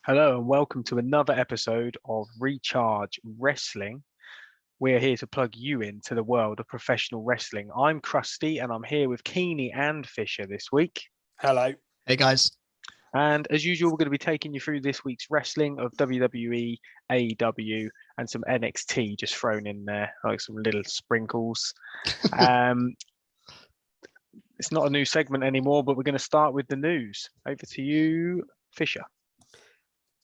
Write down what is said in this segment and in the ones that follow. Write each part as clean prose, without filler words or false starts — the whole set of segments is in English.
Hello and welcome to another episode of Recharge Wrestling. We're here to plug you into the world of professional wrestling. I'm Krusty and I'm here with Keeney and Fisher this week. Hello. Hey guys. And as usual, we're going to be taking you through this week's wrestling of WWE, AEW, and some NXT just thrown in there, like some little sprinkles. It's not a new segment anymore, but we're going to start with the news. Over to you, Fisher.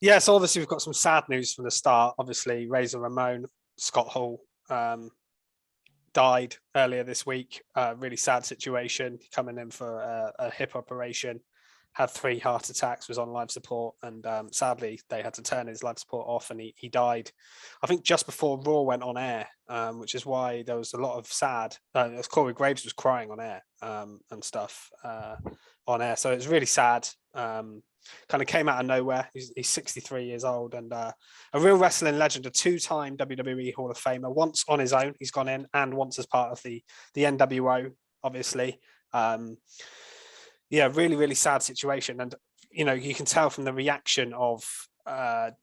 Yeah, so obviously we've got some sad news from the start. Obviously, Razor Ramon, Scott Hall, died earlier this week. Really sad situation, coming in for a hip operation. Had 3 heart attacks, was on life support, and sadly they had to turn his life support off, and he died, I think, just before Raw went on air, which is why there was a lot of sad. Corey Graves was crying on air and stuff on air, so it was really sad. Kind of came out of nowhere. He's 63 years old and a real wrestling legend, a 2-time WWE Hall of Famer. Once on his own, he's gone in, and once as part of the NWO, obviously. Yeah, really, really sad situation. And, you can tell from the reaction of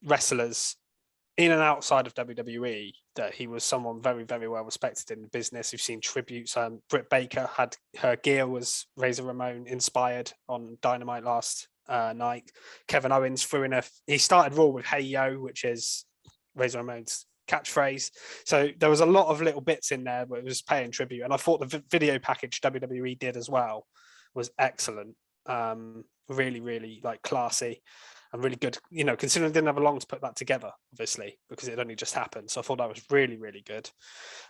wrestlers in and outside of WWE that he was someone very, very well respected in the business. We've seen tributes. Britt Baker had her gear was Razor Ramon inspired on Dynamite last night. Kevin Owens threw in he started Raw with "Hey Yo," which is Razor Ramon's catchphrase. So there was a lot of little bits in there, but it was paying tribute. And I thought the video package WWE did as well was excellent. Really, really classy and really good. Considering they didn't have long to put that together, obviously, because it only just happened. So I thought that was really, really good.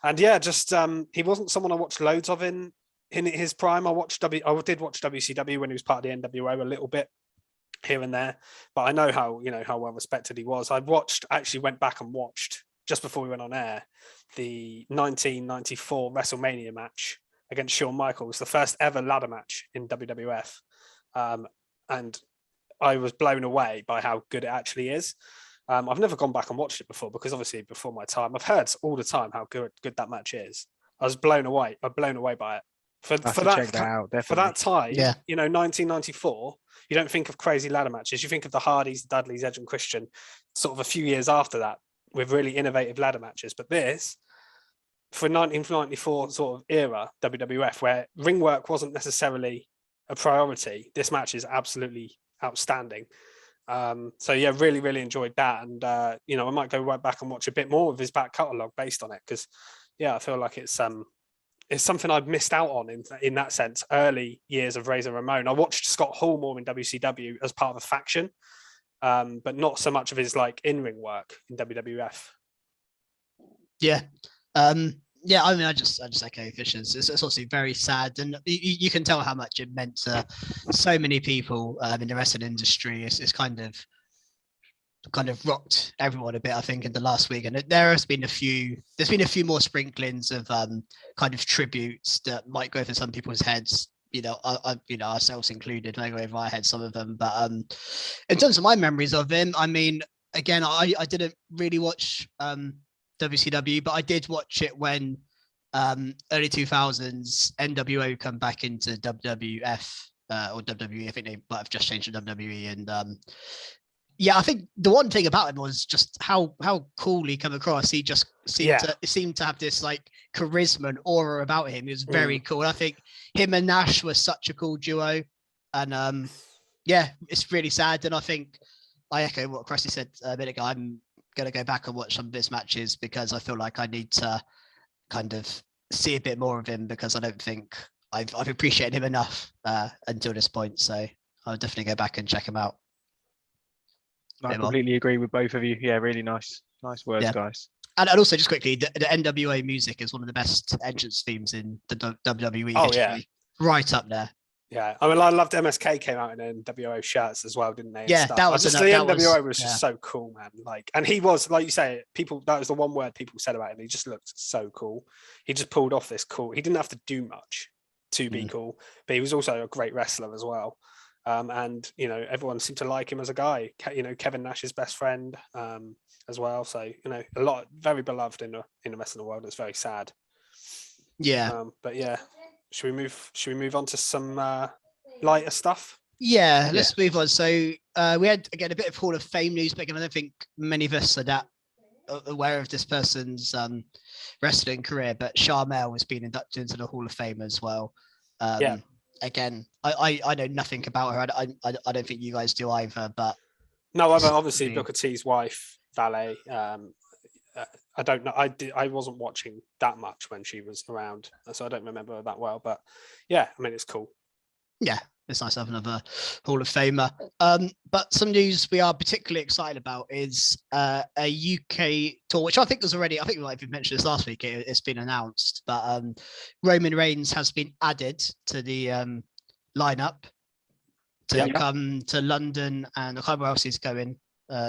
And yeah, just he wasn't someone I watched loads of in his prime. I did watch WCW when he was part of the NWO a little bit here and there, but I know how well respected he was. Actually went back and watched just before we went on air the 1994 WrestleMania match against Shawn Michaels, the first ever ladder match in WWF, and I was blown away by how good it actually is. I've never gone back and watched it before because obviously before my time, I've heard all the time how good that match is. I was blown away by it. For that time, yeah. 1994, you don't think of crazy ladder matches. You think of the Hardys, the Dudleys, Edge and Christian, sort of a few years after that, with really innovative ladder matches. But this, for 1994 sort of era, WWF, where ring work wasn't necessarily a priority, this match is absolutely outstanding. So yeah, really, really enjoyed that. And, I might go right back and watch a bit more of his back catalogue based on it. Because, yeah, I feel like it's something I've missed out on in that sense. Early years of Razor Ramon, I watched Scott Hall more in WCW as part of a faction, but not so much of his in-ring work in WWF. Yeah. I mean, I just echo Fisher's. It's obviously very sad, and you can tell how much it meant to so many people in the wrestling industry. It's kind of rocked everyone a bit, I think, in the last week. And there's been a few more sprinklings of kind of tributes that might go over some people's heads, ourselves included, might go over our heads, some of them. But in terms of my memories of him, I mean, again, I didn't really watch WCW, but I did watch it when early 2000s NWO come back into WWF or WWE. I think they might have just changed to WWE. And yeah, I think the one thing about him was just how cool he come across. He just seemed to have this charisma and aura about him. He was very cool. And I think him and Nash was such a cool duo. And yeah, it's really sad. And I think I echo what Krusty said a minute ago. I'm going to go back and watch some of his matches because I feel like I need to kind of see a bit more of him, because I don't think I've appreciated him enough until this point. So I'll definitely go back and check him out. I completely agree with both of you. Yeah, really nice words, guys. And also, just quickly, the NWO music is one of the best entrance themes in the WWE history. Yeah. Right up there. Yeah, I mean, I loved MSK came out in NWO shirts as well, didn't they? Yeah, that was the NWO was just so cool, man. And he was, like you say, that was the one word people said about him. He just looked so cool. He just pulled off this cool. He didn't have to do much to be cool, but he was also a great wrestler as well. And everyone seemed to like him as a guy. Kevin Nash's best friend as well. So very beloved in the wrestling world. It's very sad. Yeah. But yeah, should we move on to some lighter stuff? Yeah, let's move on. So we had again a bit of Hall of Fame news, but again, I don't think many of us are that aware of this person's wrestling career. But Charmel has been inducted into the Hall of Fame as well. Again, I know nothing about her. I don't think you guys do either. But no, obviously Booker T's wife, Valet. I don't know. I wasn't watching that much when she was around, so I don't remember her that well. But yeah, I mean, it's cool. Yeah, it's nice to have another Hall of Famer. But some news we are particularly excited about is a UK tour, which I think was already, I think we might have mentioned this last week, it's been announced, but Roman Reigns has been added to the lineup to come to London, and I can't remember where else he's going.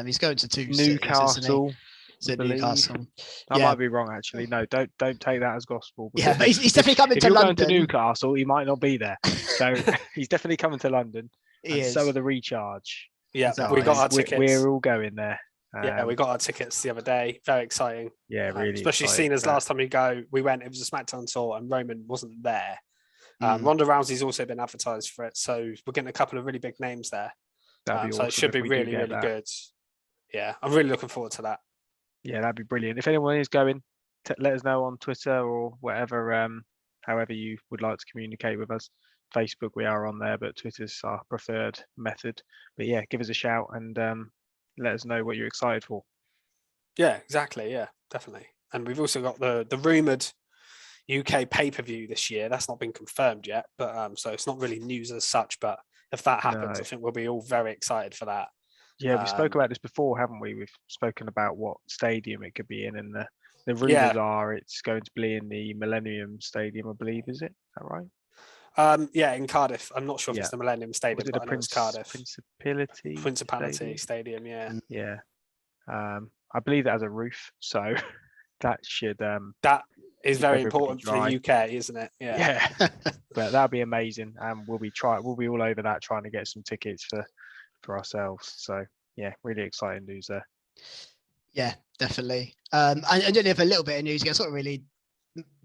He's going to two Newcastle. Cities, Newcastle. I might be wrong, actually. No, don't take that as gospel. Yeah, but he's definitely coming to London. If you're going to Newcastle, he might not be there. So he's definitely coming to London. So are the Recharge. Yeah, we got our tickets. We're all going there. Yeah, we got our tickets the other day. Very exciting. Yeah, really. Especially seeing as last time we went, it was a SmackDown tour and Roman wasn't there. Ronda Rousey's also been advertised for it, so we're getting a couple of really big names there. Awesome, so it should be really, really good. Yeah, I'm really looking forward to that. Yeah, that'd be brilliant. If anyone is going, let us know on Twitter or whatever, however you would like to communicate with us. Facebook, we are on there, but Twitter's our preferred method. But yeah, give us a shout and let us know what you're excited for. Yeah, exactly. Yeah, definitely. And we've also got the rumoured UK pay-per-view this year. That's not been confirmed yet, but so it's not really news as such. But if that happens, I think we'll be all very excited for that. Yeah, we spoke about this before, haven't we? We've spoken about what stadium it could be in, and the rumours are it's going to be in the Millennium Stadium, I believe. Is it? Is that right? Yeah, in Cardiff. I'm not sure if it's the Millennium Stadium, but I know it's Cardiff. Principality Stadium, yeah. Yeah. I believe it has a roof, so that should... that is very important for the UK, isn't it? Yeah. But that'll be amazing, and we'll be all over that, trying to get some tickets for ourselves. So yeah, really exciting news there. Yeah, definitely. I don't have a little bit of news. It's not really,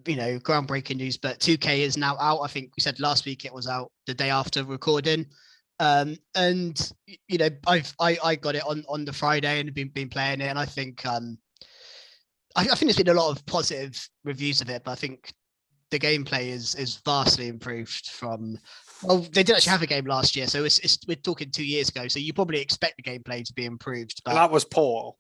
groundbreaking news, but 2K is now out. I think we said last week it was out the day after recording. And I got it on the Friday and been playing it, and I think I think there's been a lot of positive reviews of it, but I think the gameplay is vastly improved from. Well, they did actually have a game last year, so we're talking 2 years ago. So you probably expect the gameplay to be improved. But and that was poor.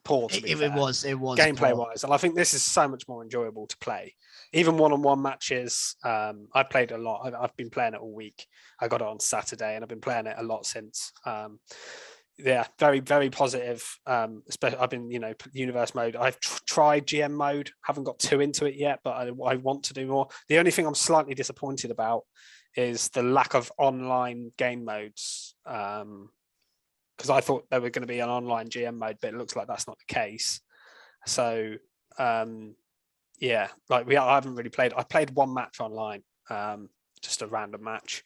It was gameplay wise, and I think this is so much more enjoyable to play. Even one-on-one matches. I played a lot. I've been playing it all week. I got it on Saturday, and I've been playing it a lot since. Yeah, very, very positive. Especially, I've been, universe mode. I've tried GM mode. Haven't got too into it yet, but I want to do more. The only thing I'm slightly disappointed about is the lack of online game modes. Because I thought there were going to be an online GM mode, but it looks like that's not the case. So, yeah, I haven't really played. I played one match online, just a random match,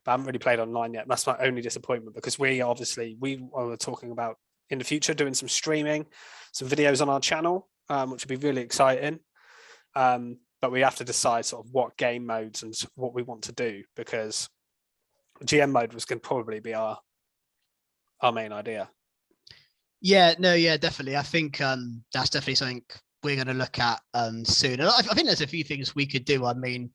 but I haven't really played online yet. That's my only disappointment, because we were talking about in the future doing some streaming, some videos on our channel, which would be really exciting. But we have to decide sort of what game modes and what we want to do, because GM mode was going to probably be our main idea. Yeah, definitely. I think that's definitely something we're going to look at soon. And I think there's a few things we could do. I mean,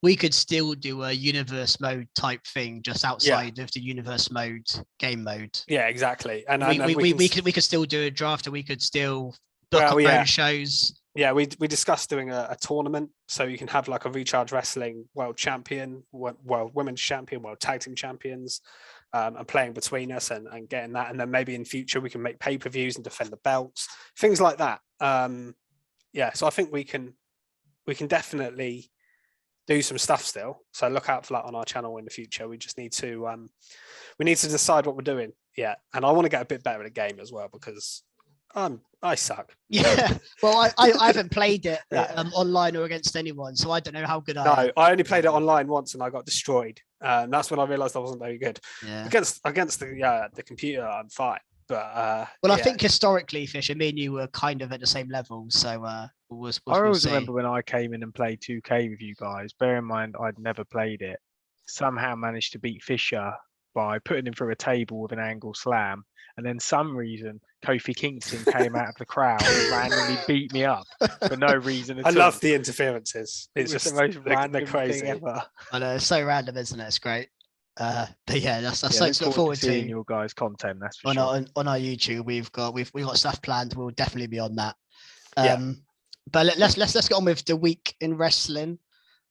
we could still do a universe mode type thing just outside of the universe mode game mode. Yeah, exactly. And we could still do a draft, and we could still book our own shows. Yeah, we discussed doing a tournament, so you can have like a Recharge Wrestling World Champion, World Women's Champion, World Tag Team Champions, and playing between us and getting that. And then maybe in future we can make pay-per-views and defend the belts, things like that. So I think we can definitely do some stuff still. So look out for that on our channel in the future. We just need to decide what we're doing. Yeah, and I want to get a bit better at the game as well, because I suck. Yeah. Well, I haven't played it online or against anyone, so I don't know how good I am. No, I only played it online once and I got destroyed. That's when I realized I wasn't very good. Yeah. Against the computer, I'm fine. But I think historically, Fisher, me and you were kind of at the same level. So I always remember when I came in and played 2K with you guys. Bear in mind, I'd never played it. Somehow managed to beat Fisher by putting him through a table with an angle slam, and then some reason Kofi Kingston came out of the crowd and randomly beat me up for no reason at all. I love the interferences. It's was just the most random they're crazy thing ever. I know, it's so random, isn't it? It's great. But yeah, that's something to look forward forward to seeing to. your guys' content. That's for on sure. our YouTube. We've got stuff planned. We'll definitely be on that. Yeah. But let's get on with the week in wrestling.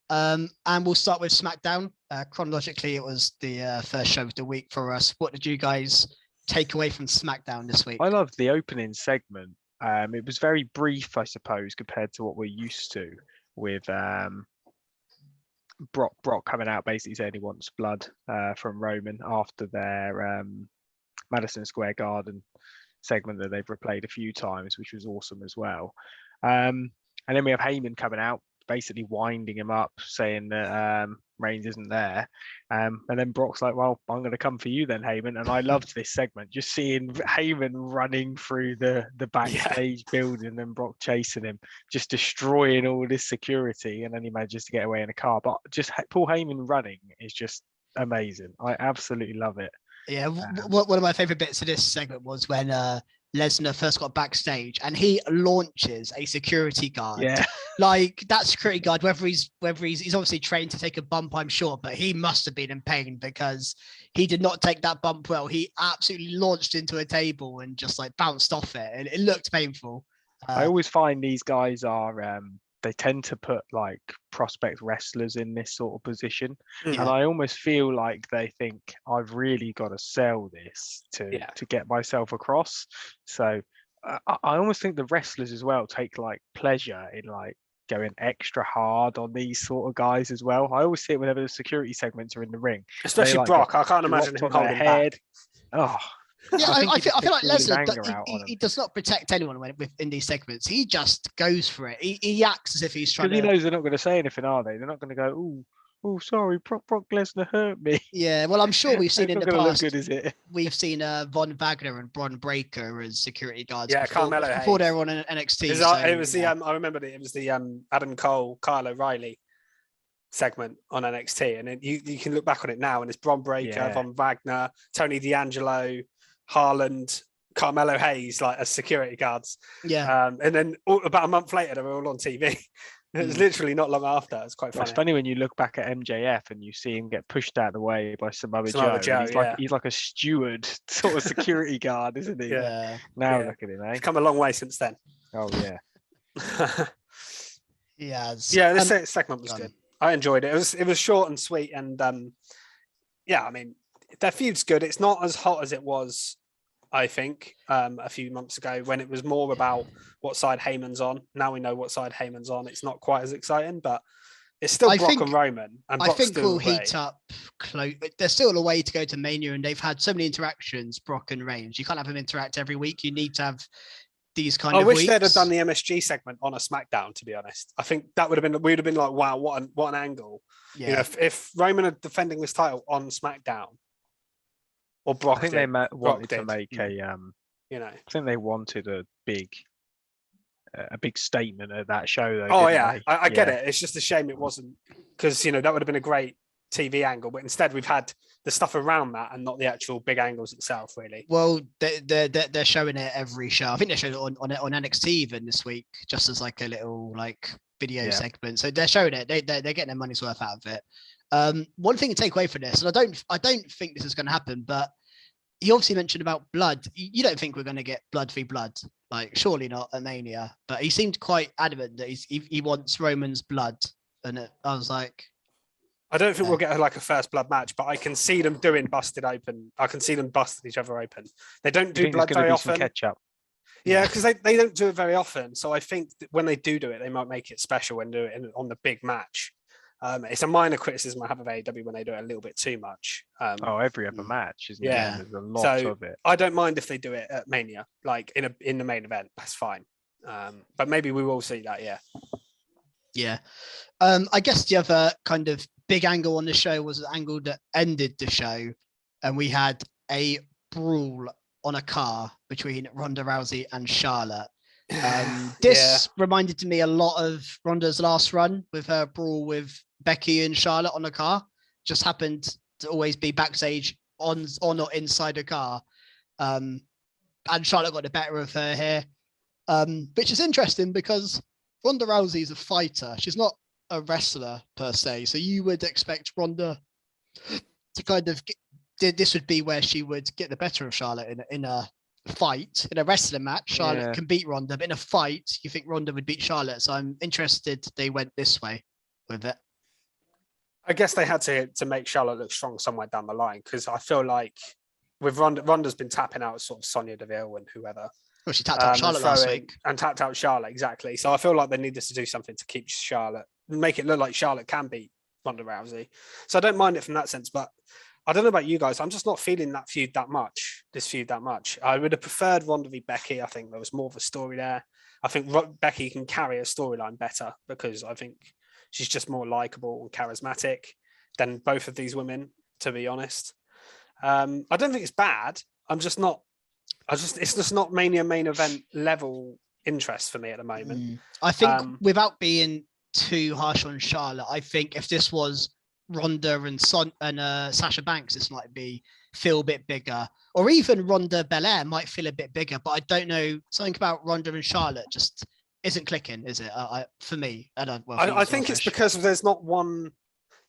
And we'll start with SmackDown. Chronologically, it was the first show of the week for us. What did you guys take away from SmackDown this week? I loved the opening segment. It was very brief, I suppose, compared to what we're used to with Brock coming out basically saying he wants blood from Roman after their Madison Square Garden segment that they've replayed a few times, which was awesome as well. And then we have Heyman coming out, basically winding him up, saying that Reigns isn't there. And then Brock's like, well, I'm going to come for you then, Heyman. And I loved this segment, just seeing Heyman running through the backstage building and Brock chasing him, just destroying all this security. And then he manages to get away in a car. But just Paul Heyman running is just amazing. I absolutely love it. Yeah, one of my favorite bits of this segment was when Lesnar first got backstage and he launches a security guard. Yeah. Like that security guard, whether he's obviously trained to take a bump, I'm sure, but he must have been in pain because he did not take that bump well. He absolutely launched into a table and just like bounced off it, and it looked painful. I always find these guys are they tend to put like prospect wrestlers in this sort of position. And I almost feel like they think I've really got to sell this to get myself across. So I almost think the wrestlers as well take like pleasure in like going extra hard on these sort of guys as well. I always see it whenever the security segments are in the ring. Especially like, Brock. I can't imagine him holding back. Oh, yeah, I feel like Lesnar Lesnar, he does not protect anyone in these segments. He just goes for it. He acts as if he's trying to... He knows they're not going to say anything, are they? They're not going to go, oh, sorry, Brock Lesnar hurt me. Yeah, well, I'm sure we've seen in the past... Look good, is it? We've seen Von Wagner and Bron Breakker as security guards. Yeah, Carmelo before they were on NXT. It was the I remember it was the Adam Cole, Kyle O'Reilly segment on NXT, and you can look back on it now, and it's Bron Breakker, Von Wagner, Tony D'Angelo, Haaland, Carmelo Hayes, like as security guards. Yeah. And then about a month later, they were all on TV. It was literally not long after. It's quite funny. It's funny when you look back at MJF and you see him get pushed out of the way by Samoa Joe. He's like a steward sort of security guard, isn't he? Yeah. Now look at him, eh? He's come a long way since then. Oh yeah. Yeah. This segment was good. I enjoyed it. It was short and sweet, and I mean, their feud's good. It's not as hot as it was, I think, a few months ago when it was more about what side Heyman's on. Now we know what side Heyman's on. It's not quite as exciting, but it's still Brock and Roman. And I think we'll heat up close. There's still a way to go to Mania, and they've had so many interactions, Brock and Reigns. You can't have them interact every week. You need to have these kind of weeks. I wish they'd have done the MSG segment on a SmackDown, to be honest. I think that we'd have been like, wow, what an angle. Yeah. You know, if Roman are defending this title on SmackDown, or Brock, I think they wanted to make I think they wanted a big statement at that show, though. Oh yeah, I get it. It's just a shame it wasn't, because that would have been a great TV angle. But instead, we've had the stuff around that and not the actual big angles itself, really. Well, they're showing it every show. I think they showed it on NXT even this week, just as like a little like video segment. So they're showing it. They're getting their money's worth out of it. One thing to take away from this, and I don't think this is going to happen, but he obviously mentioned about blood. You don't think we're going to get blood v blood? Like, surely not at Mania. But he seemed quite adamant that he wants Roman's blood, and I was like, I don't think we'll get like a first blood match, but I can see them doing busted open. I can see them busting each other open. They don't do blood very often. Catch-up. Yeah, because they don't do it very often. So I think that when they do it, they might make it special and do it on the big match. It's a minor criticism I have of AEW when they do it a little bit too much. Every other match, isn't it? Yeah, there's a lot of it. I don't mind if they do it at Mania, like in the main event. That's fine. But maybe we will see that. Yeah. Yeah. I guess the other kind of big angle on the show was the angle that ended the show, and we had a brawl on a car between Ronda Rousey and Charlotte. This reminded me a lot of Ronda's last run with her brawl with Becky and Charlotte on a car. Just happened to always be backstage on or not inside a car. And Charlotte got the better of her here, which is interesting because Ronda Rousey is a fighter. She's not a wrestler per se. So you would expect Ronda to kind of this would be where she would get the better of Charlotte in a fight. In a wrestling match, Charlotte can beat Ronda, but in a fight, you think Ronda would beat Charlotte. So I'm interested they went this way with it. I guess they had to make Charlotte look strong somewhere down the line, because I feel like with Ronda's been tapping out sort of Sonya Deville and whoever. Well, she tapped out Charlotte last week. And tapped out Charlotte, exactly. So I feel like they needed to do something to keep Charlotte, make it look like Charlotte can beat Ronda Rousey. So I don't mind it from that sense, but I don't know about you guys. I'm just not feeling this feud that much. I would have preferred Ronda v Becky. I think there was more of a story there. I think Becky can carry a storyline better because I think she's just more likable and charismatic than both of these women, to be honest. I don't think it's bad. It's just not Mania main event level interest for me at the moment. I think without being too harsh on Charlotte, I think if this was Ronda and Sasha Banks, this might feel a bit bigger, or even Ronda Belair might feel a bit bigger. But I don't know, something about Ronda and Charlotte just isn't clicking, is it? For me, I think it's because there's not one.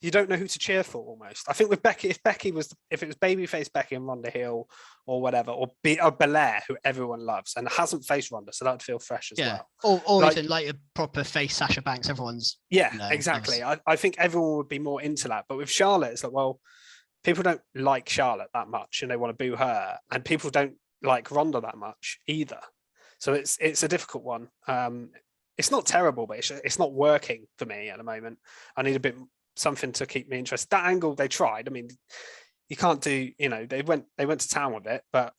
You don't know who to cheer for almost. I think with Becky, if it was babyface Becky and Ronda Hill or whatever, or Belair, who everyone loves and hasn't faced Ronda, so that would feel fresh as well. Or even like a proper face Sasha Banks, everyone's. Yeah, exactly. I think everyone would be more into that. But with Charlotte, it's like, well, people don't like Charlotte that much and they want to boo her, and people don't like Ronda that much either. So it's a difficult one. It's not terrible, but it's not working for me at the moment. I need something to keep me interested. That angle they tried. I mean, you can't do. They went to town with it, but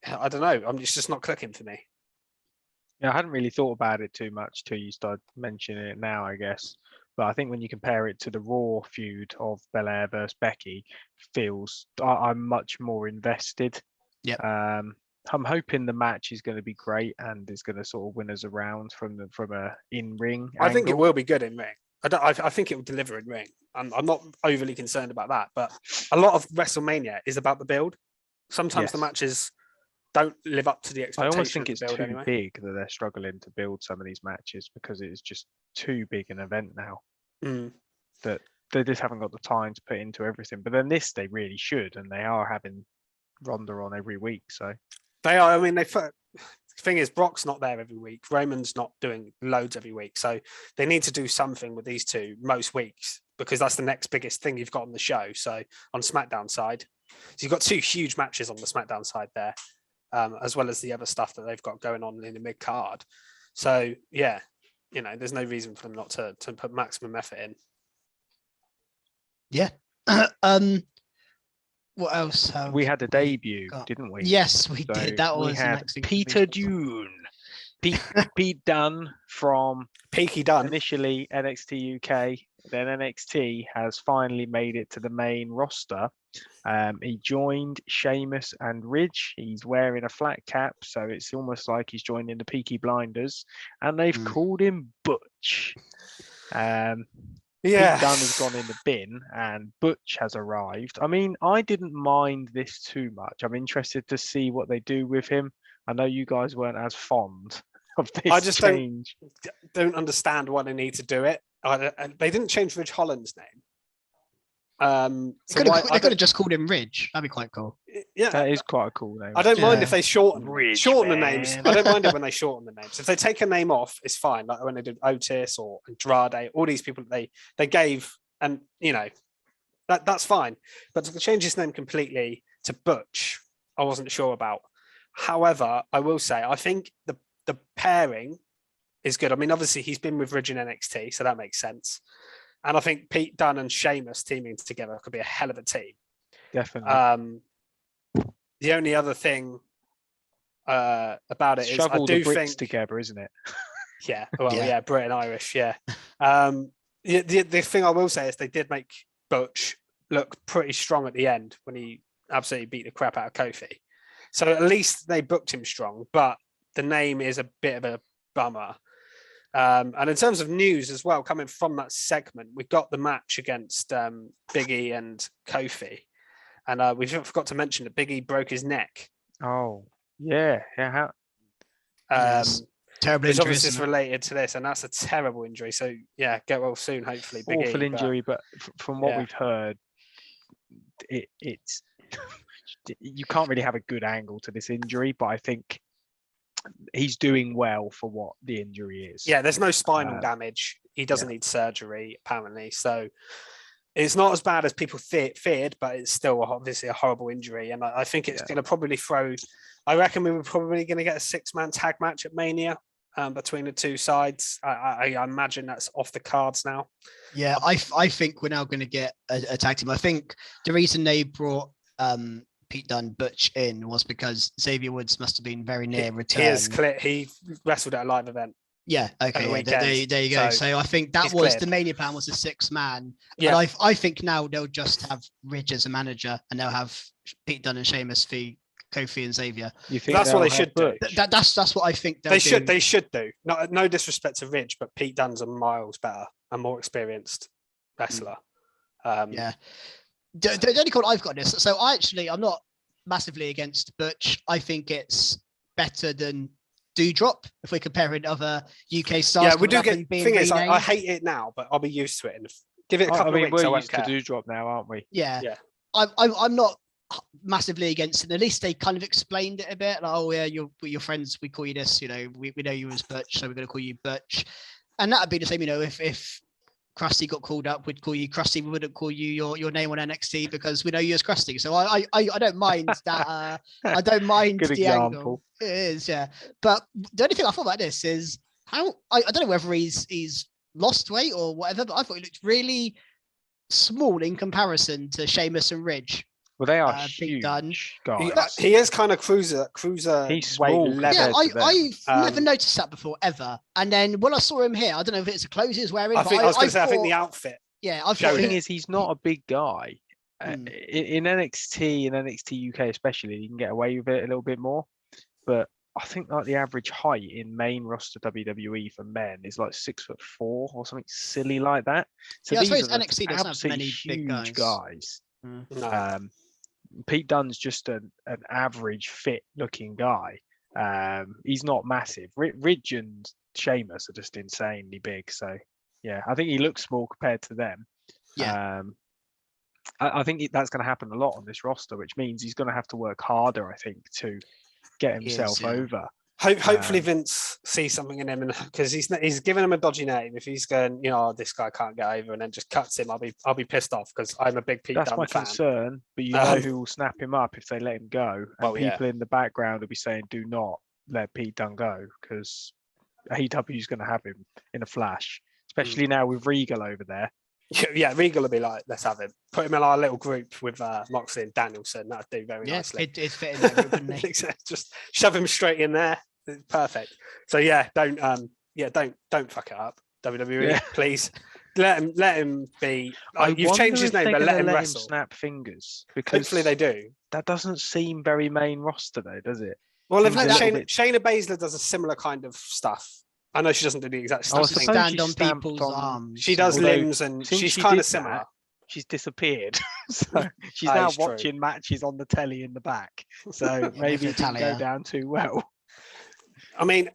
I don't know. It's just not clicking for me. Yeah, I hadn't really thought about it too much till you started mentioning it now, I guess. But I think when you compare it to the Raw feud of Belair versus Becky, I'm much more invested. Yeah. I'm hoping the match is going to be great and it's going to sort of win us around from a in-ring. I think it will be good in ring. I think it will deliver in ring. I'm not overly concerned about that, but a lot of WrestleMania is about the build. Sometimes the matches don't live up to the expectations. I almost think it's too big that they're struggling to build some of these matches because it is just too big an event now that they just haven't got the time to put into everything. But then this, they really should, and they are having Ronda on every week. So they are. I mean, the thing is, Brock's not there every week. Roman's not doing loads every week. So they need to do something with these two most weeks because that's the next biggest thing you've got on the show. So on SmackDown side, so you've got two huge matches on the SmackDown side there, as well as the other stuff that they've got going on in the mid card. So yeah, there's no reason for them not to put maximum effort in. Yeah. What else? We had a debut, didn't we? Yes, we did. That was Peter Dunne. Pete Dunne from Peaky Dunne. Initially NXT UK, then NXT has finally made it to the main roster. He joined Sheamus and Ridge. He's wearing a flat cap, so it's almost like he's joining the Peaky Blinders, and they've called him Butch. Pete Dunne has gone in the bin and Butch has arrived. I mean, I didn't mind this too much. I'm interested to see what they do with him. I know you guys weren't as fond of this I just change. don't understand why they need to do it. They didn't change Ridge Holland's name. They could have just called him Ridge. That'd be quite cool. Yeah, that is quite a cool name. I don't mind if they shorten the man. names. I don't mind it when they shorten the names. If they take a name off, it's fine. Like when they did Otis or Andrade, all these people they gave, and that's fine. But to change his name completely to Butch, I wasn't sure about. However, I will say I think the pairing is good. I mean, obviously he's been with Ridge in NXT, so that makes sense. And I think Pete Dunne and Sheamus teaming together could be a hell of a team. Definitely. The only other thing about it is I do the Brits think together, isn't it? Yeah. Well, yeah, Brit and Irish. Yeah. The thing I will say is they did make Butch look pretty strong at the end when he absolutely beat the crap out of Kofi. So at least they booked him strong, but the name is a bit of a bummer. And in terms of news as well, coming from that segment, we got the match against Big E and Kofi. And we forgot to mention that Big E broke his neck. Oh, yeah. How? Terrible It's injury. obviously isn't it? related to this, and that's a terrible injury. So yeah, get well soon, hopefully. Big Awful E, injury, but from what yeah. we've heard, it's you can't really have a good angle to this injury. But I think he's doing well for what the injury is. Yeah, there's no spinal damage. He doesn't need surgery, apparently. So it's not as bad as people feared, but it's still obviously a horrible injury. And I think it's going to probably throw. I reckon we were probably going to get a 6-man tag match at Mania between the two sides. I imagine that's off the cards now. Yeah, I think we're now going to get a tag team. I think the reason they brought Pete Dunne Butch in was because Xavier Woods must have been very near return. He wrestled at a live event. Yeah, okay, there you go. So I think that was the Mania plan, was a 6-man. Yeah, and I think now they'll just have Ridge as a manager, and they'll have Pete Dunne and Sheamus for Kofi and Xavier. You think that's what they should do? That's what I think they should. They should do. No disrespect to Ridge, but Pete Dunne's a miles better and more experienced wrestler. Yeah. The only call I've got this. So I'm not massively against Butch. I think it's better than Doudrop if we're comparing other UK stars. Yeah, we do get. Thing is, I hate it now, but I'll be used to it. And give it a couple of weeks. We're used to Doudrop now, aren't we? Yeah. I'm not massively against it. At least they kind of explained it a bit. Like, oh yeah, you're friends. We call you this. You know, we know you as Butch, so we're going to call you Butch. And that would be the same. You know, if Krusty got called up, we'd call you Krusty. We wouldn't call you your name on NXT because we know you as Krusty. So I don't mind that. I don't mind Good the example. angle. It is, yeah. But the only thing I thought about this is how I don't know whether he's lost weight or whatever, but I thought he looked really small in comparison to Sheamus and Ridge. Well, they are huge guys. He is kind of cruiser He's small. Level. Yeah, I've never noticed that before ever. And then when I saw him here, I don't know if it's the clothes he's wearing. I think the outfit. Yeah, the thing is, he's not a big guy. In NXT and NXT UK especially, you can get away with it a little bit more. But I think like the average height in main roster WWE for men is like 6'4" or something silly like that. So I suppose NXT doesn't have many big guys. No. Pete Dunne's just an average fit looking guy. He's not massive. Ridge and Sheamus are just insanely big. So yeah, I think he looks small compared to them. Yeah. I think that's going to happen a lot on this roster, which means he's going to have to work harder, I think, to get himself over. Hopefully Vince sees something in him, because he's given him a dodgy name. If he's going, this guy can't get over, and then just cuts him, I'll be pissed off, because I'm a big Pete Dunne fan. That's my concern. But you know who will snap him up if they let him go, and people in the background will be saying, "Do not let Pete Dunne go," because AEW is going to have him in a flash, especially now with Regal over there. Yeah, Regal will be like, let's have him. Put him in our little group with Moxley and Danielson. That'd do very nicely. It'd fit in that group, wouldn't it? Just shove him straight in there. Perfect. So don't fuck it up, WWE. Please let him be. You've changed his name, but let him wrestle. Snap fingers, because hopefully they do. That doesn't seem very main roster though, does it? Well, Shayna Baszler does a similar kind of stuff. I know she doesn't do the exact stuff. Stand on people's arms. She does limbs, and she's kind of similar. She's disappeared, so she's now watching matches on the telly in the back. So maybe it didn't go down too well. I mean,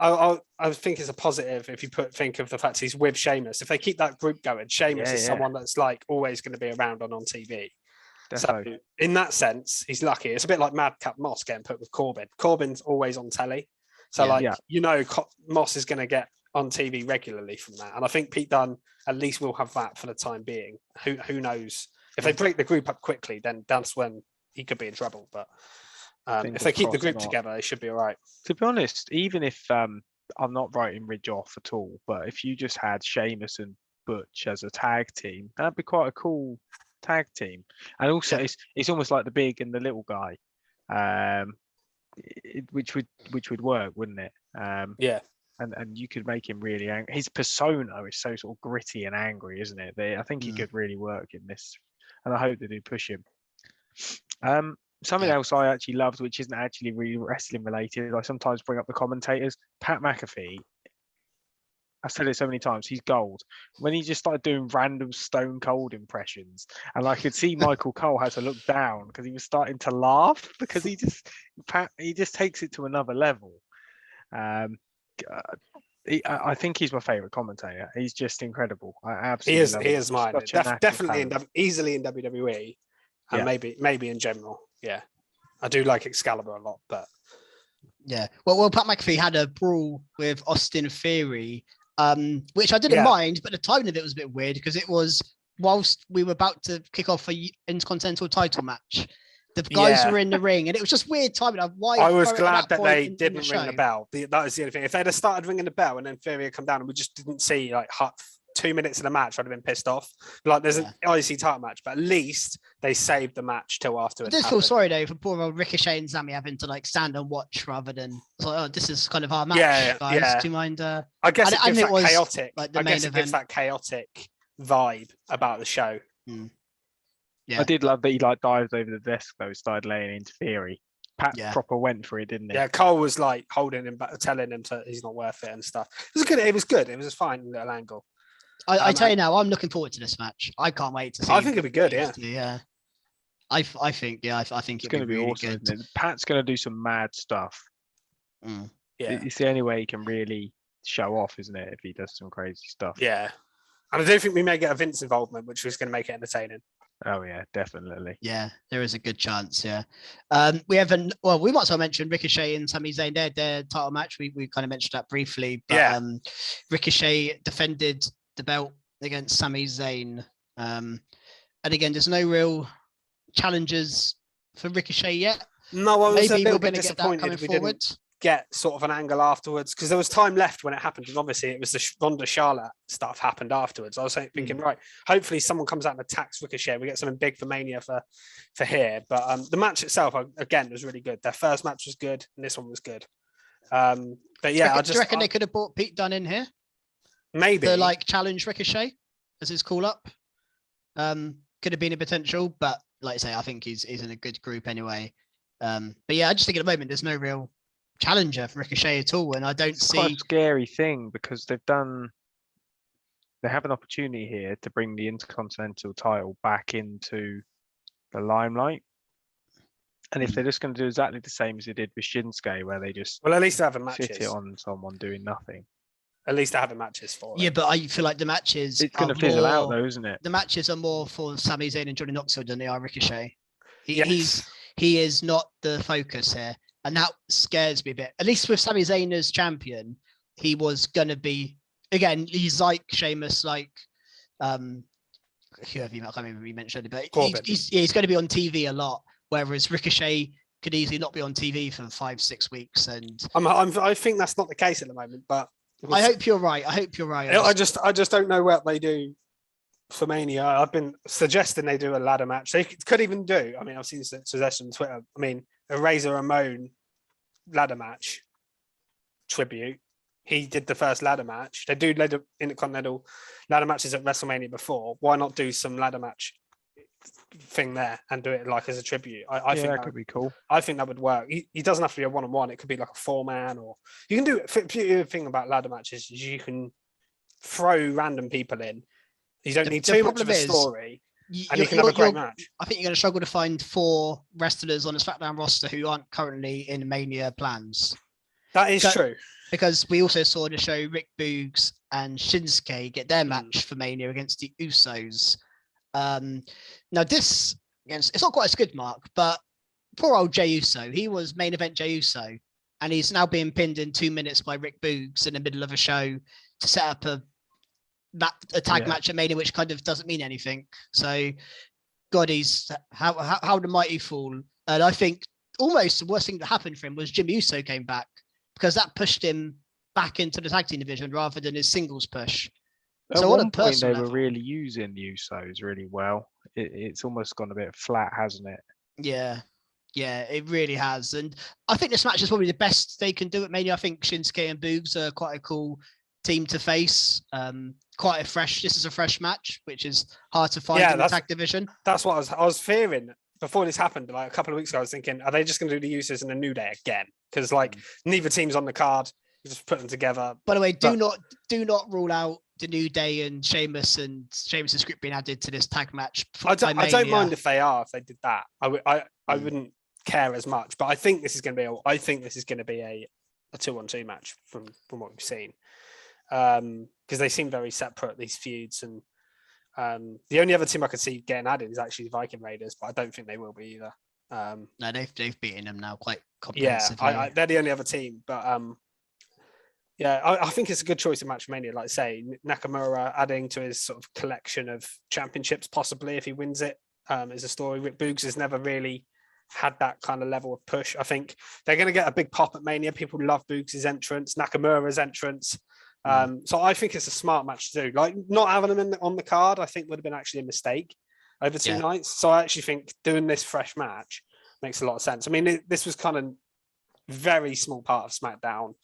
I think it's a positive if you think of the fact he's with Sheamus. If they keep that group going, Sheamus is someone that's like always going to be around on TV. Definitely. So in that sense, he's lucky. It's a bit like Madcap Moss getting put with Corbin. Corbin's always on telly. So Moss is going to get on TV regularly from that. And I think Pete Dunne at least will have that for the time being. Who knows? If they break the group up quickly, then that's when he could be in trouble. But if they keep the group together, they should be all right. To be honest, even if I'm not writing Ridge off at all, but if you just had Sheamus and Butch as a tag team, that'd be quite a cool tag team. And also, it's almost like the big and the little guy. Which would work, wouldn't it? And you could make him really angry. His persona is so sort of gritty and angry, isn't it? I think he could really work in this, and I hope they do push him. Something else I actually loved, which isn't actually really wrestling related, I sometimes bring up the commentators. Pat McAfee I've said it so many times. He's gold. When he just started doing random Stone Cold impressions, and I could see Michael Cole had to look down because he was starting to laugh because he just takes it to another level. I think he's my favorite commentator. He's just incredible. I absolutely love him. He is mine. Definitely easily in WWE, and maybe in general. Yeah, I do like Excalibur a lot, but yeah. Well, Pat McAfee had a brawl with Austin Theory, which I didn't mind, but the timing of it was a bit weird because it was whilst we were about to kick off a Intercontinental title match. The guys were in the ring, and it was just weird timing. Why? I was glad that they didn't ring the bell. That was the only thing. If they'd have started ringing the bell and then Theory had come down and we just didn't see like 2 minutes of the match, I'd have been pissed off. Like there's an IC title match, but at least they saved the match till after. I just feel sorry though for poor old Ricochet and Sammy having to like stand and watch rather than this is kind of our match, guys. Do you mind? I guess it gives that chaotic. Like I guess it gives that chaotic vibe about the show. Yeah. I did love that he like dived over the desk though, started laying into Theory. Pat proper went for it, didn't he? Yeah, Cole was like holding him back, telling him he's not worth it and stuff. It was good. It was good. It was a fine little angle. I tell you now, I'm looking forward to this match. I can't wait to see. I think it'll be good. Yeah. Yeah. I think it's going to be really awesome. Good. Pat's going to do some mad stuff. Yeah, it's the only way he can really show off, isn't it? If he does some crazy stuff. Yeah, and I do think we may get a Vince involvement, which was going to make it entertaining. Oh yeah, definitely. Yeah, there is a good chance. Yeah, we might as well mention Ricochet and Sami Zayn. Their title match. We kind of mentioned that briefly. But, Ricochet defended the belt against Sami Zayn, and again, there's no real challenges for Ricochet yet. No, I was Maybe a little we're bit going to get that coming disappointed we forward. didn't get sort of an angle afterwards because there was time left when it happened, and obviously it was the Ronda Charlotte stuff happened afterwards. I was thinking, right, hopefully someone comes out and attacks Ricochet. We get something big for Mania for here. But the match itself, again, was really good. Their first match was good, and this one was good. But yeah, do you reckon they could have brought Pete Dunne in here? Maybe to like challenge Ricochet as his call up. Could have been a potential, but like I say, I think he's in a good group anyway. But yeah, I just think at the moment there's no real challenger for Ricochet at all, and I don't see. Quite a scary thing because they have an opportunity here to bring the Intercontinental title back into the limelight. And if they're just going to do exactly the same as they did with Shinsuke, where they just at least have a matches. Sit it on someone doing nothing. At least they're having matches for it. Yeah, but I feel like the matches it's going to fizzle out though, isn't it? The matches are more for Sami Zayn and Johnny Knoxville than they are Ricochet. He is not the focus here, and that scares me a bit. At least with Sami Zayn as champion, he was going to be again. He's like Sheamus, like whoever you can't remember you mentioned it, but he's going to be on TV a lot. Whereas Ricochet could easily not be on TV for 5-6 weeks, and I think that's not the case at the moment. But I hope you're right. I just don't know what they do for Mania. I've been suggesting they do a ladder match. They could even do. I mean, I've seen suggestions on Twitter. I mean, a Razor Ramon ladder match tribute. He did the first ladder match. They do Intercontinental ladder matches at WrestleMania before. Why not do some ladder match thing there and do it like as a tribute? I think that could be cool. I think that would work. He doesn't have to be a one-on-one. It could be like a 4-man, or you can do it. The thing about ladder matches is you can throw random people in. You don't need too much of a story, and you can have a great match. I think you're going to struggle to find 4 wrestlers on the SmackDown roster who aren't currently in Mania plans. That is true. Because we also saw the show Rick Boogs and Shinsuke get their match for Mania against the Usos. Now this, it's not quite as good, Mark, but poor old Jey Uso. He was main event Jey Uso, and he's now being pinned in 2 minutes by Rick Boogs in the middle of a show to set up a tag match at Mania, which kind of doesn't mean anything. So, God, he's how the mighty fall. And I think almost the worst thing that happened for him was Jim Uso came back, because that pushed him back into the tag team division rather than his singles push. At one point, they were really using the Usos really well. It's almost gone a bit flat, hasn't it? Yeah, it really has. And I think this match is probably the best they can do at Mania. I think Shinsuke and Boogs are quite a cool team to face. This is a fresh match, which is hard to find in the tag division. That's what I was fearing before this happened. Like a couple of weeks ago, I was thinking, are they just going to do the Usos in a New Day again? Because neither team's on the card. just put them together. By the way, do not rule out the New Day and Sheamus's group being added to this tag match. I don't mind if they did that. I wouldn't care as much, but I think this is going to be a 2-on-2 match from what we've seen, because they seem very separate, these feuds, and the only other team I could see getting added is actually the Viking Raiders, but I don't think they will be either. No, they've beaten them now quite comprehensively. Yeah, they're the only other team, but I think it's a good choice in Match Mania. Like I say, Nakamura adding to his sort of collection of championships, possibly if he wins it, is a story. Rick Boogs has never really had that kind of level of push. I think they're going to get a big pop at Mania. People love Boogs' entrance, Nakamura's entrance. So I think it's a smart match to do. Like, not having them on the card, I think would have been actually a mistake over 2 nights. So I actually think doing this fresh match makes a lot of sense. I mean, this was kind of very small part of SmackDown.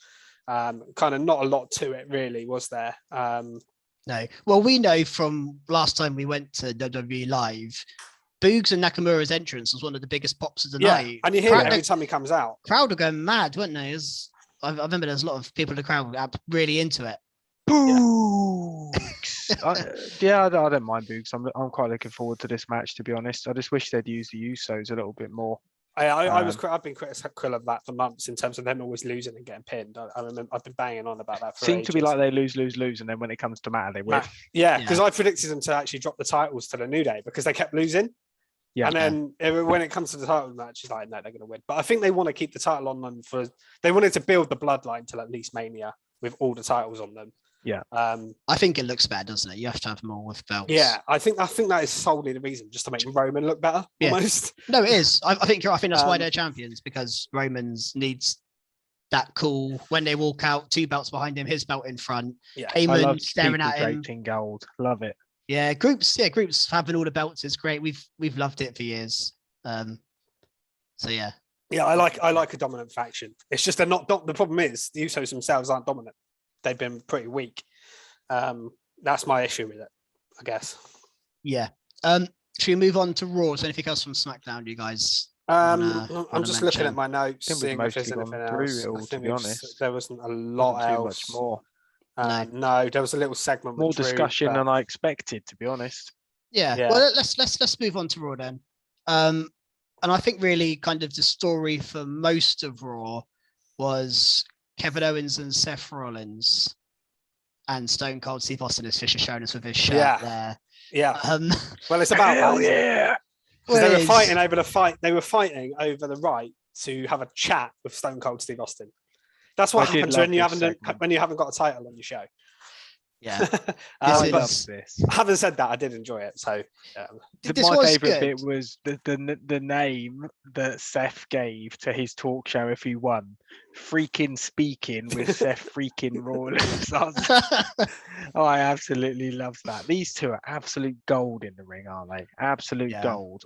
Kind of not a lot to it, really, was there? No. Well, we know from last time we went to WWE Live, Boogs and Nakamura's entrance was one of the biggest pops of the night. And you hear it every time he comes out. Crowd were going mad, weren't they? I remember there's a lot of people in the crowd really into it. Boogs. I don't mind Boogs. I'm quite looking forward to this match, to be honest. I just wish they'd use the Usos a little bit more. I've been critical of that for months in terms of them always losing and getting pinned. I remember I've been banging on about that for Seem ages. to be like they lose, and then when it comes to matter, they win. Yeah, because I predicted them to actually drop the titles to the New Day because they kept losing. Yeah, and then when it comes to the title match, it's like, no, they're going to win. But I think they want to keep the title on them they wanted to build the bloodline till at least Mania with all the titles on them. Yeah. I think it looks better, doesn't it? You have to have more with belts. Yeah, I think that is solely the reason, just to make Roman look better. Yeah. Almost. No, it is. I think that's why they're champions, because Roman's needs that cool when they walk out, 2 belts behind him, his belt in front. Yeah, Heyman staring at him. Draped in gold. Love it. Yeah, groups having all the belts is great. We've loved it for years. So yeah. Yeah, I like a dominant faction. It's just they're not. The problem is the Usos themselves aren't dominant. They've been pretty weak. That's my issue with it, I guess. Yeah. Should we move on to Raw? Is there anything else from SmackDown, you guys? I'm just looking at my notes, seeing if there's anything else. To be honest, there wasn't a lot else. Too much more. No, there was a little segment. More discussion than I expected, to be honest. Yeah. Well, let's move on to Raw then. And I think really kind of the story for most of Raw was Kevin Owens and Seth Rollins and Stone Cold Steve Austin, as Fisher showing us with his shirt there. Yeah. Well, it's about hell yeah. They were fighting over the fight. They were fighting over the right to have a chat with Stone Cold Steve Austin. That's what happens when you haven't got a title on your show. Yeah. I love this. Having said that, I did enjoy it. So my favourite bit was the name that Seth gave to his talk show if he won. Freaking Speaking with Seth freaking Rollins. I absolutely love that. These two are absolute gold in the ring, aren't they? Absolute gold.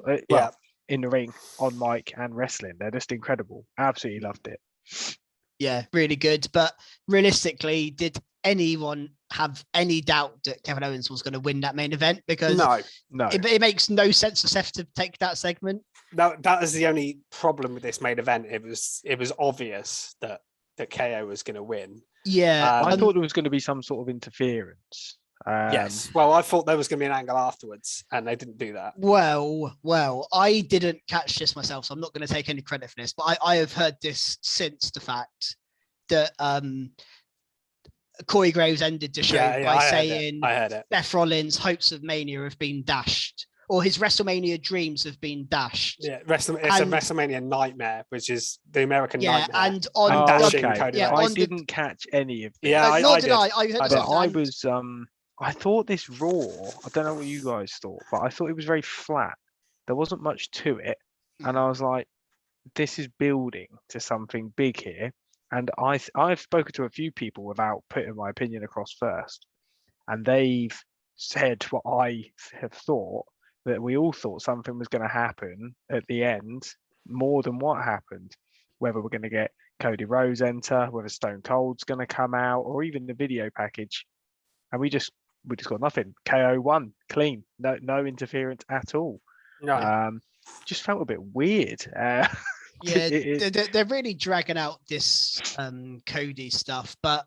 In the ring, on mic and wrestling. They're just incredible. Absolutely loved it. Yeah, really good. But realistically, did anyone have any doubt that Kevin Owens was going to win that main event? Because no, it makes no sense for Seth to take that segment. That is the only problem with this main event. It was obvious that KO was going to win. Yeah, I thought there was going to be some sort of interference. Yes. Well, I thought there was going to be an angle afterwards, and they didn't do that. Well, I didn't catch this myself, so I'm not going to take any credit for this. But I have heard this since the fact that Corey Graves ended the show by saying I heard it. Seth Rollins' hopes of Mania have been dashed, or his WrestleMania dreams have been dashed. Yeah, it's a WrestleMania nightmare, which is the American nightmare. And on dashing Cody. I didn't catch any of this. Yeah, nor did I. I thought this Raw, I don't know what you guys thought, but I thought it was very flat. There wasn't much to it. And I was like, this is building to something big here. And I've spoken to a few people without putting my opinion across first. And they've said what I have thought, that we all thought something was going to happen at the end, more than what happened. Whether we're going to get Cody Rhodes enter, whether Stone Cold's going to come out, or even the video package. And we just got nothing. KO won clean, no interference at all. No. Just felt a bit weird. Yeah, they're really dragging out this Cody stuff, but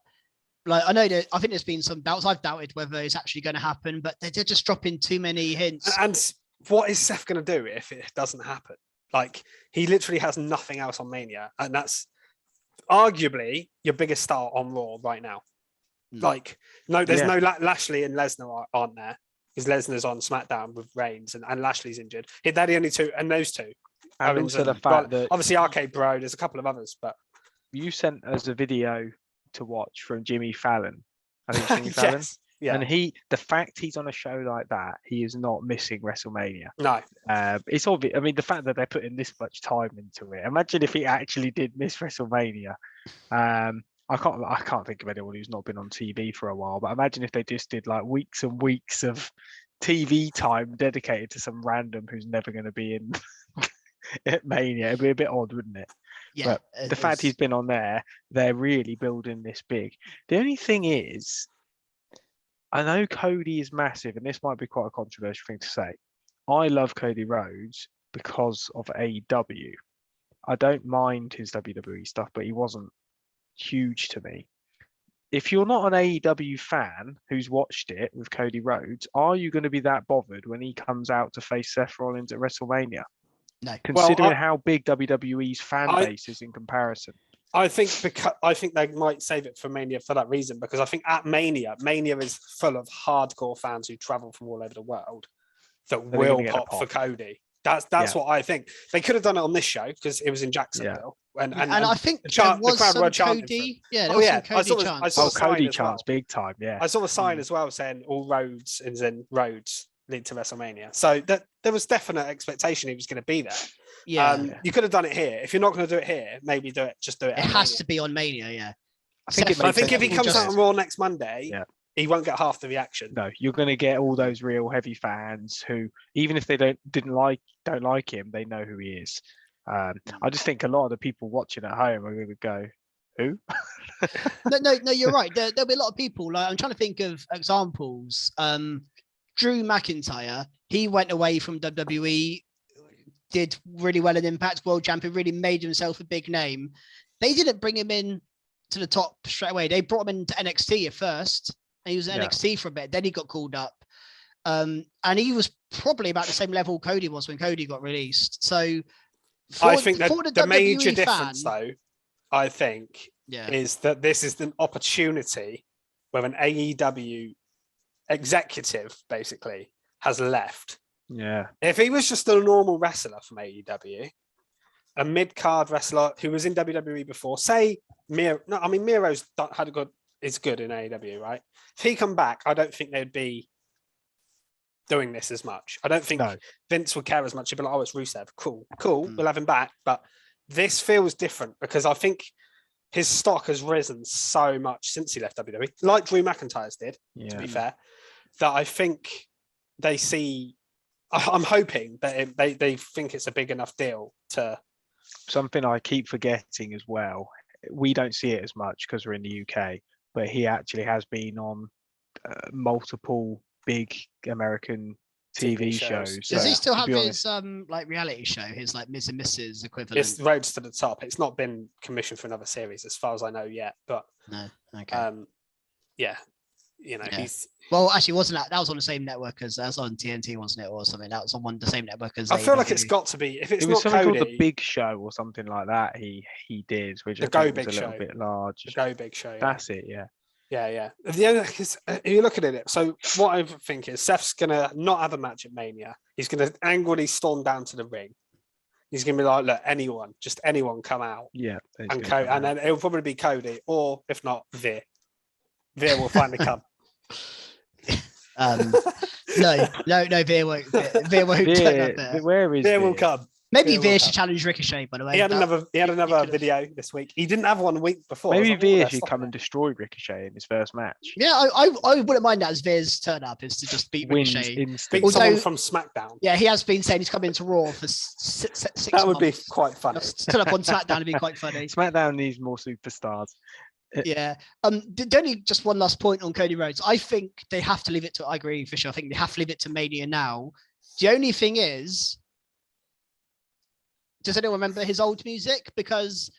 like I think there's been some doubts. I've doubted whether it's actually going to happen, but they're just dropping too many hints. And what is Seth going to do if it doesn't happen? Like, he literally has nothing else on Mania, and that's arguably your biggest star on Raw right now. Like, no, there's no Lashley and Lesnar aren't there, because Lesnar's on SmackDown with Reigns, and Lashley's injured. They're the only two, and those two. And also the fact that obviously RK Bro, there's a couple of others, but you sent us a video to watch from Jimmy Fallon. I think Jimmy Fallon. Yeah. And the fact he's on a show like that, he is not missing WrestleMania. No. It's obvious. I mean, the fact that they're putting this much time into it. Imagine if he actually did miss WrestleMania. I can't think of anyone who's not been on TV for a while, but imagine if they just did like weeks and weeks of TV time dedicated to some random who's never going to be in at Mania. It'd be a bit odd, wouldn't it? Yeah. But the fact he's been on there, they're really building this big. The only thing is, I know Cody is massive, and this might be quite a controversial thing to say. I love Cody Rhodes because of AEW. I don't mind his WWE stuff, but he wasn't huge to me. If you're not an AEW fan who's watched it with Cody Rhodes, are you going to be that bothered when he comes out to face Seth Rollins at WrestleMania? No. Considering how big WWE's fan base is in comparison. I think they might save it for Mania for that reason, because I think at Mania is full of hardcore fans who travel from all over the world that will pop for Cody. That's what I think. They could have done it on this show because it was in Jacksonville. Yeah. And I think the crowd were chanting. I saw Cody chants big time. Yeah, I saw a sign as well saying all roads lead to WrestleMania. So there was definite expectation he was going to be there. Yeah, you could have done it here. If you're not going to do it here, maybe do it. Just do it. It has to be on Mania. Yeah, I think if he comes out on Raw next Monday, he won't get half the reaction. No, you're going to get all those real heavy fans who, even if they don't like him, they know who he is. I just think a lot of the people watching at home are going to go, who? no, you're right. There'll be a lot of people. Like, I'm trying to think of examples. Drew McIntyre, he went away from WWE, did really well in Impact, world champion, really made himself a big name. They didn't bring him in to the top straight away. They brought him into NXT at first, and he was at NXT for a bit. Then he got called up, and he was probably about the same level Cody was when Cody got released. So I think that the major difference, though, I think, is that this is an opportunity where an AEW executive basically has left. Yeah. If he was just a normal wrestler from AEW, a mid-card wrestler who was in WWE before, say Miro. No, I mean Miro's is good in AEW, right? If he come back, I don't think they'd be doing this as much. I don't think Vince would care as much. He'd be like, oh, it's Rusev. Cool. We'll have him back. But this feels different because I think his stock has risen so much since he left WWE, like Drew McIntyre's did, to be fair, that I think they see. I'm hoping that they think it's a big enough deal to. Something I keep forgetting as well. We don't see it as much because we're in the UK, but he actually has been on multiple big American TV shows. Does he still have his like reality show, his like Ms. and Mrs. equivalent? It's Roads to the Top. It's not been commissioned for another series as far as I know yet, but no. Okay. He's. Well, actually, wasn't that was on the same network as that's on TNT, wasn't it, or something? That was on the same network as. I feel like it's got to be. If it's it was not something Cody, called the Big Show or something like that. He did, which the I Go think Big was a Show, little bit large. The Go Big Show. That's it. Yeah. Yeah. The other, because you're looking at it. So what I think is Seth's gonna not have a match at Mania. He's gonna angrily storm down to the ring. He's gonna be like, look, anyone come out. Yeah. And then it'll probably be Cody, or if not, Veer. Veer will finally come. No, Veer won't turn up there. Where is Veer will come. Maybe Veer should challenge Ricochet, by the way. He had another video this week. He didn't have one week before. Maybe Veer should come and destroy Ricochet in his first match. Yeah, I wouldn't mind that as Veer's turn up is to just beat Ricochet. Beat someone from SmackDown. Yeah, he has been saying he's coming to Raw for 6 months. That would be quite funny. Turn up on SmackDown would be quite funny. SmackDown needs more superstars. Yeah. Only just one last point on Cody Rhodes. I think they have to leave it to. I agree, Fisher. I think they have to leave it to Mania now. The only thing is, does anyone remember his old music? Because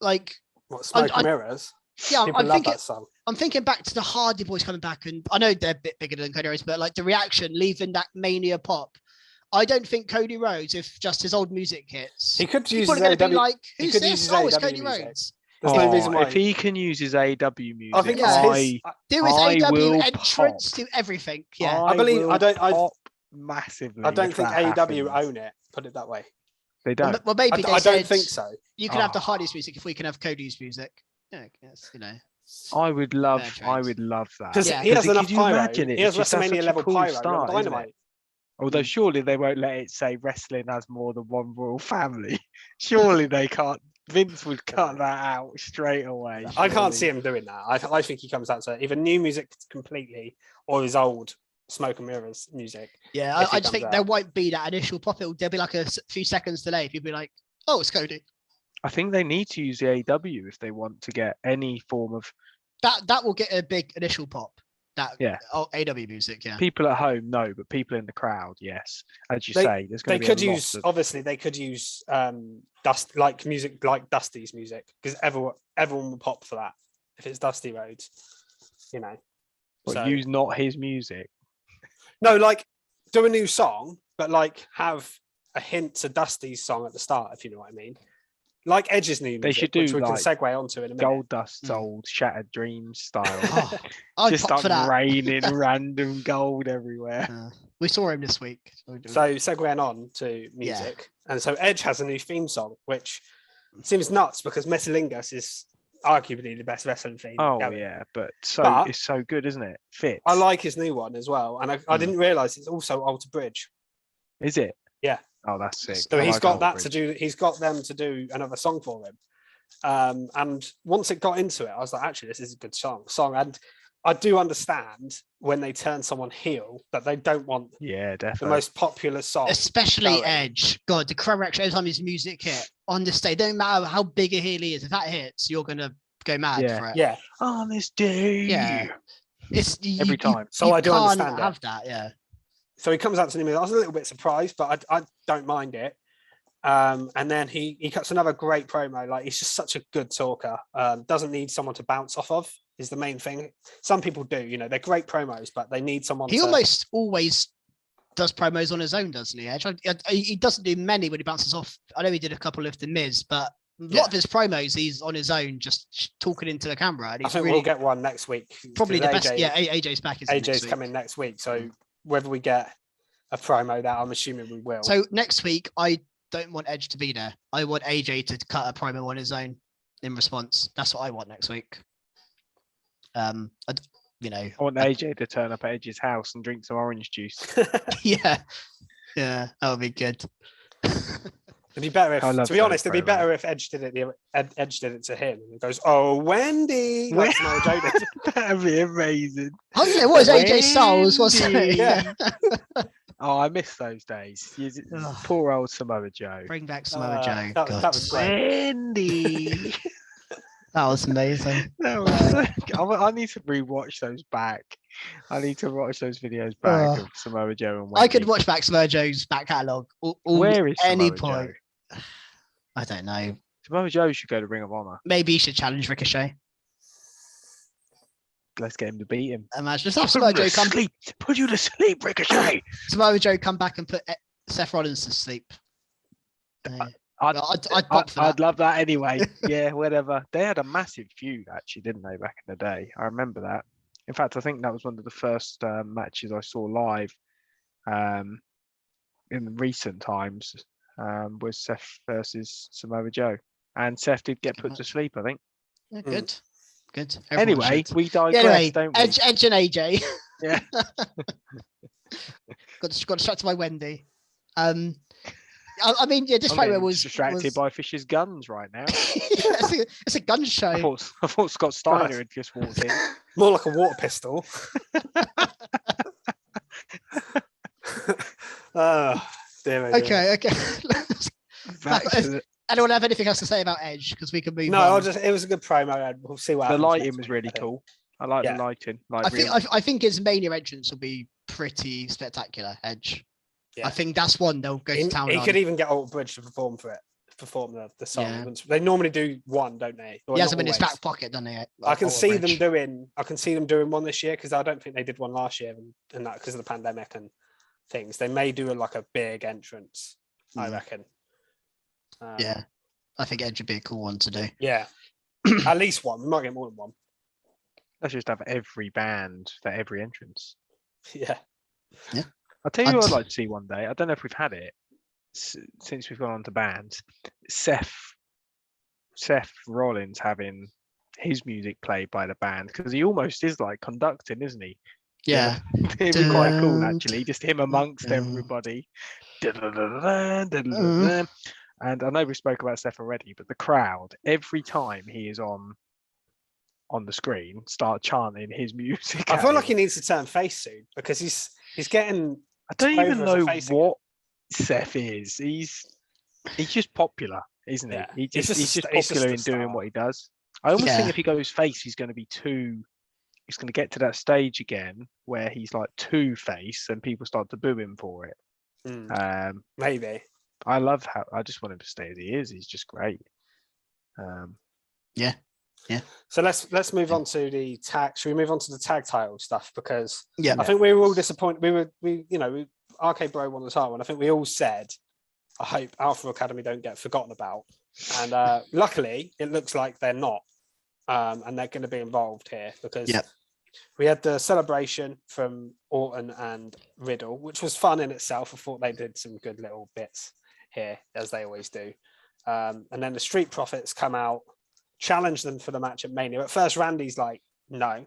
like, What, Smoke and Mirrors? yeah, People I'm love thinking. that song. I'm thinking back to the Hardy Boyz coming back, and I know they're a bit bigger than Cody Rhodes, but like the reaction leaving that Mania pop. I don't think Cody Rhodes, if just his old music hits, He could use people his are going to be AEW. like, He "Who's could this? use his Oh, it's AEW Cody music. Rhodes." There's no reason why. If he can use his AEW music, I think Yeah. it's his. Do his I AEW will entrance pop. to everything. Yeah, I believe- will I don't- I- pop massively. I don't if think that AEW happens. own it. Put it that way. They don't. well, maybe I they don't think so. You can have the Oh. Hardy's music if we can have Cody's music. Yeah, yes, you know. I would love trades. that. Because Yeah. he has enough could you pyro. imagine it? He has It's just that's WrestleMania such a level cool pyro start, on isn't it? Dynamite. Although surely they won't let it say wrestling has more than one royal family. Surely they can't. Vince would cut that out straight away. I can't surely. see him doing that. I think he comes out to either new music completely or his old Smoke and Mirrors music. Yeah, if he I just comes think there out. won't be that initial pop. There'll be like a few seconds delay. People be like, "Oh, it's Cody." I think they need to use the AEW if they want to get any form of That will get a big initial pop. That Yeah. AW music. Yeah, people at home. No, but people in the crowd, yes. As you They- say, there's They going to be could a lot use of, obviously they could use music like Dusty's music because everyone will pop for that if it's Dusty Rhodes, you know. but So- use not his music. No, like do a new song, but like have a hint to Dusty's song at the start, if you know what I mean. Like Edge's new music, They should which do, we like, can segue onto in a minute. Gold Dust's Mm. old Shattered Dreams style. oh, I'd Just pop start for that. raining random gold everywhere. We saw him this week. So segueing on to music, and so Edge has a new theme song, which seems nuts because Metalingus is arguably the best wrestling theme. Oh going. yeah, but But- it's so good, isn't it? Fits. I like his new one as well, and I didn't realize it's also Alter Bridge. Is it? Yeah. Oh, that's sick. So I he's like got Old that to Bridge. do. He's got them to do another song for him. And once it got into it, I was like, actually, this is a good song. And I do understand when they turn someone heel that they don't want Yeah, the definitely. most popular song. Especially going. Edge. God, the crowd reaction every time his music hit on the stage. Don't matter how big a heel he is. If that hits, you're gonna go mad Yeah. for it. Yeah. On this day. Yeah. It's Every time. So I do can't understand it. have that. Yeah. So he comes out to the music. I was a little bit surprised, but I don't mind it. And then he cuts another great promo. Like he's just such a good talker. Doesn't need someone to bounce off of is the main thing. Some people do, you know, they're great promos, but they need someone. He to... almost always does promos on his own, doesn't he? Edge? He doesn't do many when he bounces off. I know he did a couple with the Miz, but a lot of his promos, he's on his own, just talking into the camera. And I he's think really we'll get one next week. probably the 'cause best. Yeah, AJ's back. Isn't he, next AJ's week? coming next week. So whether we get a promo that I'm assuming we will. So next week, I don't want Edge to be there. I want AJ to cut a promo on his own in response. That's what I want next week. You know, I want AJ to turn up at Edge's house and drink some orange juice. yeah, that would be good. It'd be better if, I love to be those honest, it'd be promos. better if Edge did it. Edge did it to him and goes, "Oh, Wendy," like Samoa Joe did. That'd be amazing. Oh yeah, what was AJ Styles? What's Wendy. Yeah. Oh, I miss those days. Ugh. Poor old Samoa Joe. Bring back Samoa Joe. that God. was great. Wendy. That was amazing. That was so good. I need to rewatch those back. I need to watch those videos back of Samoa Joe and Wendy. I could watch back Samoa Joe's back catalogue. Where is any Samoa point? Joe? I don't know. Samoa Joe should go to Ring of Honor. Maybe he should challenge Ricochet. Let's get him to beat him. Imagine just have Samoa Joe come. sleep. Put you to sleep, Ricochet. Samoa Joe come back and put Seth Rollins to sleep. I'd pop for that. love that anyway. Yeah, whatever. They had a massive feud, actually, didn't they, back in the day? I remember that. In fact, I think that was one of the first matches I saw live in recent times, was Seth versus Samoa Joe. And Seth did get put to sleep, I think. Yeah, good. Good. Everyone Anyway, should. we digress, Anyway, don't we? Edge and AJ. Yeah. got distracted by Wendy. I mean, yeah, this I'm promo getting was distracted was... by Fisher's guns right now. it's a gun I show. thought Scott Steiner had just walked in. More like a water pistol. Oh, dear, oh, dear. Okay. Back to the, Anyone have anything else to say about Edge? Because we can move No, on. it was a good promo, and we'll see what the happens lighting next was week, really I think. cool. I like Yeah. the lighting. I think his Mania entrance will be pretty spectacular. Edge. Yeah. I think that's one they'll go to town He on. could even get Alter Bridge to perform for it. perform the song. Yeah. They normally do one, don't they? He has them in his back pocket, doesn't he? I can see them doing one this year because I don't think they did one last year, and that because of the pandemic and things. They may do like a big entrance, I reckon. Yeah, I think Edge would be a cool one to do. Yeah, at least one. We might get more than one. Let's just have every band for every entrance. Yeah. I'll tell you what I'd like to see one day. I don't know if we've had it since we've gone on to bands. Seth Rollins having his music played by the band because he almost is like conducting, isn't he? Yeah. It'd be quite cool actually, just him amongst everybody. And I know we spoke about Seth already, but the crowd, every time he is on the screen, start chanting his music. I feel like he needs to turn face soon because he's getting. I don't even know what Seth is. He's just popular, isn't he? Yeah. He's just popular in doing what he does. I almost think if he goes face, he's going to be too. He's going to get to that stage again where he's like too face, and people start to boo him for it. Maybe. I just want him to stay as he is. He's just great. Yeah. So let's move on to the tag. Should we move on to the tag title stuff? Because Yeah. I think we were all disappointed. RK Bro won the title, and I think we all said, I hope Alpha Academy don't get forgotten about. And luckily, it looks like they're not, and they're going to be involved here because we had the celebration from Orton and Riddle, which was fun in itself. I thought they did some good little bits here, as they always do. And then the Street Profits come out, challenge them for the match at Mania. At first, Randy's like, no.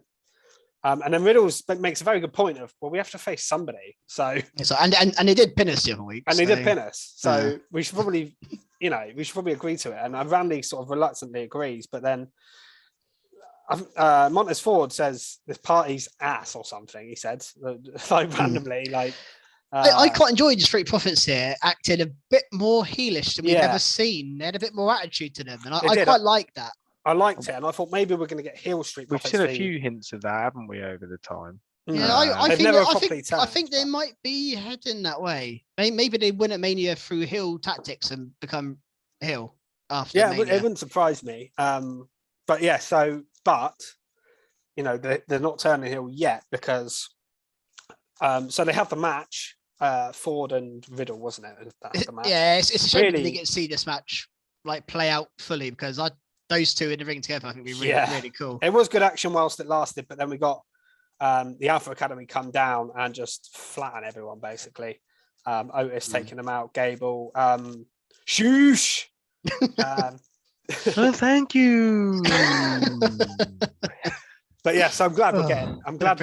And then Riddles makes a very good point of, well, we have to face somebody. So and they did pin us the other week. And they did pin us. So we should probably, agree to it. And Randy sort of reluctantly agrees. But then Montez Ford says this party's ass or something. He said, like randomly, like. I quite enjoyed the Street Profits here acting a bit more heelish than we've ever seen. They had a bit more attitude to them, and I quite like that. I liked it, and I thought maybe we're going to get heel Street Profits. We've seen a few hints of that, haven't we, over the time? Yeah, I think they might be heading that way. Maybe they win at Mania through heel tactics and become heel after. Yeah, Mania. it wouldn't surprise me. But yeah, they're not turning heel yet because. So they have the match. Ford and Riddle, wasn't it? That's the match. Yeah, it's a shame they get to see this match like play out fully because those two in the ring together, I think, would be really cool. It was good action whilst it lasted, but then we got the Alpha Academy come down and just flatten everyone basically. Otis taking them out, Gable, shoosh. Oh, thank you. But yes, I'm glad we're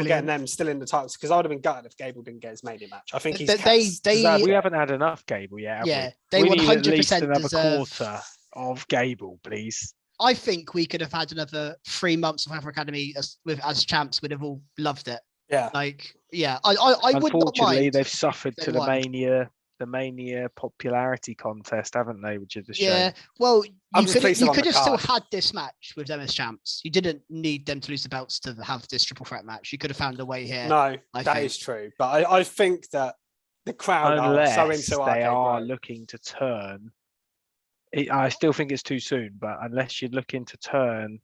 getting them still in the titles because I would have been gutted if Gable didn't get his Mania match. I think we haven't had enough Gable yet. They we 100% need at least another deserve... quarter of Gable, please. I think we could have had another 3 months of Alpha Academy as champs. We'd have all loved it. Yeah, I would not mind. Unfortunately, they've suffered to the Mania popularity contest, haven't they? Which is a shame. Yeah, well, you could have still had this match with them as champs. You didn't need them to lose the belts to have this triple threat match. You could have found a way here. No, that is true. But I think that the crowd are so into they are looking to turn. I still think it's too soon, but unless you're looking to turn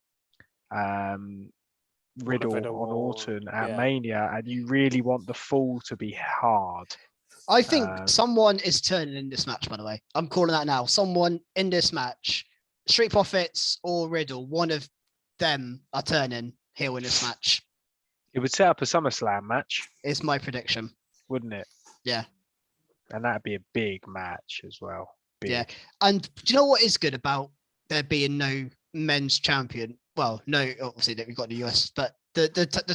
Riddle on Orton at Mania, and you really want the fall to be hard. I think someone is turning in this match, by the way. I'm calling that now. Someone in this match, Street Profits or Riddle, one of them are turning heel in this match. It would set up a SummerSlam match. It's my prediction. Wouldn't it? Yeah. And that'd be a big match as well. Big. Yeah. And do you know what is good about there being no men's champion? Well, no, obviously that we've got in the US, but the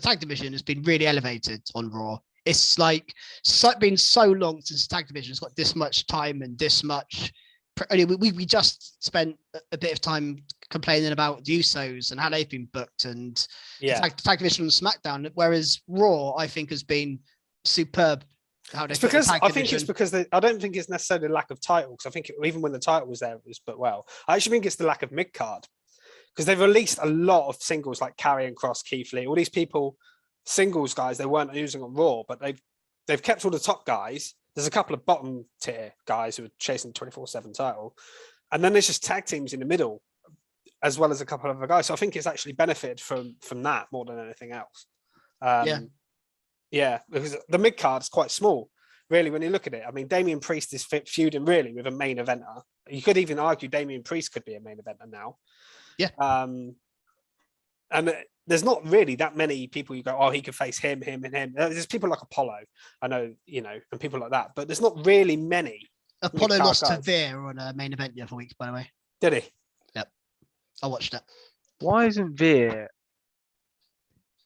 tag division has been really elevated on Raw. It's like been so long since the tag division has got this much time and this much. We just spent a bit of time complaining about the Usos and how they've been booked and the tag division on SmackDown, whereas Raw, I think, has been superb. I don't think it's necessarily the lack of titles. I think even when the title was there, it was booked well. I actually think it's the lack of mid card because they've released a lot of singles like Karrion Kross, Keith Lee, all these people. Singles guys they weren't using on Raw, but they've kept all the top guys. There's a couple of bottom tier guys who are chasing the 24/7 title, And then there's just tag teams in the middle, as well as a couple of other guys. So I think it's actually benefited from that more than anything else. Yeah, because the mid card is quite small, really, when you look at it. I mean, Damian Priest is feuding really with a main eventer. You could even argue Damian Priest could be a main eventer now. Yeah. And there's not really that many people you go, oh, he could face him, and him. There's people like Apollo, I know, and people like that, but there's not really many. Apollo lost to Veer on a main event the other week, by the way. Did he? Yep. I watched it. Why isn't Veer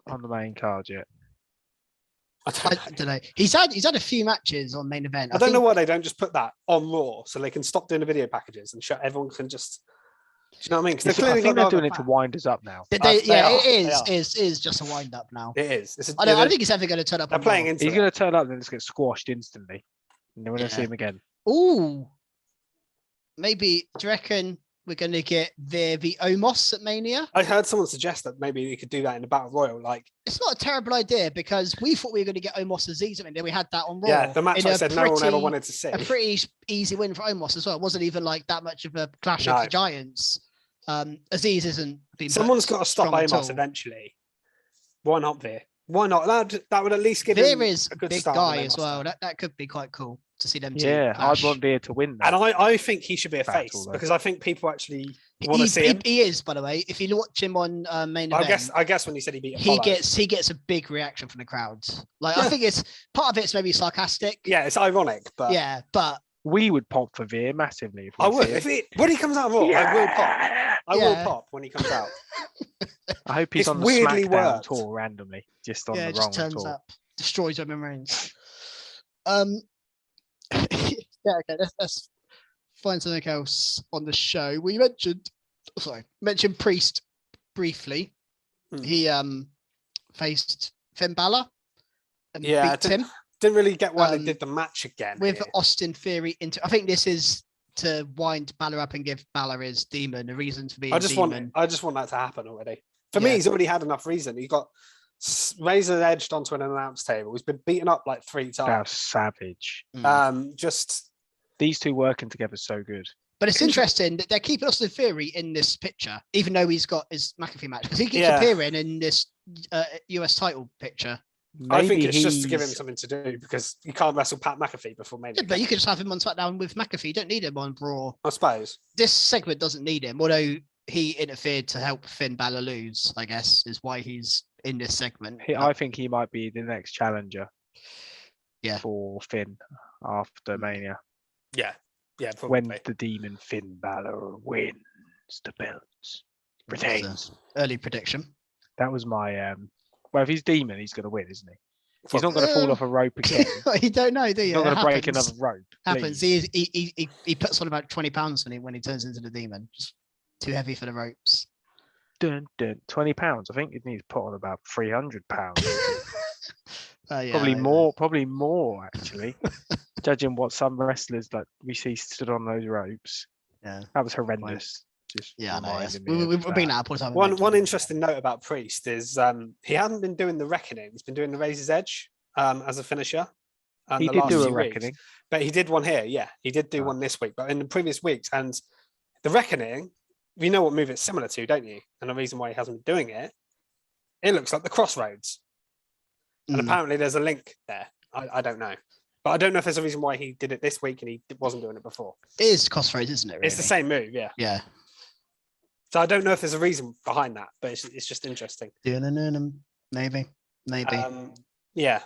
on the main card yet? I don't know. He's had a few matches on main event. I don't know why they don't just put that on Raw so they can stop doing the video packages and everyone can just. Do you know what I mean? I think they're doing it to wind us up now. It is just a wind up now. It is. I don't think he's ever going to turn up. They're playing into. He's going to turn up and just get squashed instantly. And then we're going to see him again. Ooh, maybe. Do you reckon we're going to get the Omos at Mania? I heard someone suggest that maybe we could do that in the Battle Royal. Like, it's not a terrible idea because we thought we were going to get Omos Aziz. I mean, then we had that on Raw. Yeah, the match I said no one ever wanted to see. A pretty easy win for Omos as well. It wasn't even like that much of a clash of the giants. Aziz isn't. Someone's got to stop Omos eventually. Why not Veer? Why not? That would at least give Veer him is a good big start guy as well. That could be quite cool to see them two. Yeah, clash. I'd want Veer to win that. And I think he should be a face because I think people actually want to see him. He is, by the way. If you watch him on main event, I guess when he said he beat Apollo, he gets a big reaction from the crowds. Like I think it's part of it's maybe sarcastic. Yeah, it's ironic, but but we would pop for Veer massively. I would when he comes out of Raw. I will pop. I will pop when he comes out. I hope he's on the SmackDown tour randomly, just on the wrong just turns tour. Up, destroys Roman Reigns. Okay, let's find something else on the show. We mentioned Priest briefly. He faced Finn Balor and beat him. Didn't really get why they did the match again with Austin Theory. I think this is to wind Balor up and give Balor his demon a reason to be. I just want that to happen already. For me, he's already had enough reason. He got razor edged onto an announce table. He's been beaten up like 3 times. That's savage. Just these two working together so good. But it's interesting that they're keeping Austin Theory in this picture, even though he's got his McAfee match, because he keeps appearing in this US title picture. Maybe I think it's just to give him something to do because you can't wrestle Pat McAfee before Mania. Yeah, but you could just have him on SmackDown with McAfee. You don't need him on Raw. I suppose. This segment doesn't need him, although he interfered to help Finn Balor lose, I guess, is why he's in this segment. I think he might be the next challenger for Finn after Mania. Yeah, probably. When the demon Finn Balor wins the belts. Retains. Early prediction. That was my... Well, if he's demon, he's going to win, isn't he? He's not going to fall off a rope again. You don't know, do you? He's not going to break another rope. Happens. He puts on about 20 pounds when he turns into the demon. Just too heavy for the ropes. Dun, dun, 20 pounds. I think it needs to put on about 300 pounds. Probably more actually. Judging what some wrestlers that we see stood on those ropes. Yeah, that was horrendous. We've been that all the time. One interesting note about Priest is he hadn't been doing the Reckoning. He's been doing the Razor's Edge as a finisher. He did do a Reckoning, but he did one here. Yeah, he did do one this week, but in the previous weeks. And the Reckoning, you know what move it's similar to, don't you? And the reason why he hasn't been doing it, it looks like the Crossroads. And apparently there's a link there. I don't know. But I don't know if there's a reason why he did it this week and he wasn't doing it before. It is Crossroads, isn't it? Really? It's the same move, yeah. Yeah. So I don't know if there's a reason behind that, but it's just interesting. Maybe. Yeah.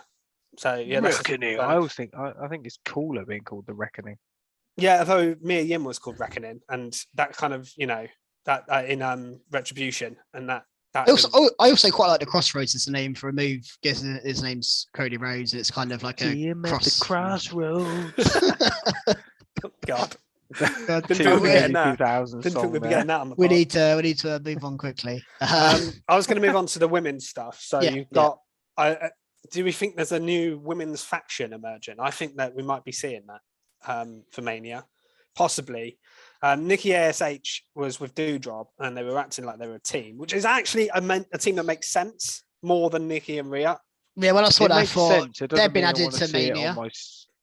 So yeah. Reckoning. I think it's cooler being called the Reckoning. Yeah, although Mia Yim was called Reckoning, and that kind of that in Retribution, and that. I also quite like the Crossroads as the name for a move. Guess his name's Cody Rhodes. It's kind of like a crossroads. God. Didn't think we'd be getting that on the We need to move on quickly. I was going to move on to the women's stuff. So you've got. Do we think there's a new women's faction emerging? I think that we might be seeing that for Mania, possibly. Nikki ASH was with Doudrop, and they were acting like they were a team, which is actually a team that makes sense more than Nikki and Rhea. Yeah, when I saw that, I thought they've been added to Mania.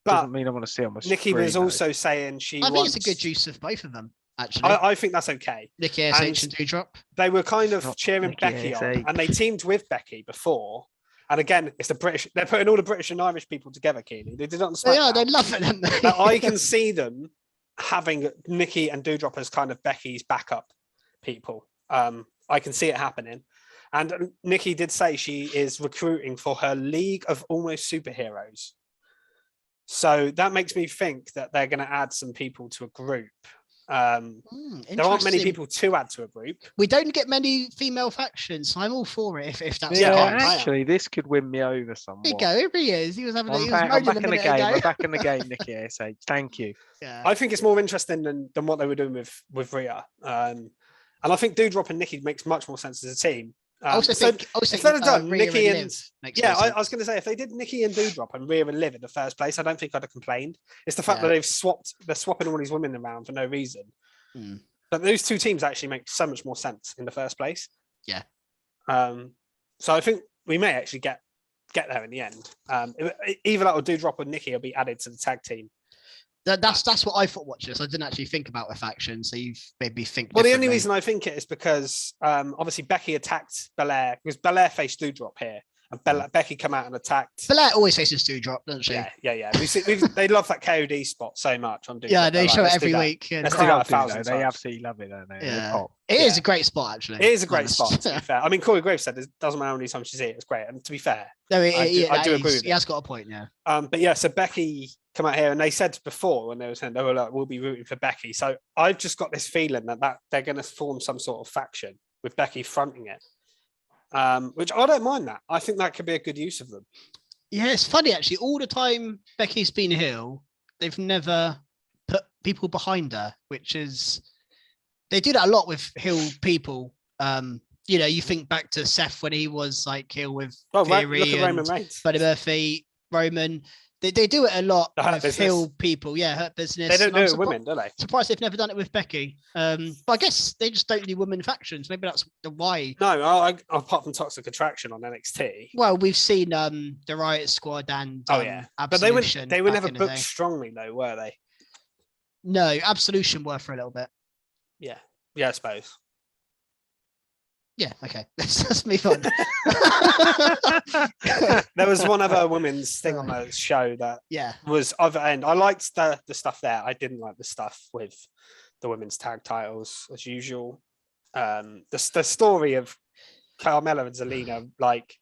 Doesn't mean I want to see it on my Nikki screen, was also saying I think it's a good use of both of them. actually. I think that's okay. Nikki ASH and Doudrop. They were kind of Not cheering Nikki Becky on, ASH. and they teamed with Becky before. And again, it's the British. They're putting all the British and Irish people together, Keely. They did it on the SmackDown. They are. They love it, don't they? Now, I can see them having Nikki and Doudrop as kind of Becky's backup people. I can see it happening. And Nikki did say she is recruiting for her League of Almost Superheroes. So that makes me think that they're going to add some people to a group. There aren't many people to add to a group. We don't get many female factions, so I'm all for it if that's Yeah, the case. actually, this could win me over somewhat. There you go. Here he is. He was having. I'm He back, was I'm back moaning in a the minute game. ago. I'm back in the game, Nikki ASH. Thank you. Yeah. I think it's more interesting than what they were doing with Rhea. And I think Doudrop and Nikki makes much more sense as a team. Also, think if they'd have done Rhea Nikki and Liv makes yeah, more I sense. was going to say if they did Nikki and Doudrop and Rhea and Liv in the first place, I don't think I'd have complained. It's the fact Yeah. that they're swapping all these women around for no reason. But those two teams actually make so much more sense in the first place. Yeah. So I think we may actually get there in the end. Either that or Doudrop or Nikki will be added to the tag team. That's what I thought watching this. I didn't actually think about a faction, so you've made me think. Well, the only reason I think it is because obviously Becky attacked Belair because Belair faced Doudrop here, and Becky come out and attacked. Belair always faces Doudrop, doesn't she? Yeah. They love that KOD spot so much on Doudrop. Yeah, they They're show like, it every week. Yeah. Let's do that a Crowd do, though. thousand They times. absolutely love it, don't they? Yeah. It is a great spot, actually. It is a great Honest. spot, to be fair. I mean, Corey Graves said it doesn't matter how many times she's here, it's great. And to be fair, No, I do agree with he it. has got a point, yeah. But yeah, so Becky come out here and they said before when they were saying, oh, look, we'll be rooting for Becky. So I've just got this feeling that they're going to form some sort of faction with Becky fronting it, which I don't mind that. I think that could be a good use of them. Yeah, it's funny, actually. All the time Becky's been heel, they've never put people behind her, which is... They do that a lot with heel people. You think back to Seth when he was like heel with Theory look at and Roman Reigns. Buddy Murphy, Roman. They do it a lot The Hurt with Business. heel people. Yeah, Hurt Business. They don't And do I'm it with women, do they? surprised they've never done it with Becky. But I guess they just don't do women factions. Maybe that's the why. No, apart from Toxic Attraction on NXT. Well, we've seen the Riot Squad and Oh yeah, but Absolution. they were back never in the booked day. strongly though, were they? No, Absolution were for a little bit. Yeah, I suppose. Yeah, okay. Let's move on. There was one other women's thing on the show that Yeah. was other end. I liked the stuff there. I didn't like the stuff with the women's tag titles as usual. The story of Carmella and Zelina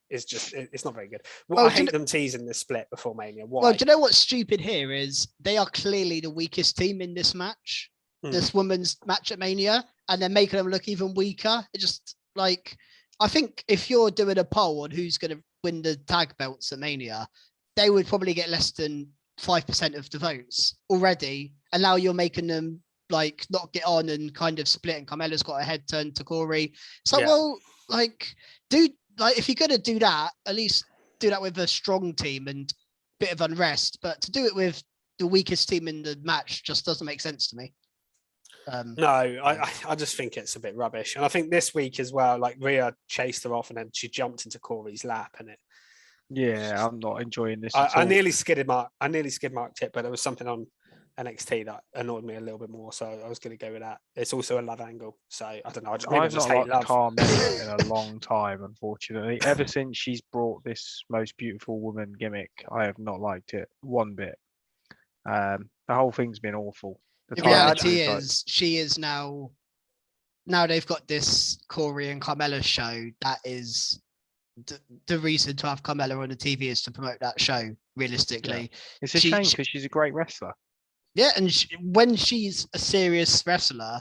is just it's not very good. Well, I hate them teasing this split before Mania. Why? Well, do you know what's stupid here is they are clearly the weakest team in this match, this women's match at Mania, and they're making them look even weaker. It just I think if you're doing a poll on who's going to win the tag belts at Mania, they would probably get less than 5% of the votes already. And now you're making them not get on and kind of split. And Carmella's got a head turned to Corey. So if you're going to do that, at least do that with a strong team and bit of unrest. But to do it with the weakest team in the match just doesn't make sense to me. No, I just think it's a bit rubbish. And I think this week as well, Rhea chased her off and then she jumped into Corey's lap and it. Yeah, I'm not enjoying this. I nearly skid marked it, but there was something on NXT that annoyed me a little bit more. So I was going to go with that. It's also a love angle. So I don't know. I've not liked Carmella in a long time, unfortunately. Ever since she's brought this most beautiful woman gimmick, I have not liked it one bit. The whole thing's been awful. The reality is she is now they've got this Corey and Carmella show. That is the reason to have Carmella on the TV is to promote that show realistically. Yeah. It's a shame because she's a great wrestler. Yeah, and when she's a serious wrestler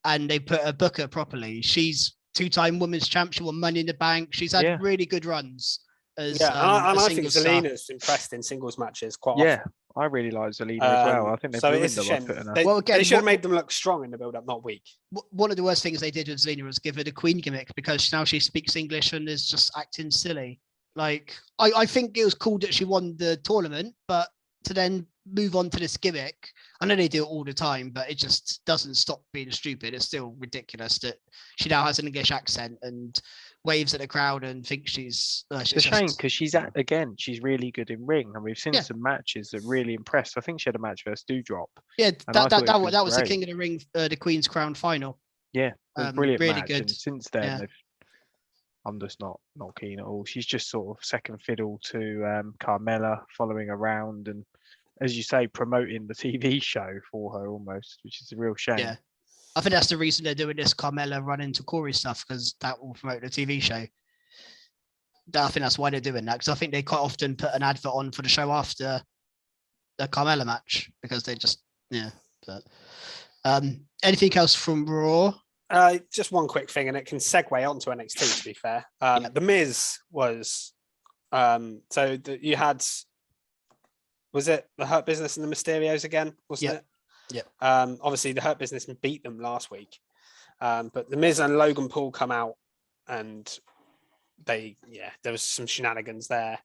and they put her booker properly, she's 2-time women's champ. She won Money in the Bank. She's had really good runs. I think Zelina's impressed in singles matches quite often. Yeah, I really like Zelina as well. I think they've ruined her by putting her. They should have made them look strong in the build-up, not weak. One of the worst things they did with Zelina was give her the Queen gimmick because now she speaks English and is just acting silly. I think it was cool that she won the tournament, but to then move on to this gimmick. I know they do it all the time, but it just doesn't stop being stupid. It's still ridiculous that she now has an English accent and waves at the crowd and thinks she's. It's a shame because she's really good in ring, and we've seen some matches that really impressed. I think she had a match versus Doudrop. Yeah, that was the King of the Ring, the Queen's Crown final. Yeah, it was brilliant really match. good. And since then, I'm just not keen at all. She's just sort of second fiddle to Carmella, following around and, as you say, promoting the TV show for her almost, which is a real shame. Yeah, I think that's the reason they're doing this Carmella run into Corey stuff, because that will promote the TV show. I think that's why they're doing that, because I think they quite often put an advert on for the show after the Carmella match, because they just But anything else from Raw? Just one quick thing, and it can segue onto NXT. To be fair, The Miz was you had, was it the Hurt Business and the Mysterios again? Wasn't it? Yeah. Obviously, the Hurt Business beat them last week, but the Miz and Logan Paul come out, and there was some shenanigans there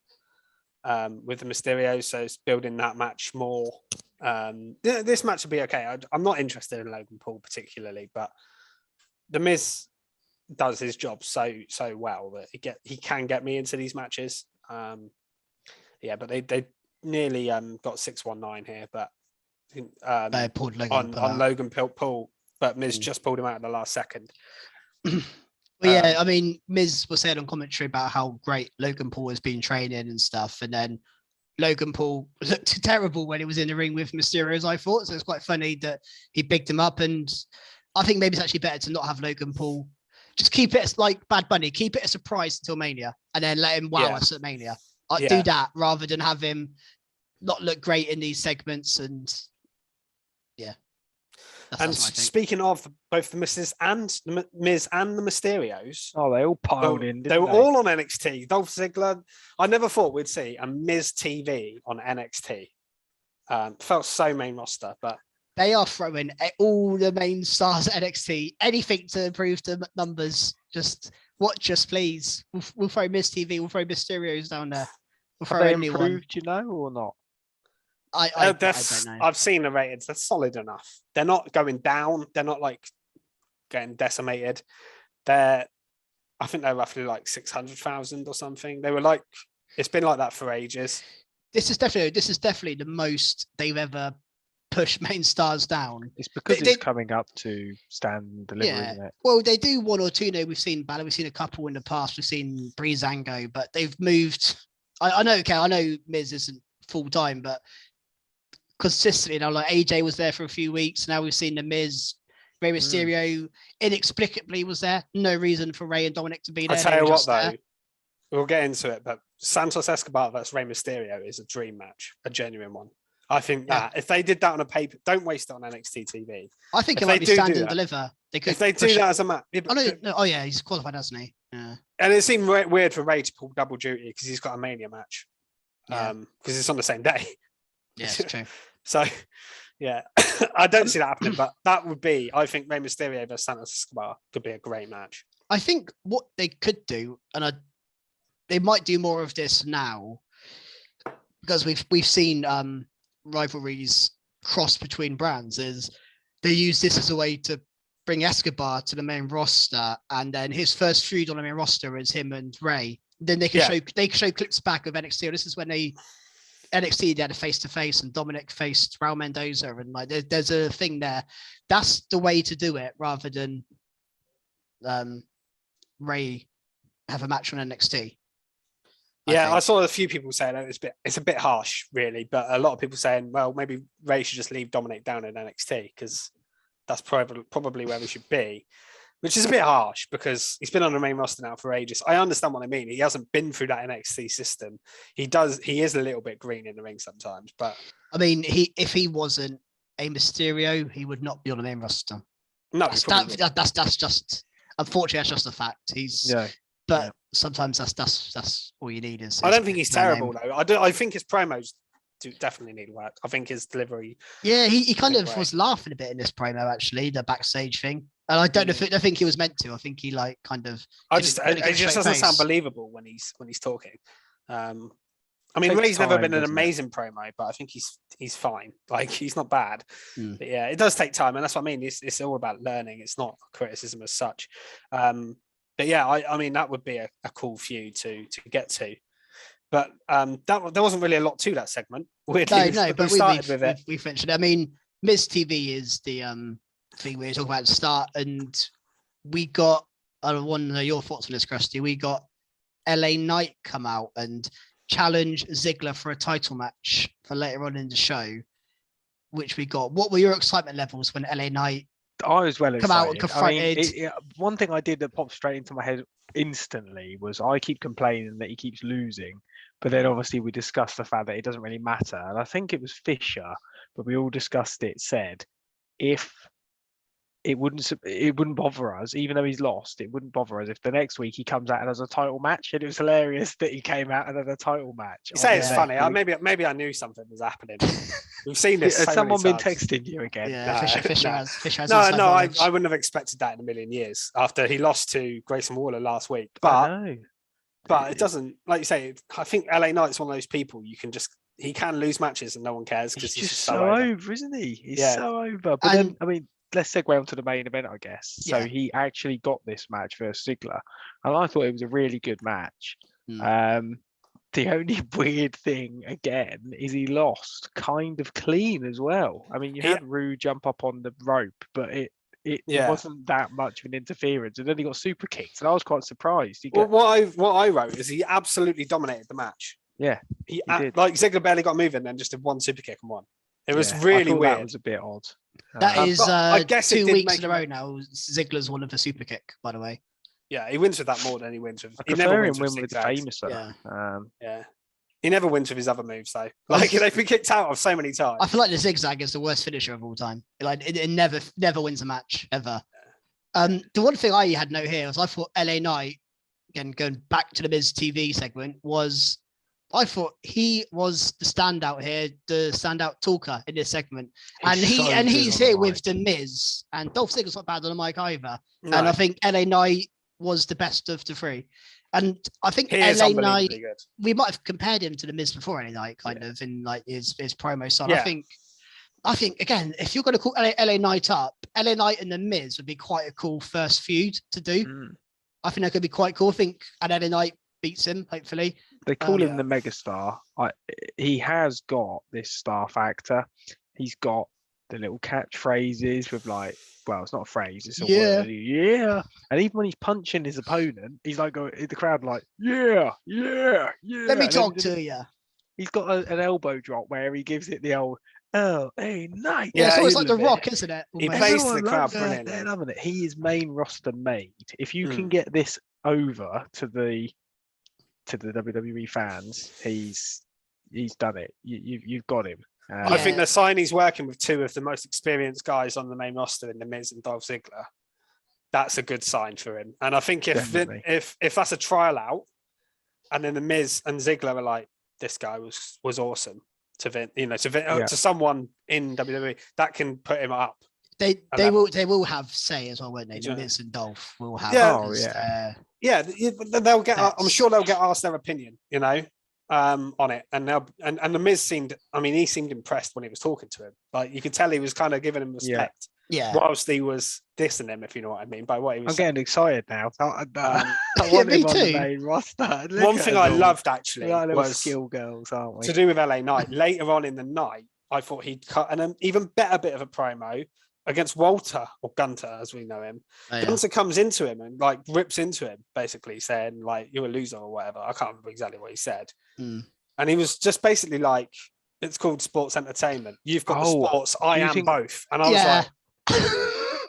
with the Mysterios, so it's building that match more. This match will be okay. I'm not interested in Logan Paul particularly, but the Miz does his job so well that he can get me into these matches. But they nearly got 619 here, but they pulled Logan on Logan Paul, but Miz just pulled him out at the last second. Well, I mean, Miz was saying on commentary about how great Logan Paul has been training and stuff, and then Logan Paul looked terrible when he was in the ring with Mysterios, I thought. So it's quite funny that he bigged him up, and I think maybe it's actually better to not have Logan Paul. Just keep it like Bad Bunny, keep it a surprise until Mania, and then let him wow us at Mania. Do that rather than have him not look great in these segments. And speaking of both the Miz and the Mysterios, they all piled in. They were all on NXT. Dolph Ziggler. I never thought we'd see a Miz TV on NXT. Felt so main roster, but they are throwing all the main stars at NXT. Anything to improve the numbers. Just watch us, please. We'll throw Miz TV. We'll throw Mysterios down there. We'll throw anyone. Improved, or not? I don't know. I've seen the ratings. They're solid enough. They're not going down. They're not like getting decimated. I think they're roughly like 600,000 or something. They were like, it's been like that for ages. This is definitely the most they've ever pushed main stars down. It's because it's coming up to stand delivery, isn't it? Well, they do one or two. We've seen Balor. We've seen a couple in the past. We've seen Breezango, but they've moved. I know Miz isn't full time, but consistently now, like AJ was there for a few weeks. Now we've seen the Miz, Rey Mysterio inexplicably was there. No reason for Rey and Dominic to be there. I tell you what, though, we'll get into it, but Santos Escobar versus Rey Mysterio is a dream match, a genuine one. I think that if they did that on a paper, don't waste it on NXT TV. I think it might be stand and deliver. They could if they do that as a match. He's qualified, hasn't he? Yeah. And it seemed weird for Rey to pull double duty because he's got a Mania match. Because it's on the same day. Yeah, it's true. So, I don't see that happening, but that would be, I think, Rey Mysterio versus Santos Escobar could be a great match. I think what they could do, and they might do more of this now, because we've seen rivalries cross between brands, is they use this as a way to bring Escobar to the main roster, and then his first feud on the main roster is him and Rey. Then they can show clips back of NXT. This is when NXT they had a face-to-face, and Dominic faced Raul Mendoza, and like there's a thing there. That's the way to do it, rather than Rey have a match on NXT. I saw a few people saying it's a bit harsh, really, but a lot of people saying, well, maybe Rey should just leave Dominic down in NXT because that's probably where we should be. Which is a bit harsh because he's been on the main roster now for ages. I understand what I mean. He hasn't been through that NXT system. He is a little bit green in the ring sometimes, but I mean, if he wasn't a Mysterio, he would not be on the main roster. No, that's just unfortunately that's just a fact. Sometimes that's all you need. I don't think he's terrible though. I think his promos do definitely need work. I think his delivery. Yeah, he kind of was laughing a bit in this promo actually, the backstage thing. And I don't know I think he was meant to. I think he it just doesn't sound believable when he's talking. I mean, Takes Ray's never time, been an doesn't it? amazing promo, but I think he's fine. Like, he's not bad. Mm. But yeah, it does take time, and that's what I mean. It's all about learning. It's not criticism as such. But yeah, I mean, that would be a cool feud to get to. But there wasn't really a lot to that segment. Weirdly, No, but we started with it. we've mentioned. I mean, Miz TV is the thing we were talking about at the start, and we got. I want to know your thoughts on this, Krusty. We got LA Knight come out and challenge Ziggler for a title match for later on in the show, which we got. What were your excitement levels when LA Knight I was well come out and excited. I mean, confronted? one thing I did that popped straight into my head instantly was I keep complaining that he keeps losing, but then obviously we discussed the fact that it doesn't really matter. And I think it was Fisher, but we all discussed it, said if it wouldn't bother us, even though he's lost, it wouldn't bother us if the next week he comes out and has a title match. And it was hilarious that he came out and had a title match. You say it's Yeah. funny. Maybe I knew something was happening. We've seen this. Has so someone many been times. texting you again? Yeah, No, Fisher no. has. No, inside I knowledge. wouldn't have expected that in a million years after he lost to Grayson Waller last week. I But know. it doesn't, like you say. I think LA Knight's one of those people he can lose matches and no one cares He's because just so over, isn't he? He's Yeah. so over. But And- then, I mean, let's segue on to the main event, I guess. So Yeah. he actually got this match versus Ziggler, and I thought it was a really good match. The only weird thing again is he lost kind of clean as well. I mean, you had Rue jump up on the rope, but it Yeah. wasn't that much of an interference, and then he got super kicked, and I was quite surprised. Well, what I wrote is he absolutely dominated the match. Yeah, He did. like Ziggler barely got moving, then just did one super kick and won. It was yeah, I really thought weird. That was a bit odd. That is but I guess it 2 did weeks make in a him- row now. Ziggler's won with a super kick, by the way. Yeah, he wins with that more than he wins with. I He prefer never him wins win with the zigzags. famous. Yeah. Yeah, he never wins with his other moves though. Like they've been kicked out of so many times. I feel like the zigzag is the worst finisher of all time. Like it never wins a match ever. The one thing I had note here was I thought LA Knight, again going back to the Miz TV segment, was I thought he was the standout here, the standout talker in this segment, and He's so good he's on the here mic. with the Miz, and Dolph Ziggler's not bad on the mic either. No, And I think LA Knight was the best of the three. And I think he is LA Knight, unbelievably good. we might have compared him to the Miz before LA Knight, kind of in like his promo style. Yeah. I think again, if you're going to call LA Knight up, LA Knight and the Miz would be quite a cool first feud to do. Mm. I think that could be quite cool. I think and LA Knight beats him, hopefully. They call him yeah. the megastar. He has got this star factor. He's got the little catchphrases with like, well, it's not a phrase, it's a word. Yeah. And even when he's punching his opponent, he's like going the crowd like, yeah. Let me And then talk to you. He's got an elbow drop where he gives it the old LA Knight. Yeah, it's Yeah, almost he like The loved it. Rock, isn't it? He Almost. plays to Everyone the crowd loves it. brilliantly. They're loving it. He is main roster made. If you can Mm. get this over to the WWE fans, he's done it. You've got him. I think the sign he's working with two of the most experienced guys on the main roster in the Miz and Dolph Ziggler. That's a good sign for him. And I think Definitely. if that's a trial out, and then the Miz and Ziggler are like, this guy was awesome to someone in WWE, that can put him up. They level. will have say as well, won't they? The Yeah. Miz and Dolph will have. Yeah. Oh, yeah. Yeah, they'll get. I'm That's- sure they'll get asked their opinion, on it. And the Miz seemed. I mean, he seemed impressed when he was talking to him. Like you could tell he was kind of giving him respect, Yeah. whilst he was dissing him, if you know what I mean, by what he was. I'm getting excited now. I Yeah, want me him on too. the main roster. Look One at thing us I all. loved actually We're like little was skill girls, aren't we? to do with LA Knight. Later on in the night, I thought he'd cut an even better bit of a promo against Walter, or Gunter as we know him. Oh, yeah. Gunter comes into him and like rips into him, basically saying like you're a loser or whatever. I can't remember exactly what he said. Mm. And he was just basically like, it's called sports entertainment. You've got the Oh, sports, I you am think- both. And I was Yeah. like,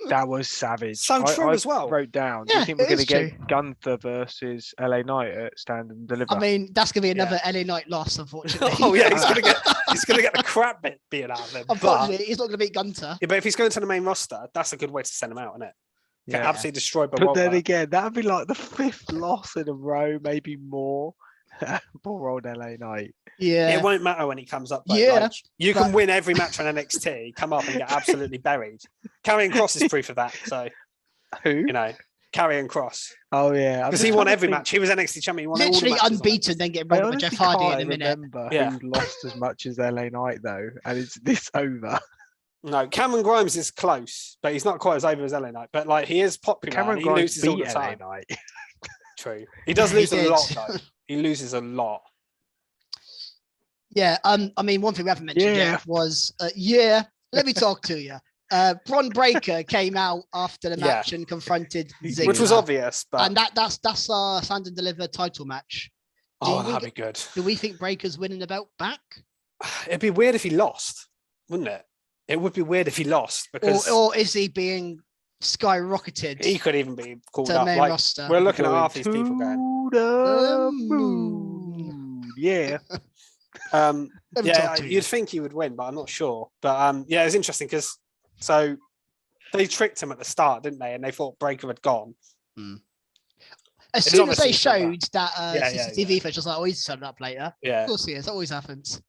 That was savage. So true I as well. Wrote down. Do Yeah, you think we're it going to is get true. Gunther versus LA Knight at Stand and Deliver? I mean, that's gonna be another LA Knight loss, unfortunately. oh yeah, he's gonna get the crap bit being out of him. But, Unfortunately, he's not gonna beat Gunter. yeah, but if he's going to the main roster, that's a good way to send him out, isn't it? Get Yeah. absolutely destroyed by But Walter. then again, that'd be like the 5th loss in a row, maybe more. Poor old LA Knight. Yeah. It won't matter when he comes up. Though. Yeah, Like, you can but- win every match on NXT, come up and get absolutely buried. Karrion Kross is proof of that. So Who? you know, Karrion Kross. Oh yeah, Because he won every match. He was NXT champion. He won all the Literally matches on unbeaten, NXT. then getting I rolled by honestly Jeff Hardy in can't a minute. remember Yeah. who lost as much as LA Knight though, and it's this over. No, Cameron Grimes is close, but he's not quite as over as LA Knight. But like he is popular. Cameron and he Grimes loses all beat the LA time. Knight. True. He does Yeah, lose he a did. lot though. He loses a lot. Yeah, I mean, one thing we haven't mentioned yet was, let me talk to you. Bron Breakker came out after the match and confronted Ziggler, Which was obvious, but and that's our Stand and Deliver title match. that'd be good. Do we think Breakker's winning the belt back? It'd be weird if he lost, wouldn't it? It would be weird if he lost because Or is he being skyrocketed he could even be called to the up. main Like, roster? we're looking at Going half these people going. to the moon. moon. Yeah. Let me Yeah, talk to you. you'd think he would win, but I'm not sure. But yeah, it's interesting because they tricked him at the start, didn't they? And they thought Breakker had gone. As It's soon as they obviously for that. showed that Yeah, CCTV footage, I was like, oh, he's turning up later. Yeah, Of course he is. That always happens.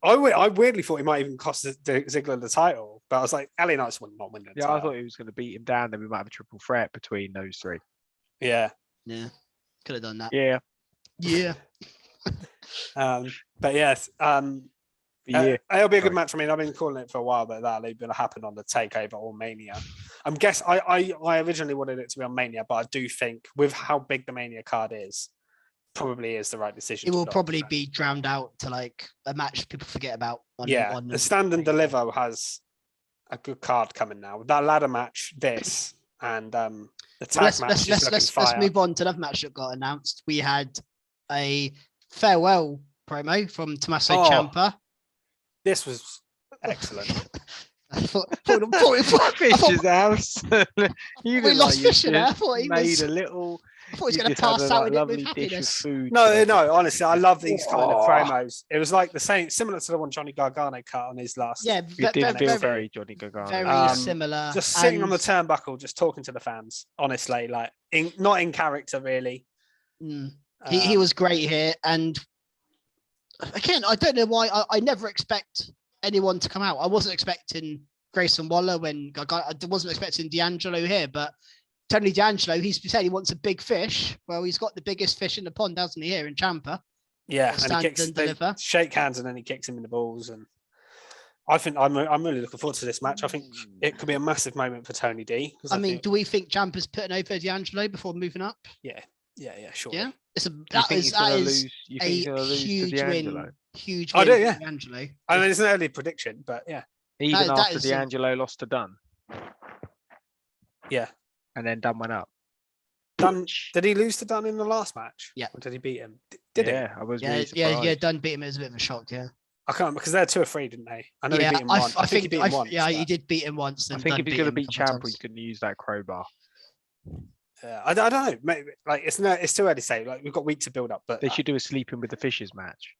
I weirdly thought he might even cost Ziggler the title, but I was like, LA Knight's not winning. The Yeah, I title. thought he was going to beat him down. Then we might have a triple threat between those three. Yeah, Yeah, could have done that. Yeah. Yeah. but yes, Yeah. it'll be a good Sorry. match. I mean, I've been calling it for a while, but that'll either happen on the Takeover or Mania. I originally wanted it to be on Mania, but I do think with how big the Mania card is, probably is the right decision. It to will not probably do that. be drowned out to like a match people forget about. The Stand and Deliver has a good card coming now. That ladder match, this, and the tag match is looking fire. Let's move on to another match that got announced. We had a farewell promo from Tommaso Ciampa. This was excellent. I thought Fisher's house. You we look lost like you Fisher there. I just thought he made was a little. I thought he was you going to just had pass a, out like, in it lovely with dish of happiness. food. No, honestly, I love these kind of Oh. promos. It was like the same, similar to the one Johnny Gargano cut on his last. Yeah, It did feel very, very Johnny Gargano. very similar. Just sitting on the and- turnbuckle, just talking to the fans. Honestly, like not in character, really. He was great here, and again, I don't know why I never expect anyone to come out. I wasn't expecting Grayson Waller I wasn't expecting D'Angelo here, but Tony D'Angelo, he's said he wants a big fish. Well, he's got the biggest fish in the pond, hasn't he? Here in Ciampa. Yeah, and Stand he kicks, and they deliver. shake hands, and then he kicks him in the balls. And I think I'm really looking forward to this match. I think it could be a massive moment for Tony D. I mean, do we think Ciampa's putting over D'Angelo before moving up? yeah, sure. Yeah, You think he's gonna lose to huge D'Angelo? win. Huge I win do, for yeah. D'Angelo. I mean, it's an early prediction, but yeah, Even That after is a- D'Angelo lost to Dunne. Yeah. And then Dunne went up. Dunne, did he lose to Dunne in the last match? Yeah. Or did he beat him? Did he? Yeah, I was Yeah, really surprised. yeah. Dunne beat him. It was a bit of a shock. Yeah. I can't remember because they're 2 or 3, didn't they? I know yeah, he beat him once. I think he beat him once. Yeah, he but- did beat him once. I and think Dunne if he's going to him a beat couple Ciampa, times. he's going to use that crowbar. I don't know. Maybe, like it's too early to say. Like we've got weeks to build up, but They should do a sleeping with the fishes match.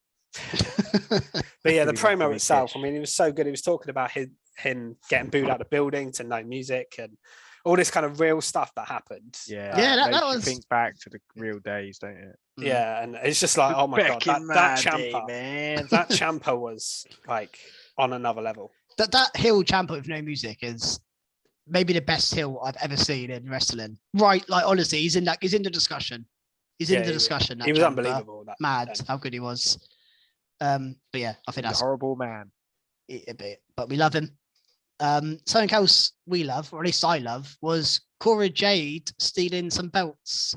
But yeah, the Really good promo for itself, Fish. I mean, it was so good. He was talking about him getting booed out of the building to no music and all this kind of real stuff that happened. Yeah, Yeah, that makes you was- think back to the real days, don't it? Yeah, and it's just like, oh my god, Back in that my day, Ciampa, man. that Ciampa was like on another level. That heel Ciampa with no music is maybe the best heel I've ever seen in wrestling. Right, like honestly, he's in the discussion. He's in Yeah, the discussion. He was Ciampa. unbelievable. That Mad then. how good he was. But yeah, I think He's that's a horrible man. it a bit, but we love him. Something else we love, or at least I love, was Cora Jade stealing some belts.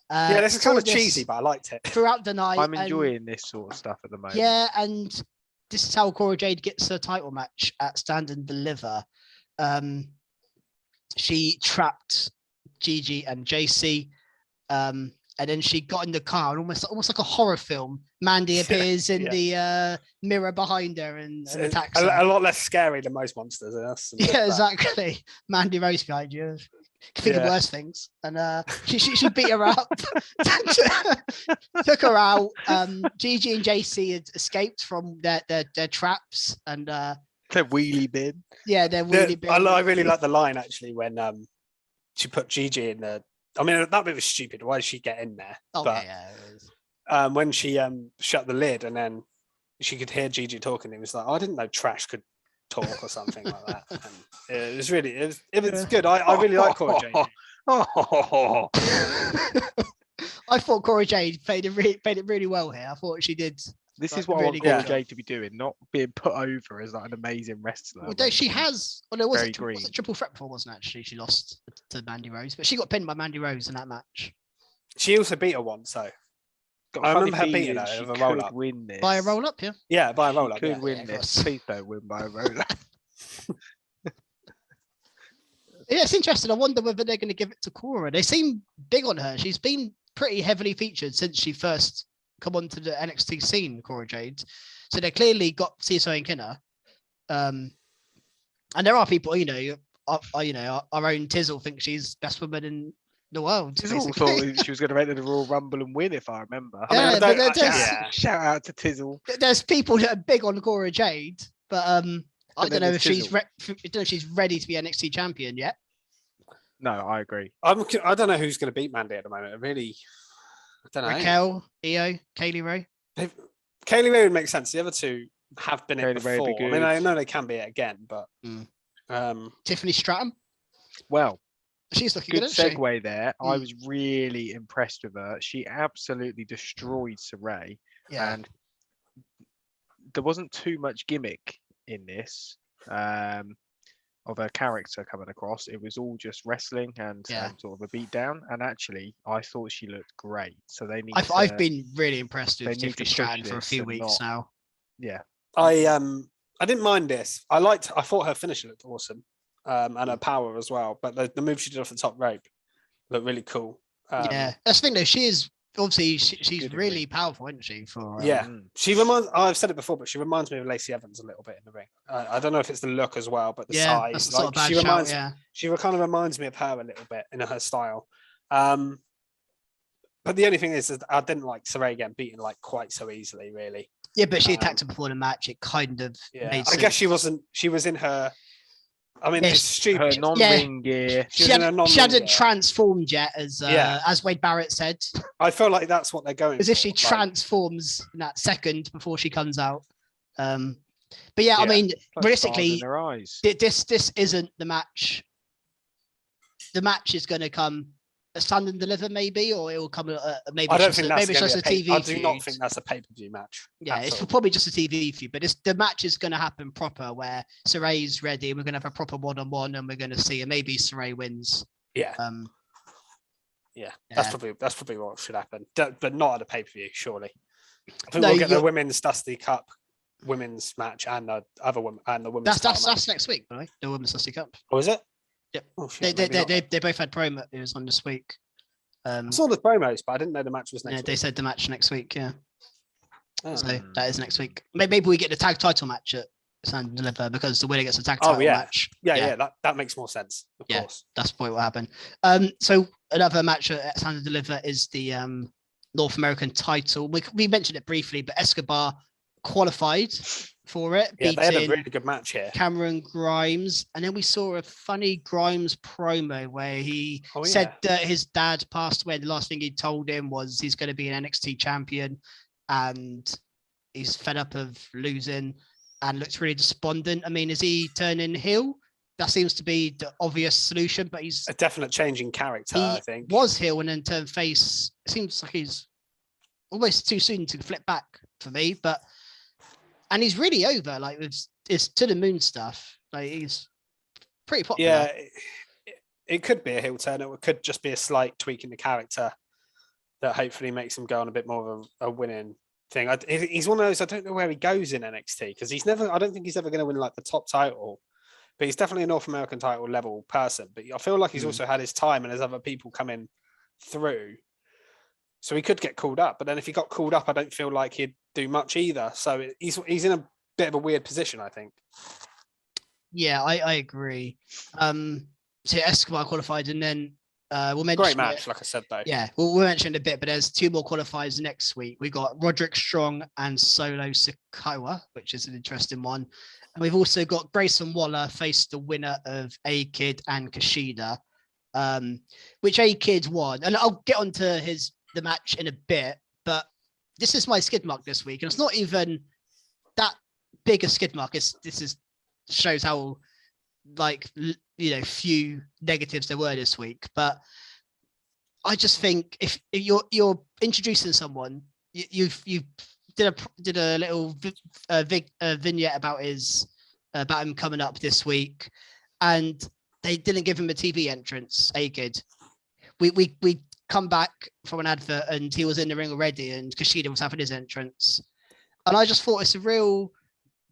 Yeah, this is kind saw of cheesy, but I liked it. throughout the night. I'm and- enjoying this sort of stuff at the moment. Yeah, and this is how Cora Jade gets her title match at Stand and Deliver. She trapped Gigi and JC, and then she got in the car, and almost like a horror film. Mandy appears in the mirror behind her and attacks her. A lot less scary than most monsters. Yeah, exactly. Mandy Rose behind you. Can think of Yeah. worse things. And she beat her up, took her out. Gigi and JC had escaped from their traps, and The wheelie bin. yeah, they're really big. I really like the line actually when she put Gigi in the. I mean, that bit was stupid. Why did she get in there? Oh But yeah, it was. when she shut the lid and then she could hear Gigi talking, it was like, I didn't know trash could talk or something like that. And it was good. I really like Cora Jade. Oh, I thought Cora Jade played it really well here. I thought she did. this like, is what I really want Cora good job. Jade to be doing, not being put over as like an amazing wrestler. Although when she she's has, oh no, was very it green. triple threat before? Wasn't it, actually? She lost to Mandy Rose, but she got pinned by Mandy Rose in that match She also beat her once, so got I a funny remember her beating feeling her she over a could roll-up. win this. by a roll up. Yeah, yeah, by a roll She up. could Yeah. win of this. course. Please don't win by a roll up. Yeah, it's interesting. I wonder whether they're going to give it to Cora. They seem big on her. She's been pretty heavily featured since she first come onto the NXT scene, Cora Jade. So they clearly got CSO and Kinner. And there are people, our own Tizzle thinks she's best woman in the world. Tizzle basically. thought she was going to enter the Royal Rumble and win, if I remember. I mean, Yeah, I but don't- there's, yeah. Shout out to Tizzle. there's people that are big on Cora Jade, but I And don't then know there's if she's Tizzle. I don't know if she's ready to be NXT champion yet. No, I agree. I don't know who's going to beat Mandy at the moment. I don't know. Raquel, Io, Kaylee Ray. Kaylee Ray would make sense. The other two have been it Kaylee Ray would be before. I mean, good. I know they can be it again, but Tiffany Stratton. Well, She's looking good good, isn't she? segue there. I Mm. was really impressed with her. She absolutely destroyed Saray, Yeah. and there wasn't too much gimmick in this of her character coming across. It was all just wrestling and sort of a beatdown. And actually, I thought she looked great. So they need. I've been really impressed they with need Tiffany to push Stratton for a this few and weeks not- now. Yeah, I didn't mind this. I thought her finisher looked awesome, and her power as well. But the move she did off the top rope looked really cool. Yeah, that's the thing though. She is obviously she's good in really powerful, isn't she? For Yeah. Mm. She reminds. I've said it before, but she reminds me of Lacey Evans a little bit in the ring. I don't know if it's the look as well, but the yeah, size. that's not a bad she shout. reminds. Yeah, She kind of reminds me of her a little bit in her style. But the only thing is that I didn't like Saray getting beaten like quite so easily, really. yeah, but she attacked her before the match. It kind of Yeah, made I sense. guess she wasn't. She was in her. I mean, Yeah, it's her stupid. non-ring gear. She She, was in her had, non-ring she hadn't gear. transformed yet, as Wade Barrett said, I feel like that's what they're going. as if she for, like- transforms in that second before she comes out. But yeah, I Yeah. mean, Like stars realistically, in their eyes. this isn't the match. The match is going to come a stand and deliver, maybe, or it will come maybe. I don't it's think just that's maybe it's gonna just be a TV. I do not feud. think that's a pay-per-view match. Yeah, at it's all. probably just a TV feud, but the match is going to happen proper, where Saray's ready, and we're going to have a proper one-on-one, and we're going to see, and maybe Saray wins. Yeah, Yeah. that's probably what should happen, but not at a pay-per-view, surely. I think No, we'll get the you're- women's Dusty Cup women's match and the other women and the women's. title match. That's next week, by the way. The Women's Dusty Cup. Oh, is it? Yep. Oh, shit, They maybe not. they both had promo. It was on this week. I saw the promos, but I didn't know the match was next Yeah, they week. said the match next week. Yeah, Oh. so that is next week. Maybe we get the tag title match at Stand and Deliver because the winner gets a tag Oh, title yeah. match. Yeah, that makes more sense. Of Yeah. course. That's probably what happened. So another match at Stand and Deliver is the North American title. We mentioned it briefly, but Escobar qualified for it, Yeah, they had a beating really good match here. Cameron Grimes, and then we saw a funny Grimes promo where he Oh, said yeah. that his dad passed away. The last thing he told him was he's going to be an NXT champion, and he's fed up of losing and looks really despondent. I mean, is he turning heel? That seems to be the obvious solution, but he's A definite change in character, he I think. was heel and then turned face. It seems like he's almost too soon to flip back for me, and he's really over. Like it's to the moon stuff. Like he's pretty popular. Yeah, it could be a heel turn. It could just be a slight tweak in the character that hopefully makes him go on a bit more of a winning thing. He's one of those. I don't know where he goes in NXT because he's never. I don't think he's ever going to win like the top title, but he's definitely a North American title level person. But I feel like he's also had his time and there's other people coming through, so he could get called up. But then if he got called up, I don't feel like he'd do much either. So he's in a bit of a weird position, I think. Yeah, I agree. So Escobar qualified, and then we'll mention Great match, like I said though. Yeah, we'll mention it a bit, but there's two more qualifiers next week. We've got Roderick Strong and Solo Sikoa, which is an interesting one. And we've also got Grayson Waller face the winner of A-Kid and Kushida, which A-Kid won. And I'll get onto the match in a bit, but this is my skid mark this week. And it's not even that big a skid mark. Shows how few negatives there were this week, but I just think if you're introducing someone, you did a little vignette about him coming up this week, and they didn't give him a TV entrance. Good. We come back from an advert and he was in the ring already, and Kushida was having his entrance, and I just thought it's a real.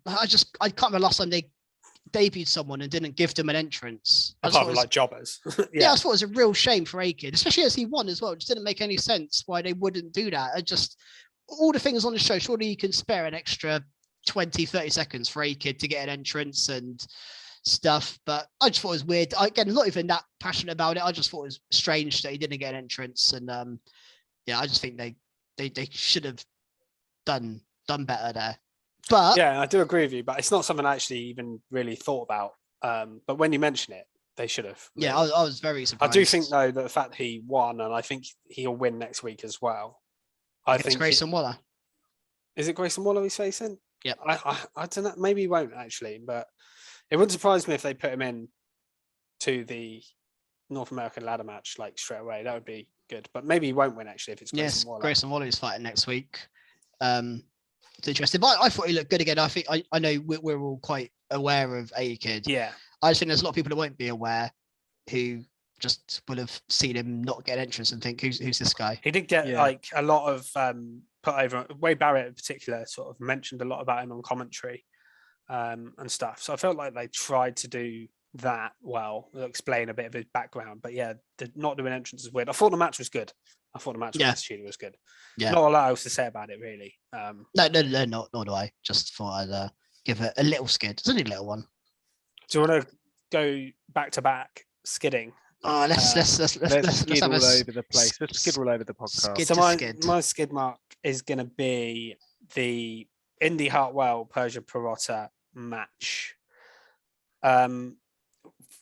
I can't remember last time they debuted someone and didn't give them an entrance. Apart from like jobbers. Yeah, I thought it was a real shame for Kid, especially as he won as well. It just didn't make any sense why they wouldn't do that. All the things on the show, surely you can spare an extra 20, 30 seconds for Kid to get an entrance and stuff. But I just thought it was weird. Again, not even that passionate about it. I just thought it was strange that he didn't get an entrance. And I just think they should have done better there. But yeah, I do agree with you, but it's not something I actually even really thought about. But when you mention it, they should have. Yeah, I was very surprised. I do think though that the fact that he won, and I think he'll win next week as well. I think Grayson Waller. Is it Grayson Waller he's facing? Yeah. I don't know. Maybe he won't actually, but it wouldn't surprise me if they put him in to the North American ladder match like straight away. That would be good. But maybe he won't win actually if it's Grayson Waller. Grayson Waller is fighting next week. It's interesting, but I thought he looked good again. I think I know we're all quite aware of Kid. Yeah. I just think there's a lot of people that won't be aware who just will have seen him not get an entrance and think, who's this guy? He did get like a lot of put over. Wade Barrett in particular sort of mentioned a lot about him on commentary and stuff. So I felt like they tried to do that well, explain a bit of his background. But yeah, not doing entrance is weird. I thought the match was good. I thought the match with Attitude was good. Yeah. Not a lot else to say about it, really. No, nor do I. Just thought I'd give it a little skid. It's only a little one. Do you want to go back to back skidding? Oh, let's skid all over the place. Let's skid all over the podcast. My skid mark is going to be the Indy Hartwell Persia Pirotta match.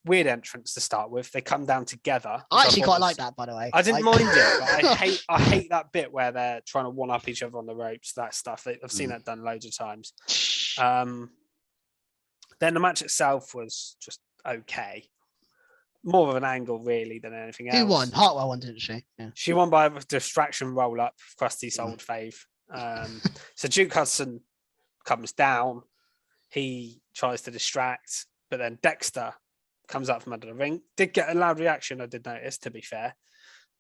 Weird entrance to start with. They come down together. I actually quite like that, by the way. I didn't mind it, but I hate that bit where they're trying to one up each other on the ropes. That stuff. I've seen that done loads of times. Then the match itself was just okay. More of an angle, really, than anything else. Who won? Hartwell won, didn't she? Yeah. She won by a distraction roll up. Krusty's old fave. So Duke Hudson comes down. He tries to distract, but then Dexter comes out from under the ring. Did get a loud reaction, I did notice, to be fair.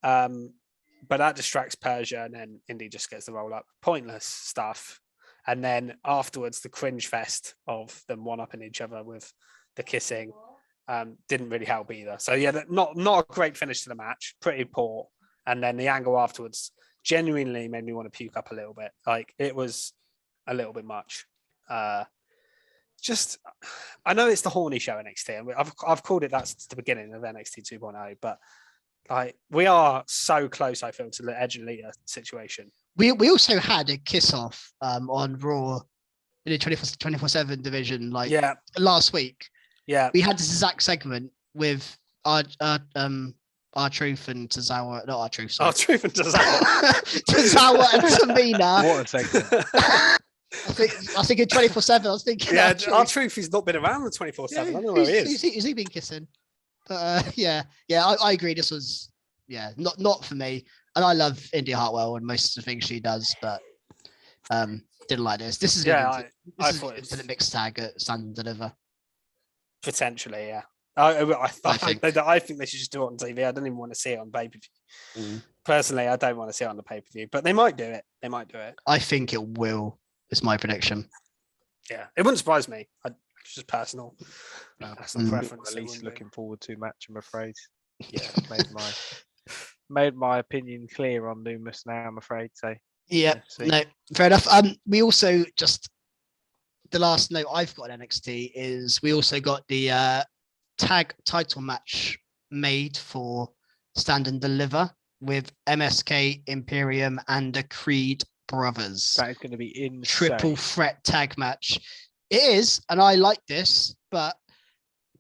But that distracts Persia, and then Indy just gets the roll up. Pointless stuff. And then afterwards, the cringe fest of them one-upping each other with the kissing didn't really help either. So yeah, not a great finish to the match. Pretty poor. And then the angle afterwards genuinely made me want to puke up a little bit. Like, it was a little bit much. Just, I know it's the horny show NXT, and I've called it that since the beginning of NXT 2.0, but like, we are so close, I feel, to the Edge and Lita situation. We also had a kiss off on Raw in the 24/7 division last week. Yeah, we had this exact segment with our Truth and Tozawa, not our Truth. Our Truth and Tozawa, Tozawa and Tamina. What a segment! I think in 24/7. I was thinking, yeah, our Truth has not been around the 24/7. I don't know where he is. Is he been kissing? But I agree. This was not for me. And I love Indy Hartwell and most of the things she does, but didn't like this. This is I thought it's for the mixed tag at Stand and Deliver. Potentially, yeah. I think they should just do it on TV. I don't even want to see it on pay-per-view. Personally, I don't want to see it on the pay-per-view, but they might do it. I think it will. It's my prediction. Yeah, it wouldn't surprise me. It's just personal preference. At least looking forward to match, I'm afraid. Yeah, made my opinion clear on Loomis now, I'm afraid. So yeah, no, fair enough. We also just, the last note I've got on NXT is we also got the tag title match made for Stand and Deliver with MSK, Imperium, and the Creed brothers. That is going to be insane. Triple threat tag match. It is, and I like this, but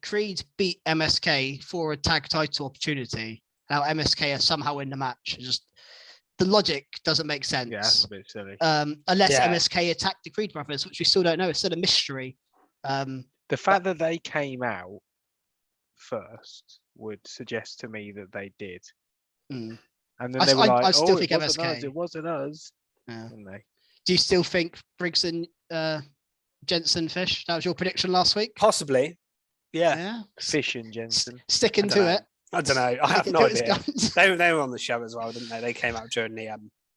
Creed beat MSK for a tag title opportunity. Now MSK are somehow in the match. Just the logic doesn't make sense. Yeah, that's a bit silly. Unless MSK attacked the Creed brothers, which we still don't know. It's still a mystery. The fact that they came out first would suggest to me that they did. Mm. And then they were like, I still "Oh, think it wasn't MSK. us. It wasn't us." Yeah. Didn't they? Do you still think Briggs and Jensen Fish? That was your prediction last week. Possibly. Yeah. Yeah. Fish and Jensen. Sticking to it. I don't know. I have Sticking no to its idea. guns. They were on the show as well, didn't they? They came out during the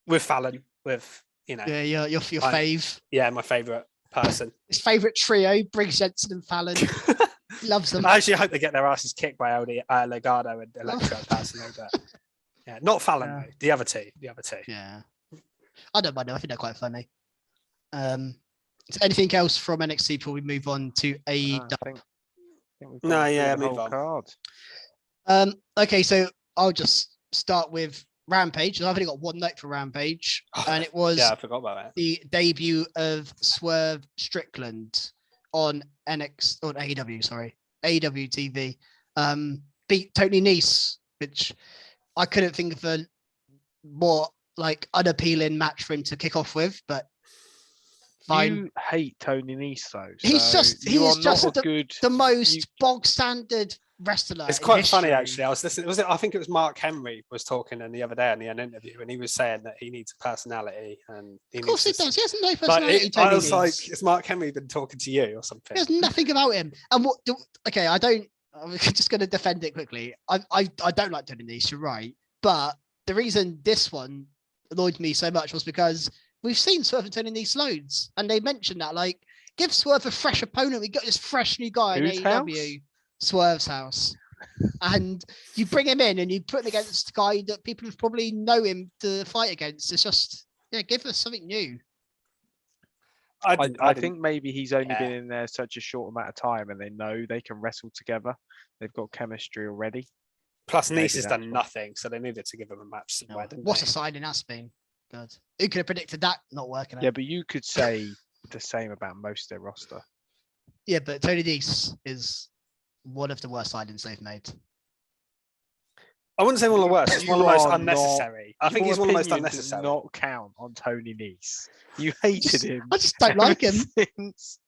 with Fallon, with Yeah, your fave. Yeah, my favourite person. His favourite trio, Briggs, Jensen, and Fallon. Loves them. I actually hope they get their asses kicked by Legado and Electro personally, but yeah, not Fallon though. The other two. Yeah. I don't mind them. I think they're quite funny. Is anything else from NXT before we move on to AEW? I think we've No, gone yeah, through the move whole on. card. Okay, so I'll just start with Rampage. I've only got one note for Rampage, and it was I forgot about that. the debut of Swerve Strickland on AEW, AEW TV. Beat Tony Nese, which I couldn't think of a more like unappealing match for him to kick off with, but fine. You hate Tony Nese though. He's so just you he's are just not a good. the most bog standard wrestler. It's in quite funny history. actually. I was listening. I think it was Mark Henry was talking in the other day in an interview, and he was saying that he needs a personality, and Of course he does. He has no Like, personality. I Tony was Nese. like, "Has Mark Henry been talking to you or something?" There's nothing about him. And okay, I'm just going to defend it quickly. I don't like Tony Nese, you're right. But the reason this one annoyed me so much was because we've seen Swerve and Tony Nese loads. And they mentioned that, like, give Swerve a fresh opponent. We got this fresh new guy in Whose AEW, house? Swerve's house. And you bring him in and you put him against a guy that people have probably know him to fight against. It's just, give us something new. I think maybe he's only Yeah. been in there such a short amount of time, and they know they can wrestle together. They've got chemistry already. Plus, Maybe Nese has that's done what- nothing, so they needed to give him a match somewhere. Didn't What they? a signing that's been. God. Who could have predicted that not working out? Yeah, but you could say the same about most of their roster. Yeah, but Tony Nese is one of the worst signings they've made. I wouldn't say one of the worst. It's one of the You most are unnecessary. I think Your he's one of the most opinion does unnecessary. Not count on Tony Nese. You hated him. I just don't like him. since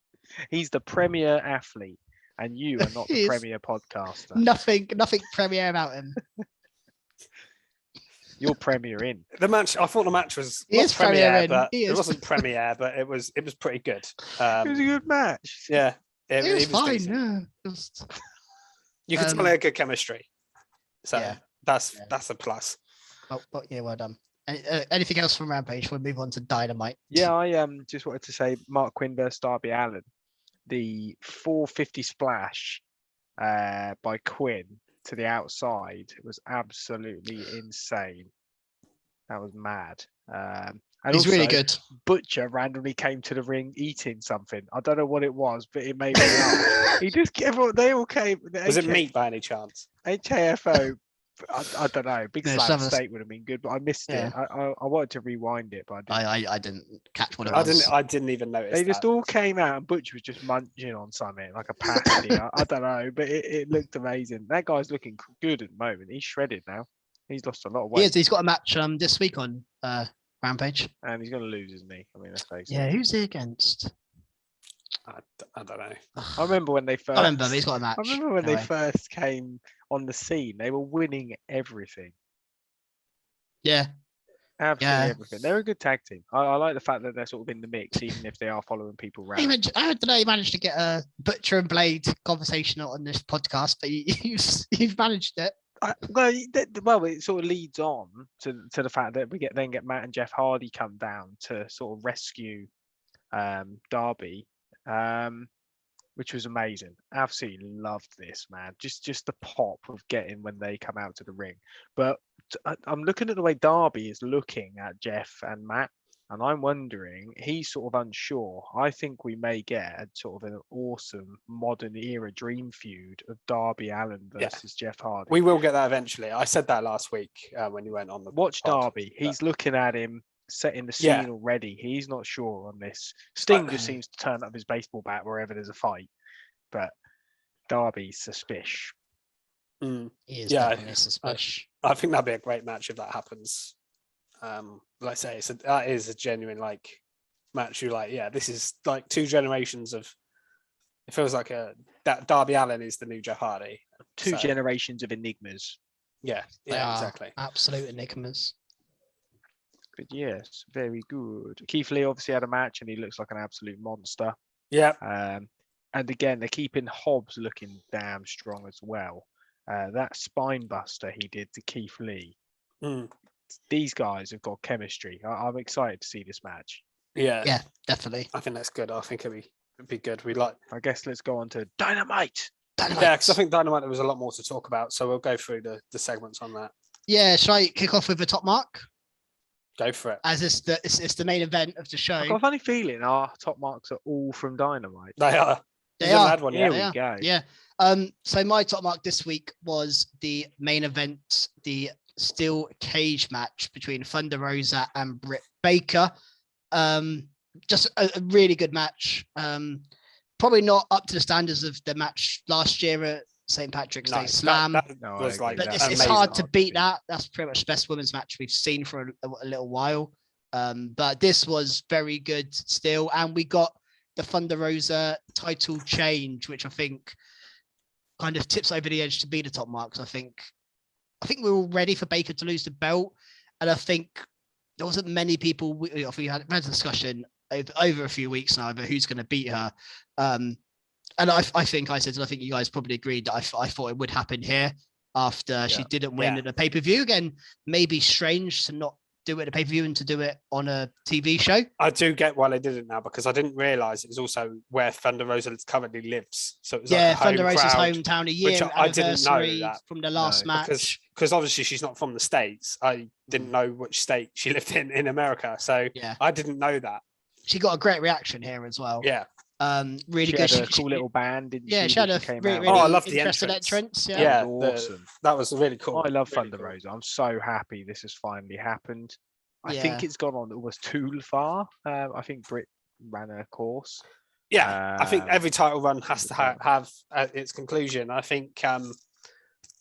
he's the premier athlete, and you are not He the is. premier podcaster. Nothing premier about him. You're premier in. The match. I thought the match was He not is premier premiere, in. but He it is. wasn't premiere, but it was pretty good. It was a good match. Yeah, It was fine. decent. Yeah. Just, You could tell they had good chemistry. So Yeah. that's a plus. but yeah, well done. Anything else from Rampage? We'll move on to Dynamite. Yeah, I just wanted to say Mark Quinn versus Darby Allin. The 450 splash by Quinn to the outside was absolutely insane. That was mad. And He's really also, good. Butcher randomly came to the ring eating something. I don't know what it was, but it made me laugh. He just they all came. Was it meat by any chance? HAFO. I don't know. Big No, slab some of us- steak would have been good, but I missed Yeah. it. I wanted to rewind it, but I didn't. I didn't catch what it I was. didn't even notice. They just that. all came out and Butch was just munching on something like a pasty. I don't know, but it looked amazing. That guy's looking good at the moment. He's shredded now. He's lost a lot of weight. He's got a match this week on Rampage. And he's going to lose his knee. I mean, let's face it. Yeah, who's he against? I don't know. I remember when they first. I remember, but he's got a match. I remember when anyway. they first came on the scene. They were winning everything. Yeah, Absolutely Yeah. everything. They're a good tag team. I like the fact that they're sort of in the mix, even if they are following people around. I don't know. You managed to get a Butcher and Blade conversation on this podcast, but you've managed it. Well, it sort of leads on to the fact that we then get Matt and Jeff Hardy come down to sort of rescue Darby, which was amazing. Absolutely loved this, man. Just the pop of getting when they come out to the ring. But I'm looking at the way Darby is looking at Jeff and Matt, and I'm wondering, he's sort of unsure. I think we may get a sort of an awesome modern era dream feud of Darby Allin versus Jeff Hardy. We will get that eventually. I said that last week when you went on the Watch pod. Darby. He's looking at him, setting the scene Yeah. already. He's not sure on this. Sting just seems to turn up his baseball bat wherever there's a fight, but Darby's suspicious. He is Yeah, definitely suspicious. I think that'd be a great match if that happens. Like I say, that is a genuine match. You this is like two generations of. It feels like that Darby Allin is the new Jeff Hardy. Two So- generations of enigmas. Yeah, They yeah, are exactly. absolute enigmas. But yes, very good. Keith Lee obviously had a match and he looks like an absolute monster. Yeah, And again, they're keeping Hobbs looking damn strong as well. That spine buster he did to Keith Lee. Mm. These guys have got chemistry. I'm excited to see this match. yeah, Yeah, definitely. I think that's good. I think it'd be good. We like, I guess let's go on to Dynamite. yeah, because I think Dynamite there was a lot more to talk about. So we'll go through the segments on that. Yeah, shall I kick off with the top mark? Go for it. As it's the main event of the show. I've got a funny feeling our top marks are all from Dynamite. They are. They We haven't are. had one Here yet. we go. Yeah. So my top mark this week was the main event, the steel cage match between Thunder Rosa and Britt Baker. Just a really good match. Probably not up to the standards of the match last year at St. Patrick's Day Slam. That No, was I like agree. but That's it's amazing. hard to beat that. That's pretty much the best women's match we've seen for a little while. But this was very good still. And we got the Thunder Rosa title change, which I think kind of tips over the edge to be the top marks. I think we were all ready for Baker to lose the belt. And I think there wasn't many people, we had a discussion over a few weeks now about who's going to beat her. And I think I said, and I think you guys probably agreed that I thought it would happen here after she didn't win at a pay-per-view. Again, maybe strange to not do it at a pay-per-view and to do it on a TV show. I do get why they did it now because I didn't realise it was also where Thunder Rosa currently lives. So it was like a Thunder home Rosa's crowd, hometown, a year which I didn't know anniversary that. from the last match. because obviously she's not from the States. I didn't know which state she lived in America, so Yeah, I didn't know that. she got a great reaction here as well. Yeah, Really She good. had a cool little band, didn't she? Yeah, she had a that came really, out really with? Oh, I love the interesting entrance. entrance. yeah, That was awesome. that was really cool. I love Really Thunder cool. Rosa. I'm so happy this has finally happened. I think Yeah. it's gone on almost too far. I think Britt ran her course. Yeah, I think every title run has to yeah. have its conclusion. I think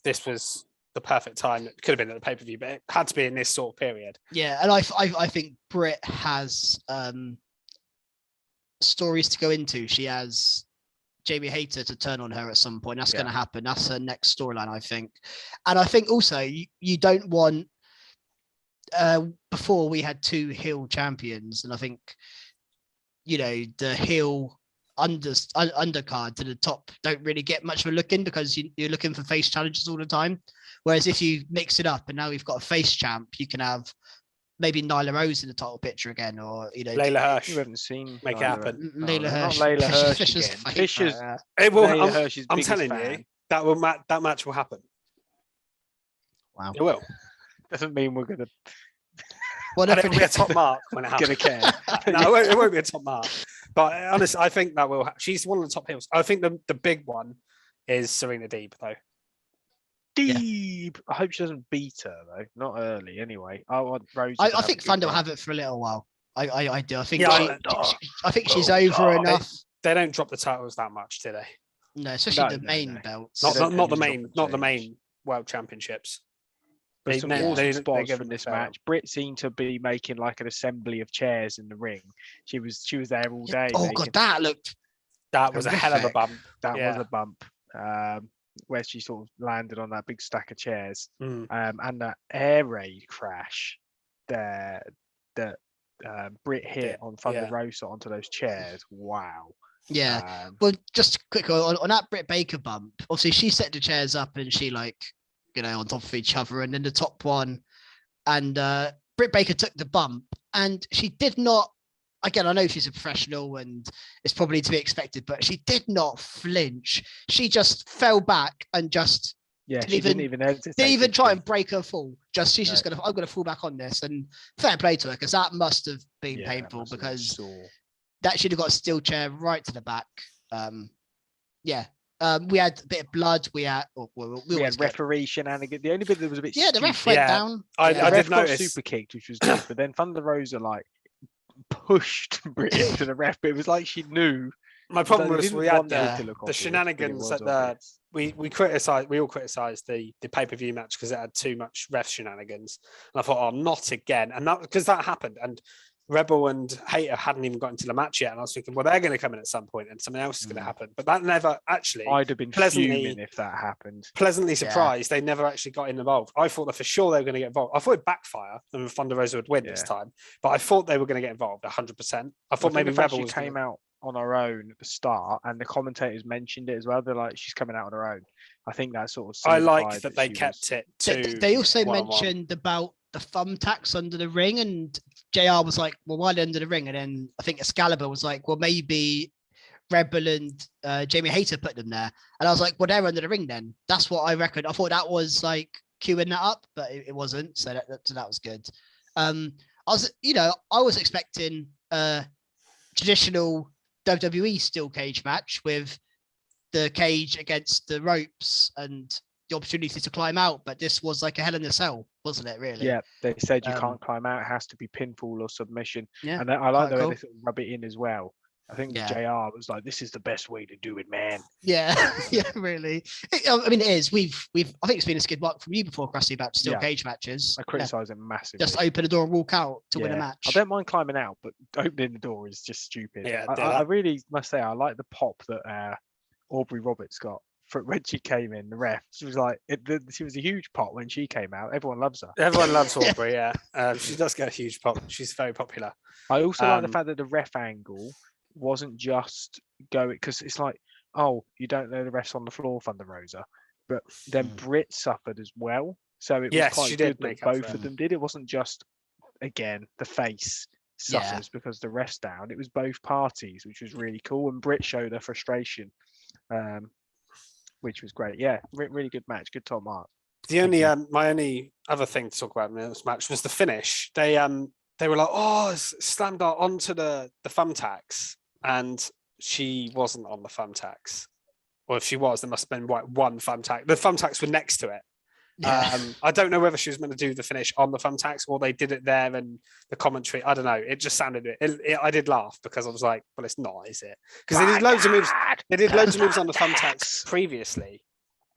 this was the perfect time. It could have been at the pay-per-view, but it had to be in this sort of period. Yeah, and I think Britt has stories to go into. She has Jamie Hayter to turn on her at some point. That's going to happen. That's her next storyline, I think. And I think also you don't want. Before we had two heel champions, and I think the heel undercard to the top don't really get much of a look in because you're looking for face challenges all the time. Whereas if you mix it up and now we've got a face champ, you can have maybe Nyla Rose in the title picture again, or Layla Hirsch, You haven't seen make it Nyla- happen. Layla not Hirsch. Layla Hirsch Fisher's again. favourite. Fisher's It will. Layla Hirsch's I'm biggest telling fan. you that match will happen. Wow. It will. Doesn't mean we're gonna What And it'll be a top mark when it gonna happens. care. No, it won't be a top mark. But honestly, I think that will. She's one of the top heels. I think the big one is Serena Deeb, though. Deep. I hope she doesn't beat her though. Not early, anyway. I want Rose. I think Thunder will have it for a little while. I do. I think Yeah, I think she's over enough. They don't drop the titles that much, do they? No, especially No, the no, main no. belts. Not They don't not the drop main, the not the change. main world championships. But They- some they- awesome they spots give from them this the match. Britt seemed to be making like an assembly of chairs in the ring. She was there all day. Oh making- god, that looked That was a hell of a Horrific. bump. that yeah. was a bump. Where she sort of landed on that big stack of chairs. Mm. And that air raid crash there that Britt hit on Thunder yeah. Rosa onto those chairs. Wow. yeah. Um, Well, just quick on that Britt Baker bump. Obviously, she set the chairs up and she on top of each other, and then the top one, and Britt Baker took the bump, and she did not. Again, I know she's a professional and it's probably to be expected, but she did not flinch. She just fell back and just yeah, didn't she even- didn't even hesitate, didn't even did try she? and break her fall. She's just I'm gonna fall back on this, and fair play to her because that must have been Yeah, that painful must have been because sore. that should have got a steel chair right to the back. We had a bit of blood. We had always get- referee shenanigans. The only bit that was a bit the ref stupid- went Yeah. down. I the Yeah. did ref got notice. super kicked, which was good, but then Thunder Rosa pushed Britt into the ref, but it was like she knew. My problem They was didn't we had want the, it to look the obvious, but it shenanigans was at the obvious. we all criticised the pay-per-view match because it had too much ref shenanigans. And I thought, oh, not again. And that because that happened. And Rebel and Hater hadn't even got into the match yet, and I was thinking, well, they're going to come in at some point, and something else is going to happen. But that never actually. I'd have been fuming if that happened. Pleasantly surprised they never actually got involved. I thought that for sure they were going to get involved. I thought it'd backfire and Thunder Rosa would win this time, but I thought they were going to get involved 100%. I thought maybe Rebel came out on her own at the start, and the commentators mentioned it as well. They're like, she's coming out on her own. I think that sort of. I like that they kept it to. They also mentioned about the thumbtacks under the ring, and JR was like, well, why under the ring? And then I think Excalibur was like, well, maybe Rebel and Jamie Hayter put them there. And I was like, well, they're under the ring then. That's what I reckon. I thought that was like queuing that up, but it wasn't. So that was good. I was expecting a traditional WWE steel cage match with the cage against the ropes and the opportunity to climb out, but this was like a Hell in a Cell, wasn't it? Really? Yeah, they said you can't climb out; it has to be pinfall or submission. Yeah, and I like the way they sort of rub it in as well. I think JR was like, "This is the best way to do it, man." Yeah, yeah, really. I mean, it is. I think it's been a skid mark from you before, Krusty, about steel cage matches. I criticise it massively. Just open the door and walk out to win a match. I don't mind climbing out, but opening the door is just stupid. Yeah, I really must say I like the pop that Aubrey Roberts got when she came in. The ref, she was like, she was a huge pop when she came out. Everyone loves her. Everyone loves Aubrey. Yeah, she does get a huge pop. She's very popular. I also like the fact that the ref angle wasn't just going, because it's like, oh, you don't know the refs on the floor, Thunder Rosa, but then Britt suffered as well. So it was quite good that both of them did. It wasn't just, again, the face suffers because the ref's down. It was both parties, which was really cool. And Britt showed her frustration, which was great. Yeah, really good match. Good top mark. My only other thing to talk about in this match was the finish. They were like, oh, slammed her onto the thumbtacks, and she wasn't on the thumbtacks. Or if she was, there must have been one thumbtack. The thumbtacks were next to it. Yeah. I don't know whether she was meant to do the finish on the thumbtacks or they did it there and the commentary. I don't know. It just sounded. I did laugh because I was like, well, it's not, is it? Because they did loads of moves. They did loads of moves on the thumbtacks previously.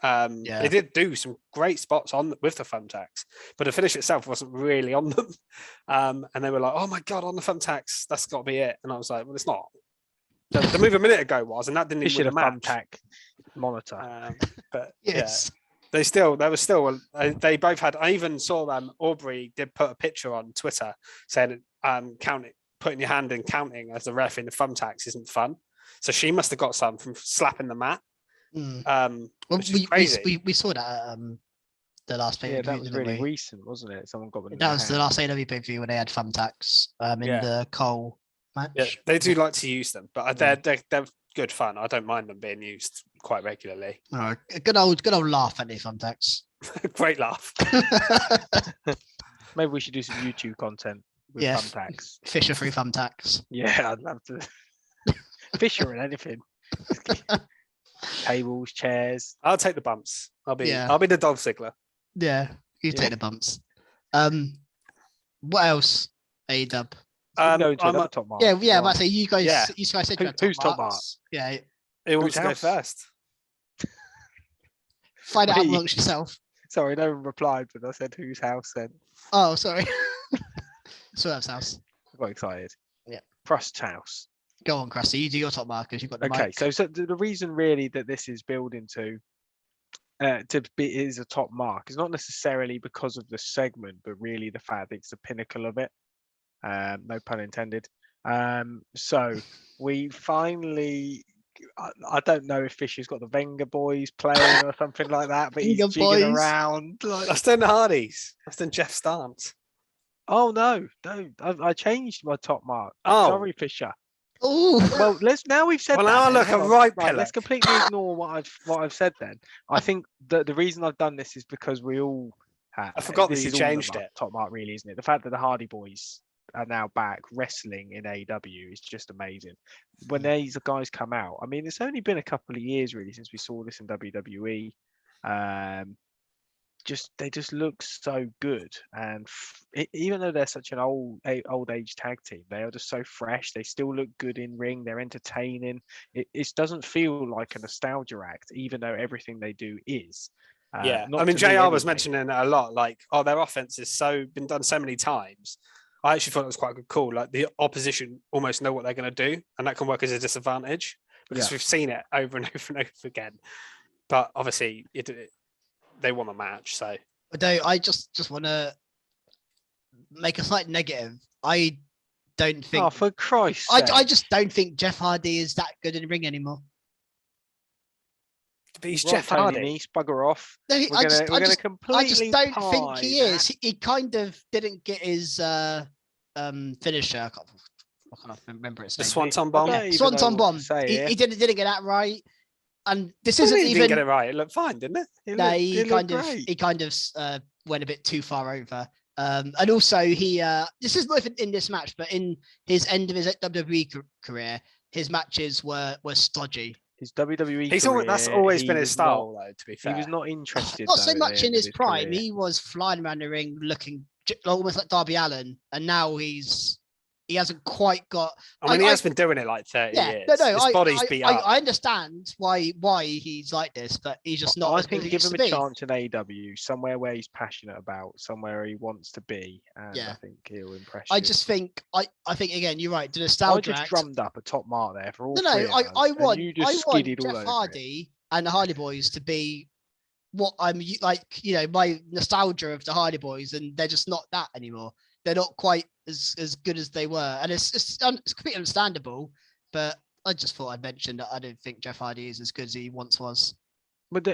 They did do some great spots with the thumbtacks, but the finish itself wasn't really on them. And they were like, "Oh my god, on the thumbtacks, that's got to be it." And I was like, "Well, it's not." The move a minute ago was, and that didn't even win a match. Thumbtack monitor, but yes, they both had. I even saw Aubrey did put a picture on Twitter saying, putting your hand in counting as a ref in the thumbtacks isn't fun. So she must have got some from slapping the mat. We saw that at the last pay-per-view. Yeah, that was really recent, wasn't it? Someone got that was the last AEW pay-per-view when they had thumbtacks in the Cole match. Yeah, they do like to use them, but they're good fun. I don't mind them being used quite regularly. Oh, good old laugh at the thumbtacks. Great laugh. Maybe we should do some YouTube content with thumbtacks. Fisher free thumbtacks. Yeah, I'd love to. Fisher and anything. Tables, chairs. I'll take the bumps. I'll be the Dolph Ziggler. Yeah, you take the bumps. What else? AEW. Top mark. Yeah. I might say you guys. Yeah. You guys said who's top mark? Yeah. Who wants to go first? Find out amongst yourself. Sorry, no one replied, but I said whose house then. Oh, sorry. Swerve's house. I got excited. Yeah. Frost's house. Go on, Krusty. You do your top markers. You've got the okay. mic. So the reason really that this is building to be is a top mark is not necessarily because of the segment, but really the fact that it's the pinnacle of it. No pun intended. So we finally. I don't know if Fisher's got the Venga Boys playing or something like that, but he's jigging around. That's done the Hardys. That's done Jeff Starnes. Oh no! I changed my top mark. Oh, sorry, Fisher. Oh well, now we've said. Well, that, now look a right. Let's completely ignore what I've said. Then I think that the reason I've done this is because we all. I forgot that you changed it. Top mark, really, isn't it? The fact that the Hardy Boys are now back wrestling in AEW is just amazing. When these guys come out, I mean, it's only been a couple of years really since we saw this in WWE. They just look so good, and even though they're such an old age tag team, they are just so fresh. They still look good in ring. They're entertaining. It doesn't feel like a nostalgia act, even though everything they do is. I mean, JR was mentioning it a lot. Like, their offense is been done so many times. I actually thought it was quite a good call. Like the opposition almost know what they're going to do, and that can work as a disadvantage because we've seen it over and over and over again. But obviously, they won the match, so. Although I just want to make a slight negative. I don't think. Oh, for Christ's I sake. just don't think Jeff Hardy is that good in the ring anymore. But he's Right, Jeff Tony Hardy. Nice, bugger off. No, We're going to completely I just don't think he pie is. He kind of didn't get his finisher. I can't remember its The name. Swanton I Bomb. don't even know Swanton what Bomb. to say He here. didn't get that right. And this He isn't didn't even. get it right. It looked fine, didn't it? It No, looked- he it kind looked of great. he kind of went a bit too far over. And also he this is not even in this match, but in his end of his WWE career, his matches were stodgy. His WWE That's career, always he been his was style, not- though. To be He fair, was not interested. Not so though, at much the in end of his prime. career. He was flying around the ring looking almost like Darby Allin, and now he hasn't quite got. I mean, he has been doing it like 30 Yeah, years. no, His body's beat up. I understand why he's like this, but he's just not. I as good think as he give used him to a be. chance in AEW, somewhere where he's passionate about, somewhere he wants to be, and Yeah. I think he'll impress I you. just think I think again, you're right. The I nostalgia just act. drummed up a top mark there for all No, three of us, I and want you just Jeff skidded all over it. Hardy and the Hardy Boys to be what I'm like. My nostalgia of the Hardy Boys, and they're just not that anymore. They're not quite as good as they were, and it's completely understandable. But I just thought I'd mention that I don't think Jeff Hardy is as good as he once was. But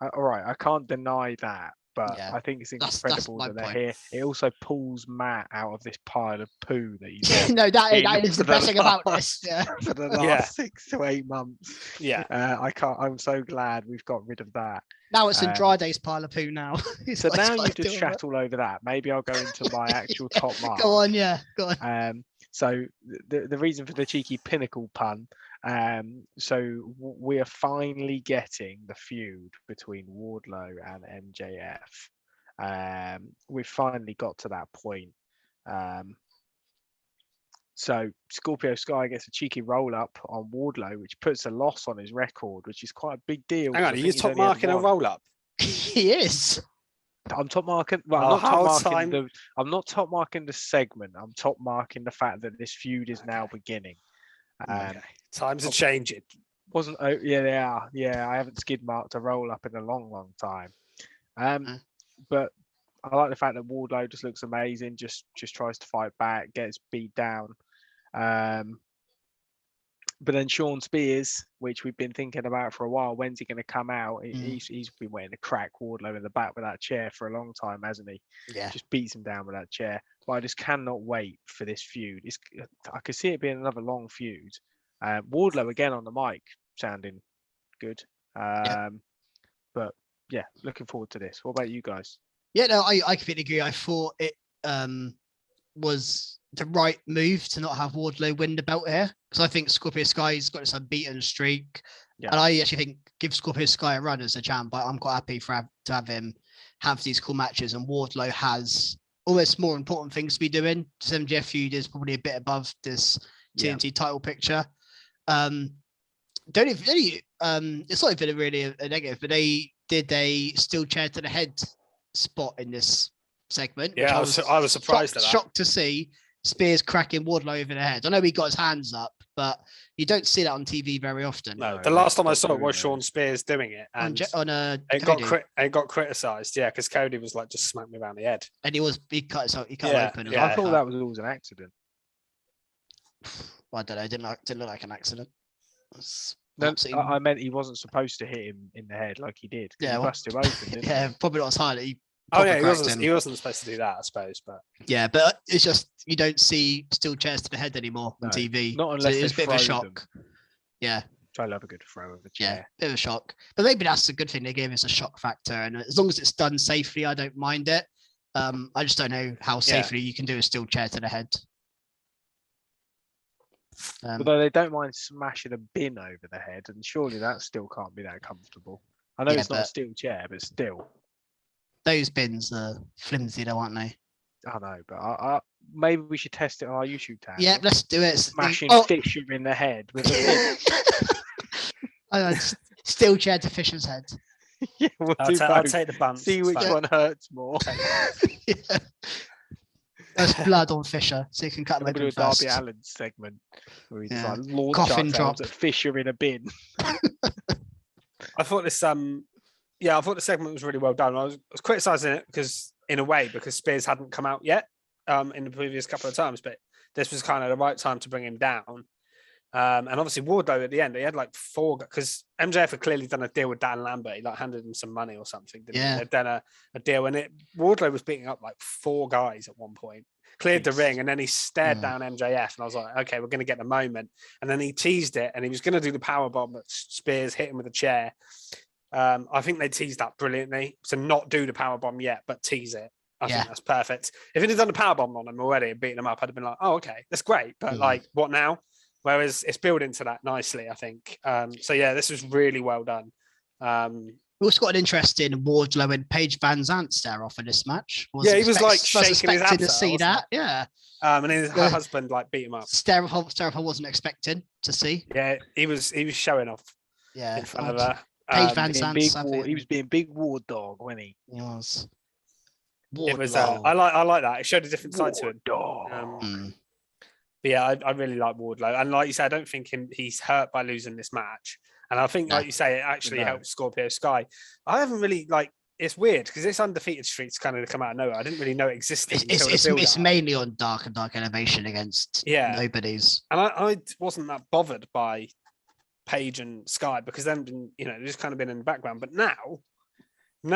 all right, I can't deny that, but Yeah, I think it's that's incredible my that they're point. here. It also pulls Matt out of this pile of poo that he's No, that been is the for best the thing about last- this. Yeah. for the last Yeah. 6 to 8 months. Yeah. I'm so glad we've got rid of that. Now it's Um, Andrade's pile of poo now. So now you just chat all over that. Maybe I'll go into my actual top mark. Go on, yeah, go on. So the reason for the cheeky pinnacle pun. We are finally getting the feud between Wardlow and MJF. We've finally got to that point. So Scorpio Sky gets a cheeky roll up on Wardlow, which puts a loss on his record, which is quite a big deal. Hang on, are you top marking a roll up? He is. I'm top marking. Well, Oh, I'm not whole top marking time. I'm not top marking the segment. I'm top marking the fact that this feud is now beginning. Okay. Times are changing. Wasn't? Oh, yeah, they are. Yeah, I haven't skid marked a roll up in a long, long time. But I like the fact that Wardlow just looks amazing. Just tries to fight back, gets beat down. But then Sean Spears, which we've been thinking about for a while, when's he going to come out? He's been waiting to crack Wardlow in the back with that chair for a long time, hasn't he? Yeah. Just beats him down with that chair. But I just cannot wait for this feud. I could see it being another long feud. Wardlow again on the mic, sounding good. But yeah, looking forward to this. What about you guys? Yeah, no, I completely agree. I thought it was the right move to not have Wardlow win the belt here, because I think Scorpio Sky's got this unbeaten streak, and I actually think give Scorpio Sky a run as a champ. But I'm quite happy to have him have these cool matches, and Wardlow has almost more important things to be doing. This MJF feud is probably a bit above this TNT title picture. It's not even really a negative, but they did a steel chair to the head spot in this segment. Yeah, I was surprised at that. Shocked to see Spears cracking Wardlow over the head. I know he got his hands up, but you don't see that on TV very often. No, the last time I saw it was Sean Spears doing it, and it got criticised. Yeah, because Cody was like, "Just smack me around the head," and he cut open. I thought that was always an accident. Well, I don't know. It didn't look like an accident. No, I meant he wasn't supposed to hit him in the head like he did. Yeah, he busted him open, didn't yeah, probably not as high. He wasn't supposed to do that, I suppose. But yeah, but it's just you don't see steel chairs to the head anymore on TV. Not unless it was a bit of a shock. Them. Yeah. I love a good throw of a chair. Yeah, bit of a shock. But maybe that's a good thing they gave us a shock factor. And as long as it's done safely, I don't mind it. I just don't know how safely you can do a steel chair to the head. Although they don't mind smashing a bin over the head, and surely that still can't be that comfortable. I know it's not a steel chair, but still. Those bins are flimsy though, aren't they? I know, but maybe we should test it on our YouTube channel. Yeah, let's do it. Smashing Fisher in the head with a bin. Steel chair to Fisher's head. Yeah, I'll take the bumps. See which one hurts more. There's blood on Fisher, so you can cut him I'm gonna open do a first. Darby Allin segment where he just Yeah. like launch Coffin ourselves drop. at Fisher in a bin. I thought this I thought the segment was really well done. I was criticizing it because Spears hadn't come out yet in the previous couple of times, but this was kind of the right time to bring him down. And obviously Wardlow at the end, he had like 4 because MJF had clearly done a deal with Dan Lambert. He like handed him some money or something. Yeah. They'd done a deal, and Wardlow was beating up like 4 guys at one point. Cleared the ring, and then he stared down MJF, and I was like, okay, we're going to get the moment. And then he teased it, and he was going to do the power bomb, but Spears hit him with a chair. I think they teased that brilliantly. So not do the power bomb yet, but tease it. I think that's perfect. If he'd have done the power bomb on him already and beaten him up, I'd have been like, oh, okay, that's great. But like, what now? Whereas it's building to that nicely, I think. So yeah, this was really well done. We also got an interesting Wardlow and Paige Van Zandt stare off in this match. He was like shaking his abs to see that. Yeah. And her husband like beat him up. Stare off I wasn't expecting to see. Yeah, he was showing off. Yeah. In front of her. Paige Van Zandt. He was being big war dog, wasn't he? He was. It was. I like that. It showed a different side to him. Dog. But yeah, I really like Wardlow, and like you said, I don't think he's hurt by losing this match. And I think, like you say, it actually helped Scorpio Sky. I haven't really it's weird because this undefeated streak's kind of come out of nowhere. I didn't really know it existed. It's mainly on Dark and Dark Elevation against nobodies. And I wasn't that bothered by Paige and Sky because they've been, they've just kind of been in the background. But now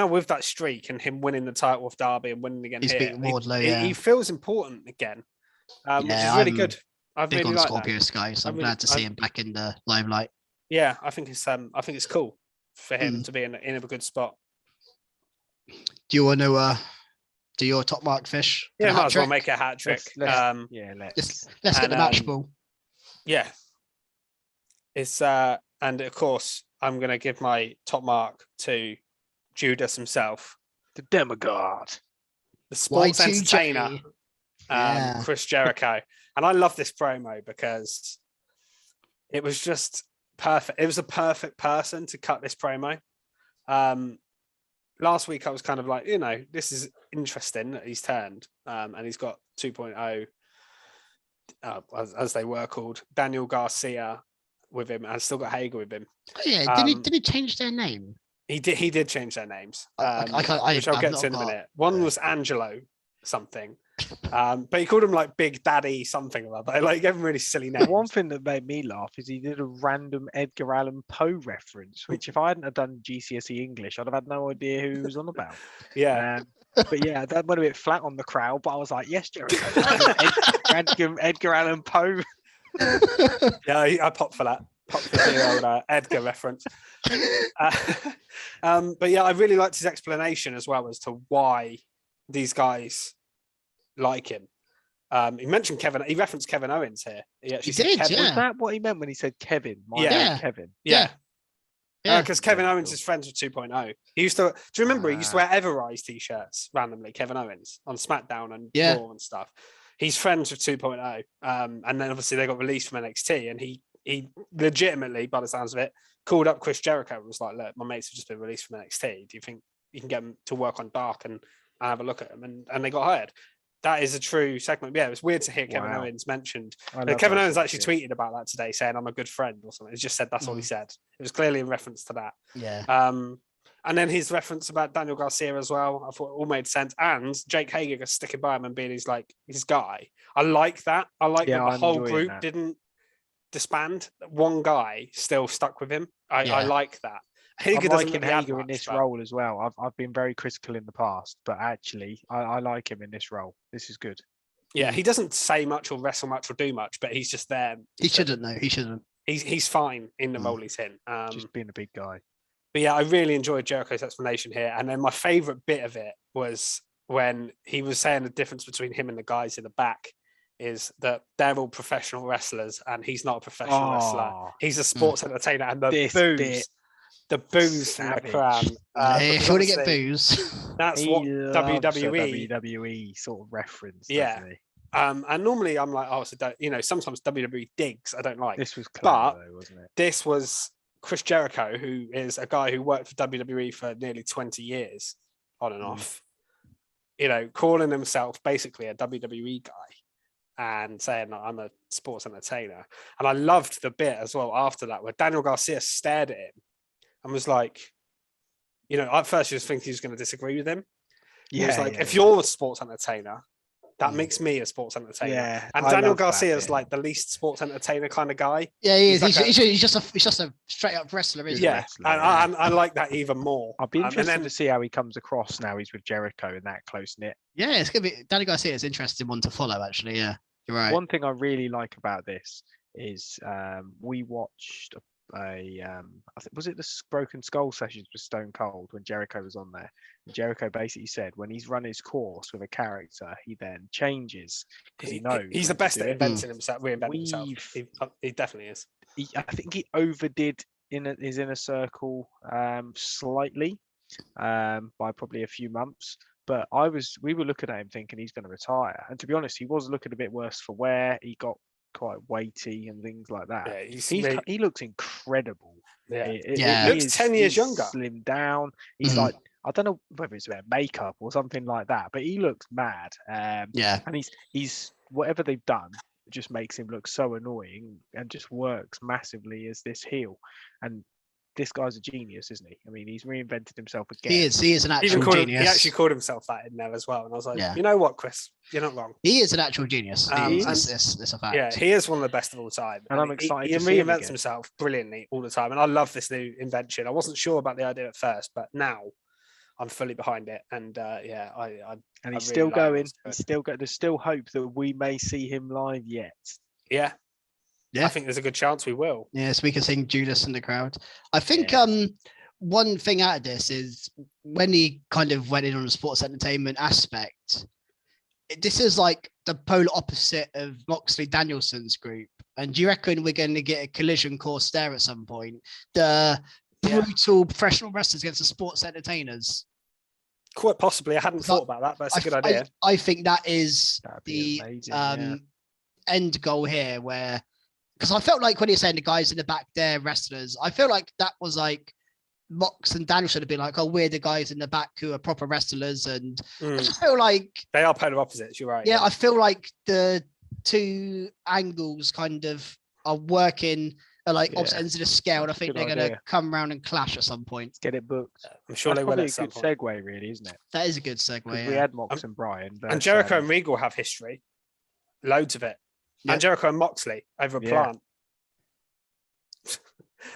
with that streak and him winning the title with Darby and winning again, he feels important again, which is really good. I big really on like Scorpio that. Sky, so I'm glad to see him back in the limelight. Yeah, I think it's cool for him to be in a good spot. Do you want to do your top mark, Fish? Yeah, might as well make a hat trick. Let's get the match ball. Yeah, it's and of course I'm gonna give my top mark to Judas himself, the demigod, the sports entertainer, Chris Jericho. And I love this promo because it was just perfect. It was a perfect person to cut this promo. Last week I was kind of like, this is interesting that he's turned and he's got 2.0, as they were called, Daniel Garcia with him, and still got Hager with him. Oh, yeah, did he change their name? He did change their names, which I'll get to in a minute. One was Angelo something, but he called him like Big Daddy something or other. Like, gave him really silly names. One thing that made me laugh is he did a random Edgar Allan Poe reference, which if I hadn't have done GCSE English, I'd have had no idea who he was on about. But yeah, that went a bit flat on the crowd, but I was like, yes, Jericho. Edgar Allan Poe. Yeah, I popped for that. Popped for the old Edgar reference. But yeah, I really liked his explanation as well as to why these guys like him. He mentioned Kevin. He referenced Kevin Owens here. He did. Kevin. Yeah. Was that what he meant when he said Kevin? Kevin. Yeah. Because Kevin Owens is friends with 2.0. He used to. Do you remember? He used to wear Everrise t-shirts randomly. Kevin Owens on SmackDown and Raw and stuff. He's friends with 2.0. And then obviously they got released from NXT, and he legitimately, by the sounds of it, called up Chris Jericho and was like, "Look, my mates have just been released from NXT. Do you think you can get them to work on Dark and have a look at them?" And they got hired. That is a true segment. Yeah, it was weird to hear Kevin Owens mentioned. Kevin Owens actually tweeted about that today, saying, "I'm a good friend" or something. He just said that's all he said. It was clearly in reference to that. Yeah. And then his reference about Daniel Garcia as well, I thought it all made sense. And Jake Hager just sticking by him and being his guy. I like that. I like that the whole group didn't disband. One guy still stuck with him. I like that. I'm liking Hager in this role as well. I've been very critical in the past, but actually I like him in this role. This is good. Yeah, he doesn't say much or wrestle much or do much, but he's just there. He shouldn't though. He shouldn't. He's fine in the role he's in. Just being a big guy. But yeah, I really enjoyed Jericho's explanation here. And then my favorite bit of it was when he was saying the difference between him and the guys in the back is that they're all professional wrestlers and he's not a professional wrestler. He's a sports entertainer, and the booze from the crowd. If you want to get booze, that's what WWE sort of reference. Yeah. And normally I'm like, sometimes WWE digs I don't like. This was clever, though, wasn't it? This was Chris Jericho, who is a guy who worked for WWE for nearly 20 years on and off. calling himself basically a WWE guy and saying that I'm a sports entertainer. And I loved the bit as well after that where Daniel Garcia stared at him and was like, at first you just think he was going to disagree with him. He was like, if you're a sports entertainer, that makes me a sports entertainer. Yeah, and Daniel Garcia is like the least sports entertainer kind of guy. Yeah, he is. He's He's just a straight up wrestler, isn't he? Yeah, and I like that even more. I'll be interested to see how he comes across now he's with Jericho in that close knit. Yeah, it's gonna be Daniel Garcia is an interesting one to follow, actually. Yeah, you're right. One thing I really like about this is we watched I think was it the Broken Skull sessions with Stone Cold when Jericho was on there. And Jericho basically said when he's run his course with a character, he then changes because he knows he's the best at reinventing himself. He definitely is. I think he overdid his inner circle slightly by probably a few months. But we were looking at him thinking he's going to retire. And to be honest, he was looking a bit worse for wear. He got quite weighty and things like that. Yeah, he looks incredible. Yeah, he looks 10 years younger. Slimmed down. He's like, I don't know whether it's about makeup or something like that, but he looks mad. And he's whatever they've done just makes him look so annoying and just works massively as this heel. And this guy's a genius, isn't he? I mean, he's reinvented himself again. He is an actual genius. He actually called himself that in there as well. And I was like, you know what, Chris? You're not wrong. He is an actual genius. It's a fact. Yeah, he is one of the best of all time. And I'm excited He reinvents himself brilliantly all the time. And I love this new invention. I wasn't sure about the idea at first, but now I'm fully behind it. And and he's still going. There's still hope that we may see him live yet. Yeah. I think there's a good chance we will. Yes, we can sing Judas in the crowd. I think one thing out of this is when he kind of went in on the sports entertainment aspect, this is like the polar opposite of Moxley Danielson's group. And do you reckon we're going to get a collision course there at some point? The brutal professional wrestlers against the sports entertainers. Quite possibly. I hadn't thought about that, but it's a good idea. I think that is the amazing, end goal here where... Because I felt like when you're saying the guys in the back there, wrestlers, I feel like that was like Mox and Daniel should have been like, oh, we're the guys in the back who are proper wrestlers. And I just feel like they are polar opposites. You're right. Yeah, I feel like the two angles kind of are working like opposite ends of the scale. And I think they're going to come around and clash at some point. Let's get it booked. I'm sure they will. That's a good segue, really, isn't it? That is a good segue. We had Mox and Brian. And Jericho and Regal have history. Loads of it. Yep. And Jericho and Moxley over a plant.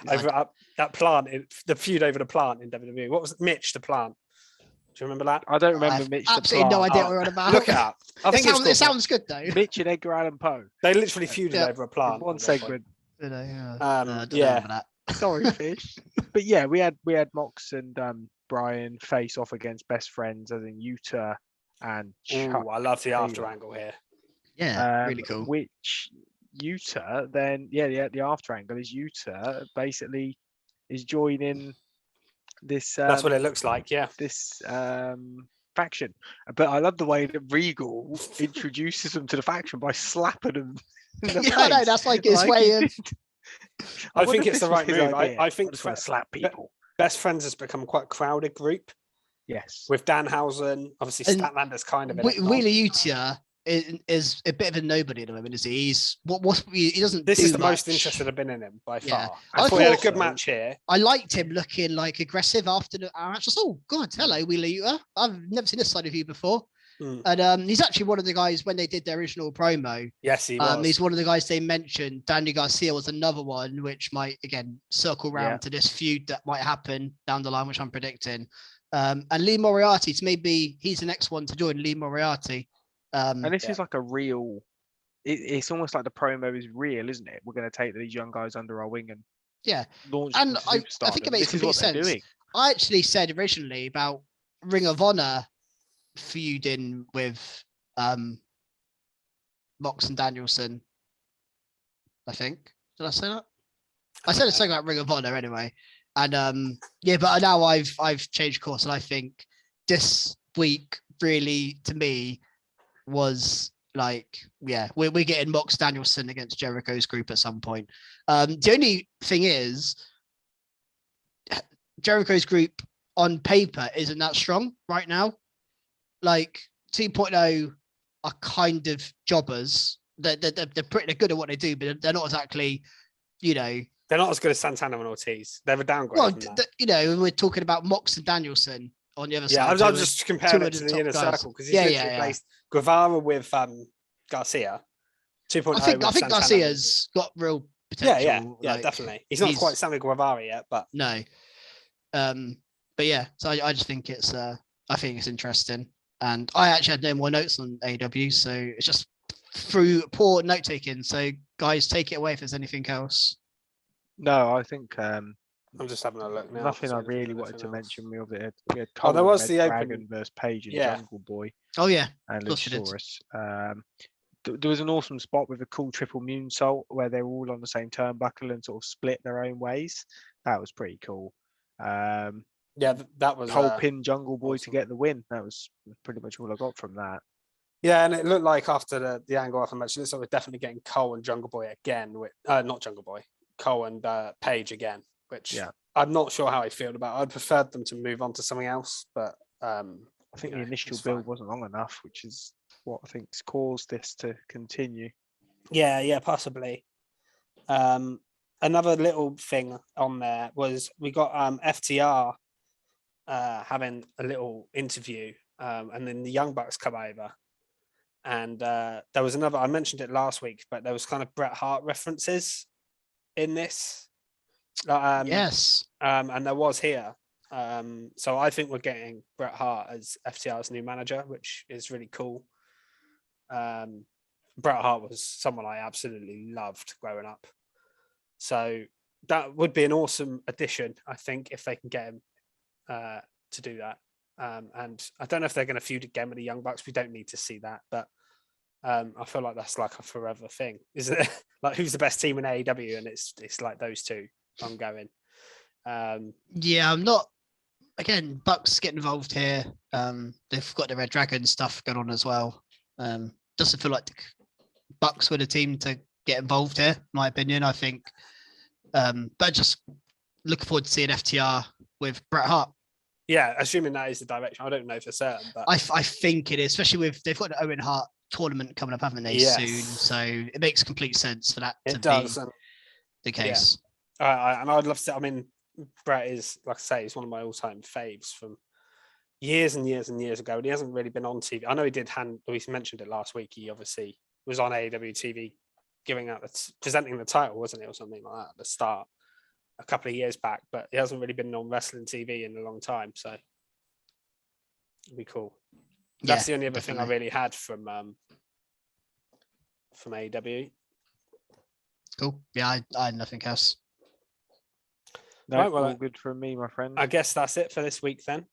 Over that plant, the feud over the plant in WWE. What was it? Mitch the plant? Do you remember that? I don't remember Mitch the plant. Absolutely no idea what we're on about. Look it up. I think it sounds good though. Mitch and Edgar Allan Poe. They literally feuded over a plant. One segment. That. Sorry, Fish. But yeah, we had Mox and Brian face off against best friends, as in Utah and Chuck. I love the after angle here. Yeah, really cool. Which Utah then, the after angle is Utah basically is joining this. That's what it looks like. Yeah, this faction. But I love the way that Regal introduces them to the faction by slapping them. In the face. I know that's like his way of. I think it's the right move. I think to slap people. Best Friends has become quite a crowded group. Yes, with Danhausen, obviously Statlander's kind of. Wheeler Utah is a bit of a nobody at the moment, is he? He doesn't. This is the much. most interested I've been in him by far. I thought he had a good match here. I liked him looking like aggressive after the match. Just, oh God, hello Wheeler Utah. I've never seen this side of you before. And he's actually one of the guys when they did their original promo. Yes, he was. He's one of the guys they mentioned. Daniel Garcia was another one, which might again circle round to this feud that might happen down the line, which I'm predicting. And Lee Moriarty, so maybe he's the next one to join Lee Moriarty. And this is like a real. It's almost like the promo is real, isn't it? We're going to take these young guys under our wing and launch. And I think it makes complete sense. I actually said originally about Ring of Honor feuding with Mox and Danielson. I think. Did I say that? I said something about Ring of Honor anyway. And but now I've changed course, and I think this week really to me was like, we're getting Mox Danielson against Jericho's group at some point. The only thing is Jericho's group on paper isn't that strong right now. Like 2.0 are kind of jobbers. They're good at what they do, but they're not exactly, they're not as good as Santana and Ortiz. They're a downgrade. Well, from that. When we're talking about Mox and Danielson on the other Yeah, side. I'm just comparing it to the inner guys. circle because he's literally replaced Guevara with Garcia. 2.0. I think Garcia's got real potential. Yeah, definitely. He's not quite Sammy Guevara yet, but no. But yeah, so I just think it's interesting, and I actually had no more notes on AEW, so it's just through poor note taking. So guys, take it away if there's anything else. No, I think I'm just having a look now. nothing I really wanted to mention. We had there was the Dragon versus Page and Jungle Boy. Oh yeah, and Luchasaurus. There was an awesome spot with a cool triple moonsault where they were all on the same turnbuckle and sort of split their own ways. That was pretty cool. That was whole pin Jungle Boy awesome. to get the win. That was pretty much all I got from that. Yeah, and it looked like after the angle after match, so we're definitely getting Cole and Jungle Boy again. With not Jungle Boy, Cole and Page again. Which I'm not sure how I feel about. I'd preferred them to move on to something else, but I think the initial build wasn't long enough, which is what I think's caused this to continue. Yeah, possibly. Another little thing on there was we got FTR having a little interview, and then the Young Bucks come over, and there was another. I mentioned it last week, but there was kind of Bret Hart references in this. Yes, and there was here. So I think we're getting Bret Hart as FTR's new manager, which is really cool. Bret Hart was someone I absolutely loved growing up. So that would be an awesome addition, I think, if they can get him to do that. And I don't know if they're going to feud again with the Young Bucks. We don't need to see that, but I feel like that's like a forever thing, isn't it? Like, who's the best team in AEW? And it's like those two ongoing. Yeah, I'm not. Again, Bucks get involved here. They've got the Red Dragon stuff going on as well. Doesn't feel like the Bucks were the team to get involved here, in my opinion. I think, but just looking forward to seeing FTR with Bret Hart. Yeah, assuming that is the direction. I don't know for certain, but I think it is, especially with they've got the Owen Hart tournament coming up, haven't they? Yes. Soon, so it makes complete sense for that to be the case. And I'd love to. I mean, Bret is, like I say, he's one of my all-time faves from years and years and years ago. And he hasn't really been on TV. I know he did we mentioned it last week. He obviously was on AEW TV presenting the title, wasn't it, or something like that at the start a couple of years back, but he hasn't really been on wrestling TV in a long time, so it'd be cool. That's the only other thing I really had from AEW. Cool. Yeah, I had nothing else. No, right, well, all good from me, my friend. I guess that's it for this week then.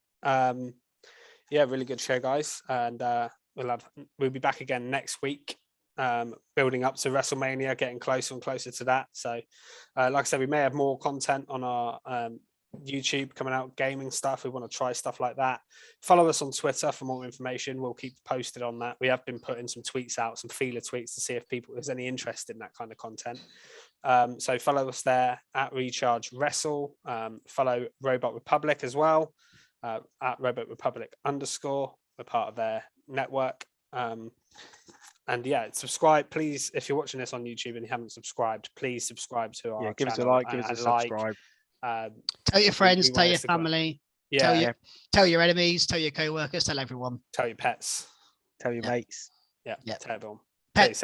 Really good show, guys, and we'll be back again next week. Building up to WrestleMania, getting closer and closer to that. So, like I said, we may have more content on our YouTube coming out, gaming stuff. We want to try stuff like that. Follow us on Twitter for more information. We'll keep posted on that. We have been putting some tweets out, some feeler tweets to see if there's any interest in that kind of content. So follow us there at Recharge Wrestle. Follow Robot Republic as well at Robot Republic _. We're part of their network. And subscribe, please. If you're watching this on YouTube and you haven't subscribed, please subscribe to our give channel. us a like, give us a subscribe. Tell your friends, tell your family, tell your enemies, tell your co-workers, tell everyone. Tell your pets. Tell your mates. Yeah. Tell everyone. Pets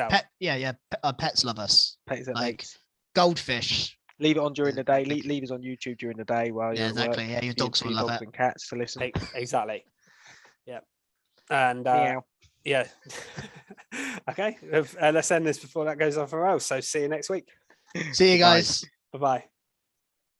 love us. Pets are like mates. Goldfish. Leave it on during the day. Leave us on YouTube during the day while you're exactly. at work. Yeah, your dogs will love it. And cats to listen. Exactly. Yeah. And Meow. Yeah. Okay. Let's end this before that goes off for else. So see you next week. See you guys. Bye-bye.